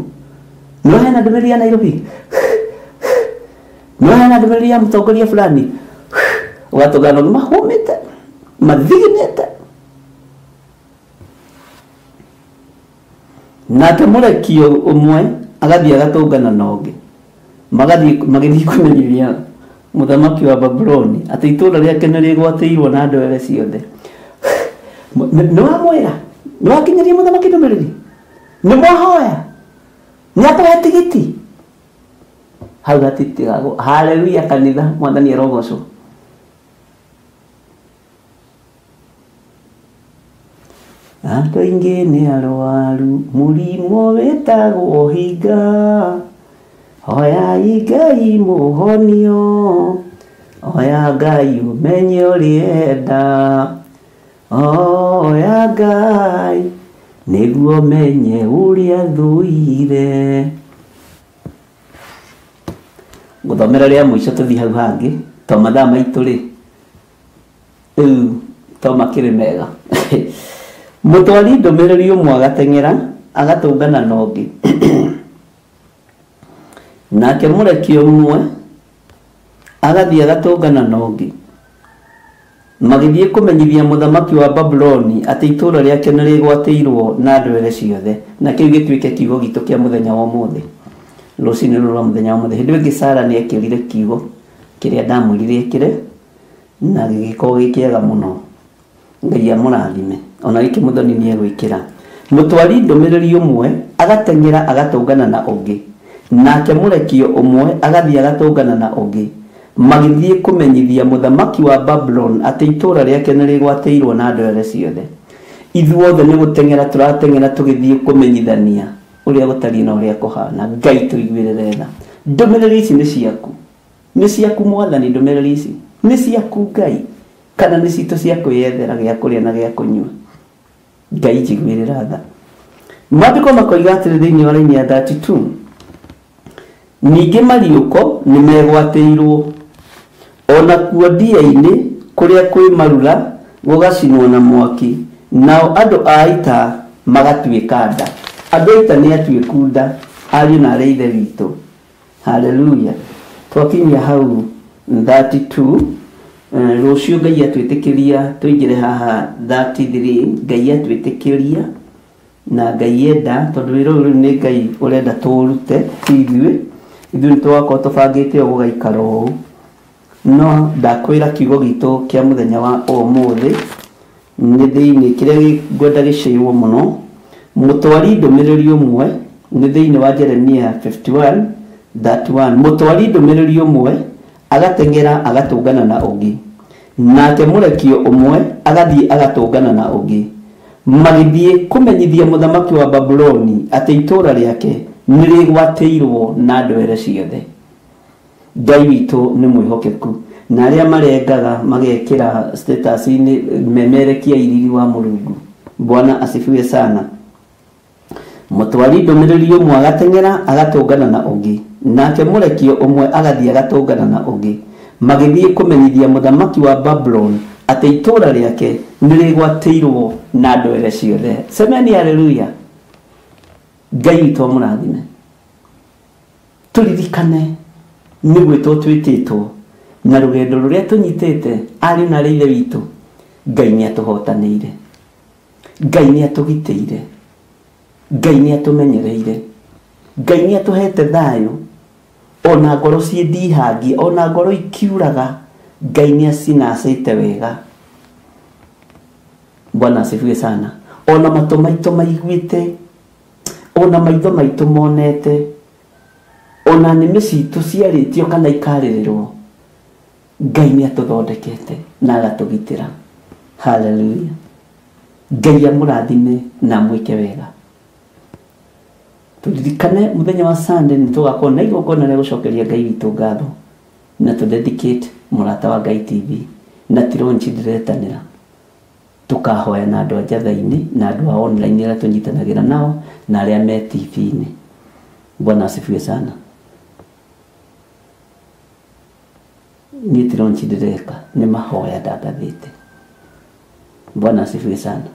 no hena ndũmĩrĩri ya Nairobi no hena ndũmĩrĩri ya mũtongoria fulani ũgatũngana ũngĩ mahũmĩte mathiginĩte nake mũrekio ũmwe agathiĩ agatũngana na ũngĩ magĩthiĩ kũmenyithia muthamaki wa Babuloni atĩ itũũra rĩake nĩ rĩgwatĩirwo na andũ ere ciothe nĩ wamwĩra nĩ wakinyĩria muthamaki ndũmĩrĩri nĩ mwahoya nĩ akũhe tigiti hau hatitigagwo haleluya kanitha mwathani arogocwo andũ aingĩ nĩ arwaru mũrimũ wĩtagwo hinga hoyai Ngai mũhonio hoya Ngai ũmenye ũrĩenda hoya Ngai nĩguo menye ũrĩa thũire ngũthomera rĩa mũico tũthiĩ hau hangĩ to mathaa maitũ rĩ rĩu to makĩrĩ mega mũtwari ndũmĩrĩri ũmwe agateng'era agatũngana na ũngĩ nake mũrekio ũmwe agathiĩ agatũngana na ũngĩ magĩthiĩ kũmenyithia mũthamaki wa Babuloni atĩ itũũra rĩake nĩ rĩgwatĩirwo na andũ ere ciothe na kĩu gĩtuĩke kiugo gitũ kĩa mũthenya wa ũmũthĩ rũcinĩ rũrũ rwa mũthenya wa ũmũthĩ hĩndĩ ĩngĩ Sara nĩ ekĩrire kiugo kĩrĩa ndamwĩrire ekĩre na gĩgĩkorwo gĩ kĩega mũno Ngai amũrathime ona gĩkĩ mũthoni nĩ egwĩkĩra mũtwari ndũmĩrĩri ũmwe agateng'era agatũngana na ũngĩ nake mũrekio ũmwe agathiĩ agatũngana na ũngĩ magĩthiĩ kũmenyithia mũthamaki wa Babulon atĩ itũũra rĩake nĩ rĩgwatĩirwo na andũ ere ciothe ithuothe nĩ gũteng'era tũrateng'era tũgĩthiĩ kũmenyithania ũrĩa gũtariĩ na ũrĩa kũhana Ngai tũiguĩrĩre tha ndũmĩrĩri ici nĩ ciaku mwathani ndũmĩrĩri ici nĩ ciaku Ngai kana nĩ citũ cia kwĩyethera gĩa kũrĩa na gĩa kũnyua Ngai njiguĩrĩra tha maandĩko makoiga atĩrĩ thĩinĩ wa raini ya 32 ningĩ mariũko nĩ megwatĩirwo ona kuo ndia-inĩ kũrĩa kwĩ marura gũgacinwo na mwaki nao andũ a ita magatuĩka nda andũ a ita nĩ atuĩku nda ariũ na arĩa ithe witũ haleluya twakinyia hau 32 rũciũ Ngai atwĩtĩkĩria tũingĩre haha 33 Ngai atwĩtĩkĩria na Ngai enda tondũ wĩra ũyũ nĩ Ngai ũrenda tũrute ithuĩ nĩtwakorwo tũbangĩte gũgaikara ũũ no ndakwĩra kiugo gitũ kĩa mũthenya wa ũmũthĩ nĩ thĩinĩ kĩrĩa ngwenda gĩcĩirwo mũno mũtwari ndũmĩrĩri ũmwe nĩ thĩinĩ wa Jeremia 51:31 mũtwari ndũmĩrĩri ũmwe agatengera agatũngana na ũngĩ nake mũrekio ũmwe agathiĩ agatũngana na ũngĩ magĩthiĩ kũmenyithia mũthamaki wa Babuloni atĩ itũũra rĩake nĩ rĩgwatĩirwo na ndwere ciothe. Ngai witũ nĩ mwĩhokeku na arĩa marengaga magekĩra status-inĩ memerekia iriri wa Mũrungu. Bwana asifiwe sana. Mũtwari ndũmĩrĩri ũmwe agatengera agatũngana na ũngĩ nake mũrekio ũmwe agathiĩ agatũngana na ũngĩ magĩthiĩ kũmenyithia mũthamaki wa Babuloni atĩ itũũra rĩake nĩ rĩgwatĩirwo na ndwere ciothe. Semeni haleluya. Ngai witũ amũrathime. Tũririkane nĩ gwĩtwo twĩtĩtwo na rũgendo rũrĩa tũnyitĩte arĩ na ithe witũ. Ngai nĩ atũhotanĩire, Ngai nĩ atũgitĩire, Ngai nĩ atũmenyereire, Ngai nĩ atũhete thayũ ona ngoro ciĩndihangie ona ngoro ikiuraga Ngai nĩ acinacĩte wega. Bwana asifiwe sana. Ona matũ maitũ maiguĩte ona maitho maitũ monete ona nĩmĩ citũ ciarĩtio kana ikarĩrĩrwo Ngai nĩ atũthondekete na agatũgitĩra. Haleluya. Ngai amũrathime na mwĩke wega. Turirikane mũthenya wa Sunday nĩ tũgakorwo na igongona rĩa gũcokeria Ngai witũ ngatho na tũdedicate mũrata wa Ngai TV na tironchi ndiretanĩra tukahoya na andũ a njatha-inĩ na andũ a online arĩa tũnyitanagĩra nao na arĩa me TV-inĩ. Bwana asifiwe sana. Niĩ tironchi ndireka nĩ mahoya ndagathĩte. Bwana asifiwe sana.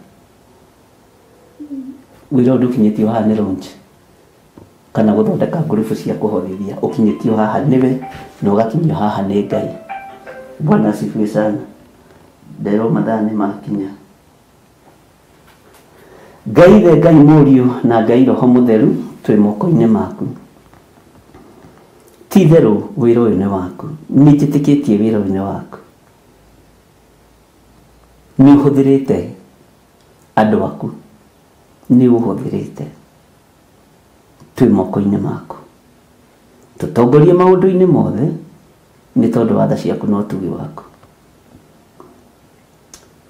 Wĩra ũndũ ũkinyĩtio haha nĩ launch kana gũthondeka ngurubu cia kũhothithia ũkinyĩtio haha nĩwe na ũgakinyio haha nĩ Ngai. Bwana asifiwe sana. Nderwo mathaa nĩ makinya. Ngai the Ngai mũriũ na Ngai Roho Mũtheru twĩ moko-inĩ maku. Ti therũ wĩra ũyũ nĩ waku. Nĩ njĩtĩkĩtie wĩra ũyũ nĩ waku. Nĩ ũhũthĩrĩte andũ aku. Nĩ ũhũthĩrĩte. Twĩ moko-inĩ maku. Tũtongorie maũndũ-inĩ mothe nĩ tondũ wa tha ciaku na ũtugi waku.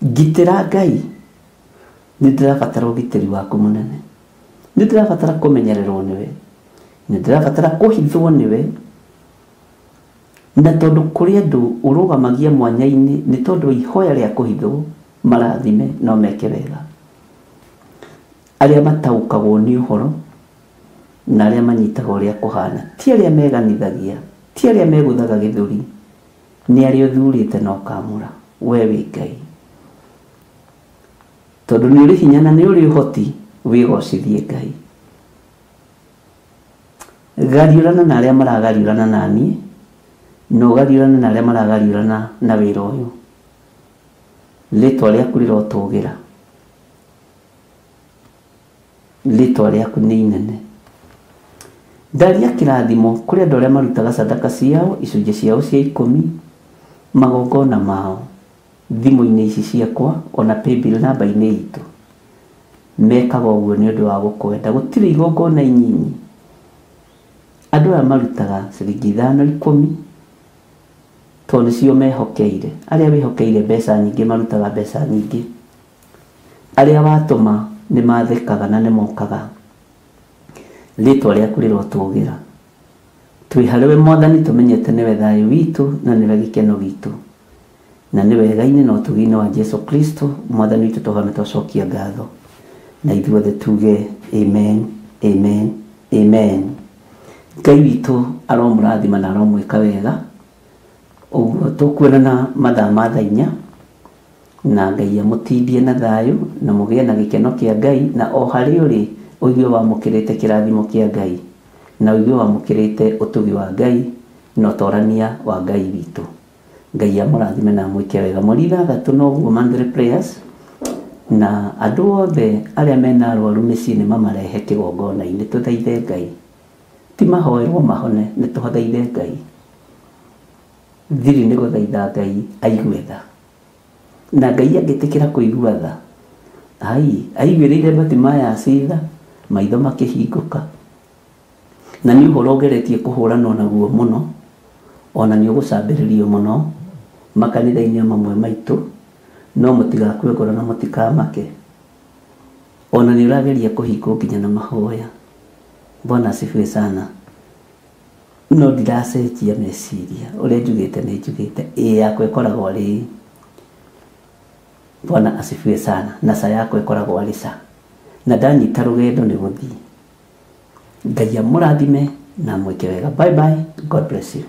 Ngitĩra Ngai. Nĩ ndĩrabatara ũgitĩri waku mũnene. Nĩ ndĩrabatara kũmenyererwo nĩwe. Nĩ ndĩrabatara kũhithwo nĩwe. Na tondũ kũrĩ andũ ũrũgamagia mwanya-inĩ nĩ tondũ ihoya rĩa kũhithwo marathime no meke wega. Arĩa mataũkagwo nĩ ũhoro na arĩa manyitaga ũrĩa kũhana ti arĩa meganithagia ti arĩa megũthaga gĩthũri nĩ arĩa ũthurĩte na ũkamũra we wĩ Ngai. Tondũ nĩ ũrĩ hinya na nĩ ũrĩ ũhoti wĩgocithie Ngai. Gariũrana na arĩa maragariũrana naniĩ na ũgariũrana na arĩa maragariũrana na wĩra ũyũ. Rĩtwa rĩaku rĩrotũgĩra. Rĩtwa rĩaku nĩ inene. Ndaria kĩrathimo kũrĩ andũ arĩa marutaga sadaka ciao icunjĩ ciao cia 10 magongona mao thimũ-inĩ ici ciakwa ona paybill namba-inĩ itũ. Mekaga ũguo nĩ ũndũ wa gũkwenda. Gũtirĩ igongona inyinyi. Andũ aya marutaga ciringi 5 10 tondũ nĩcio mehokeire. Arĩa mehokeire mbeca nyingĩ marutaga mbeca nyingĩ. Arĩa watũma nĩ mathekaga na nĩ mokaga. Rĩtwa rĩaku rĩrotũgĩra. Twĩ harĩwe Mwathani tũmenyete nĩwe thayũ witũ na nĩwe gĩkeno gitũ. Na nĩ wega-inĩ na ũtugi-inĩ wa Jesu Kristo Mwathani witũ tũhana twacokia ngatho. Na ithuothe tuge amen, amen, amen. Ngai witũ aromũrathima na aromwĩka wega. Ũguo tũkwĩrana mathaa ma thaa 4 na Ngai amũtindie na thayũ na mũgĩe na gĩkeno kĩa Ngai na o harĩ ũrĩ ũigue wamũkĩrĩte kĩrathimo kĩa Ngai na ũigue wamũkĩrĩte ũtugi wa Ngai na ũtorania wa Ngai witũ. Ngai amũrathime na amwĩke wega. Mweri ithathatũ noguo monthly prayers, na andũ othe arĩa mena arwaru mĩciĩ mamarehe kĩgongona-inĩ tũthaithe Ngai. Ti mahoerwo mahone, nĩ tũthaithe Ngai. Thiri nĩ gũthaitha Ngai aigue tha, na Ngai angĩtĩkĩra kũigua tha, aiguĩrĩire Batimaya acitha, maitho makĩhingũka, na nĩ ũhoro ũgeretie kũhũranwo naguo mũno, ona nĩ ũgũcambĩrĩrio mũno makanitha-inĩ mamwe maitũ, no mũtigakue ngoro na mũtikamake, ona nĩ ũrageria kũhingwo nginya na mahoya. Bwana asifiwe sana. No ndiracenjia meciria, ũrĩa njugĩte nĩ njugĩte, yakwa ĩkoragwo arĩ. Bwana asifiwe sana. Na sa yakwa ĩkoragwo arĩ sa, na ndanyita rũgendo nĩ gũthiĩ. Ngai amũrathime na amwĩke wega. Bye bye. God bless you.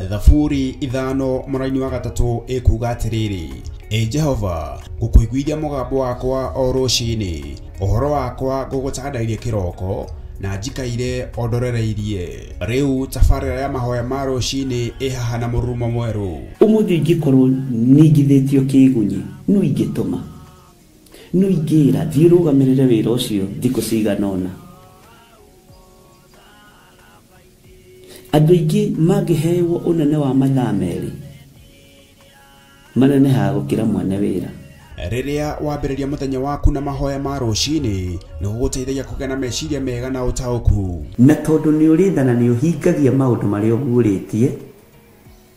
Thaburi ithano mũraini wa gatatũ ĩkuga atĩrĩrĩ: Jehova, ngũkũiguithia mũgambo wakwa o rũciinĩ, ũhoro wakwa ngũgũcandairie kĩroko, na njikaire ondorereirie. Rĩu tabarĩra ya mahoya ma rũciinĩ ĩhaha na mũrurumo mwerũ. Ũmũthĩ ingĩkorwo nĩngithĩtio kĩgunyi, no ingĩtũma, no ingĩra thiĩ rũgamĩrĩre wĩra ũcio thikũ cigana ũna. Andũ aingĩ mangĩheyo ũnene wa mathaa merĩ, manenehaga gũkĩra mwene wĩra. Rĩrĩa wambĩrĩria mũthenya waku na mahoya ma rũciinĩ, nĩ gũgũteithagia kũgĩa na meciria mega na ũtaũku. Na tondũ nĩ ũrĩtha na nĩ ũhingagia maũndũ marĩa ũguũrĩtie,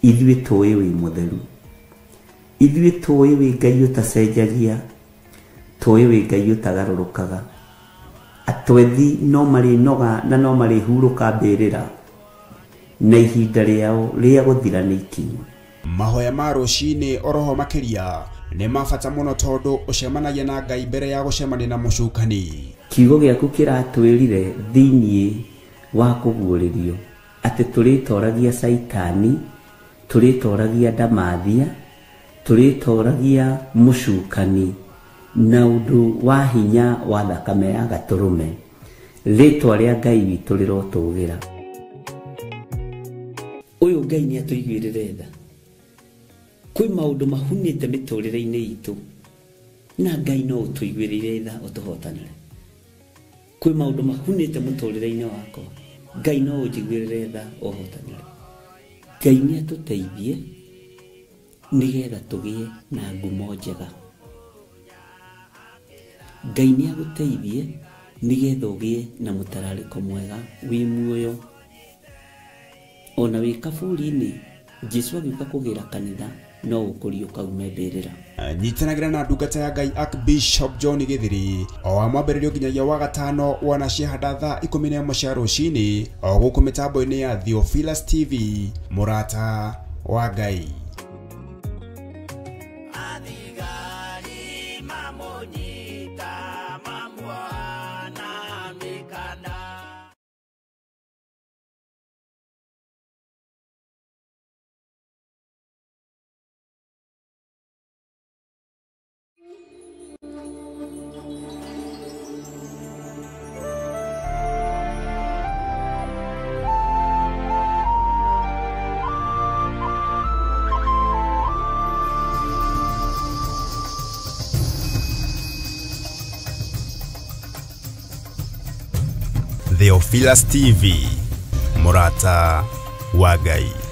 ithuĩ tũĩ wĩ mũtheru, ithuĩ tũĩ wĩ Ngai ũtacenjagia, tũĩ wĩ Ngai ũtagarũrũkaga. Atwethi no marĩnoga na no marĩhurũka mbĩrĩra, na ihinda rĩao rĩa gũthira nĩ ikinyu. Mahoya ma rũciinĩ oroho makĩria nĩ mabata mũno tondũ ũcemanagia na Ngai mbere ya gũcemania na mũcukani. Kiugo gĩaku kĩratwĩrire thĩiniĩ wa kũguũrĩrio atĩ tũrĩtoragia Saitani, tũrĩtoragia Ndamathia, tũrĩtoragia mũcukani na ũndũ wa hinya wa thakame ya Gatũrũme. Rĩtwa rĩa Ngai witũ rĩrotũgĩra. Ũyũ Ngai nĩ atũiguĩrĩre tha. Kwĩ maũndũ mahunĩte mĩtũrĩre-inĩ itũ, na Ngai no ũtũiguĩrĩre tha ũtũhotanĩre. Kwĩ maũndũ mahunĩte mũtũrĩre-inĩ wakwa, Ngai no ũnjiguĩrĩre tha ũhotanĩre. Ngai nĩ atũteithie nĩgetha tũgĩe na ngumo njega. Ngai nĩ agũteithie nĩgetha ũgĩe na mũtararĩko mwega wĩ muoyo. Ona wĩ kaburi-inĩ, Jesũ agĩũka kũgĩra kanitha, no ũkũrio kaume mbĩrĩra. Nyitanagĩra na ndungata ya Ngai Archbishop John Gĩthiri o wa mwambĩrĩrio nginyagia wa gatano wana ciahanda thaa 11 cia rũciinĩ o gũkũ mĩtambo-inĩ ya Theophilus TV, mũrata wa Ngai. Theophilus TV, Murata wa Ngai.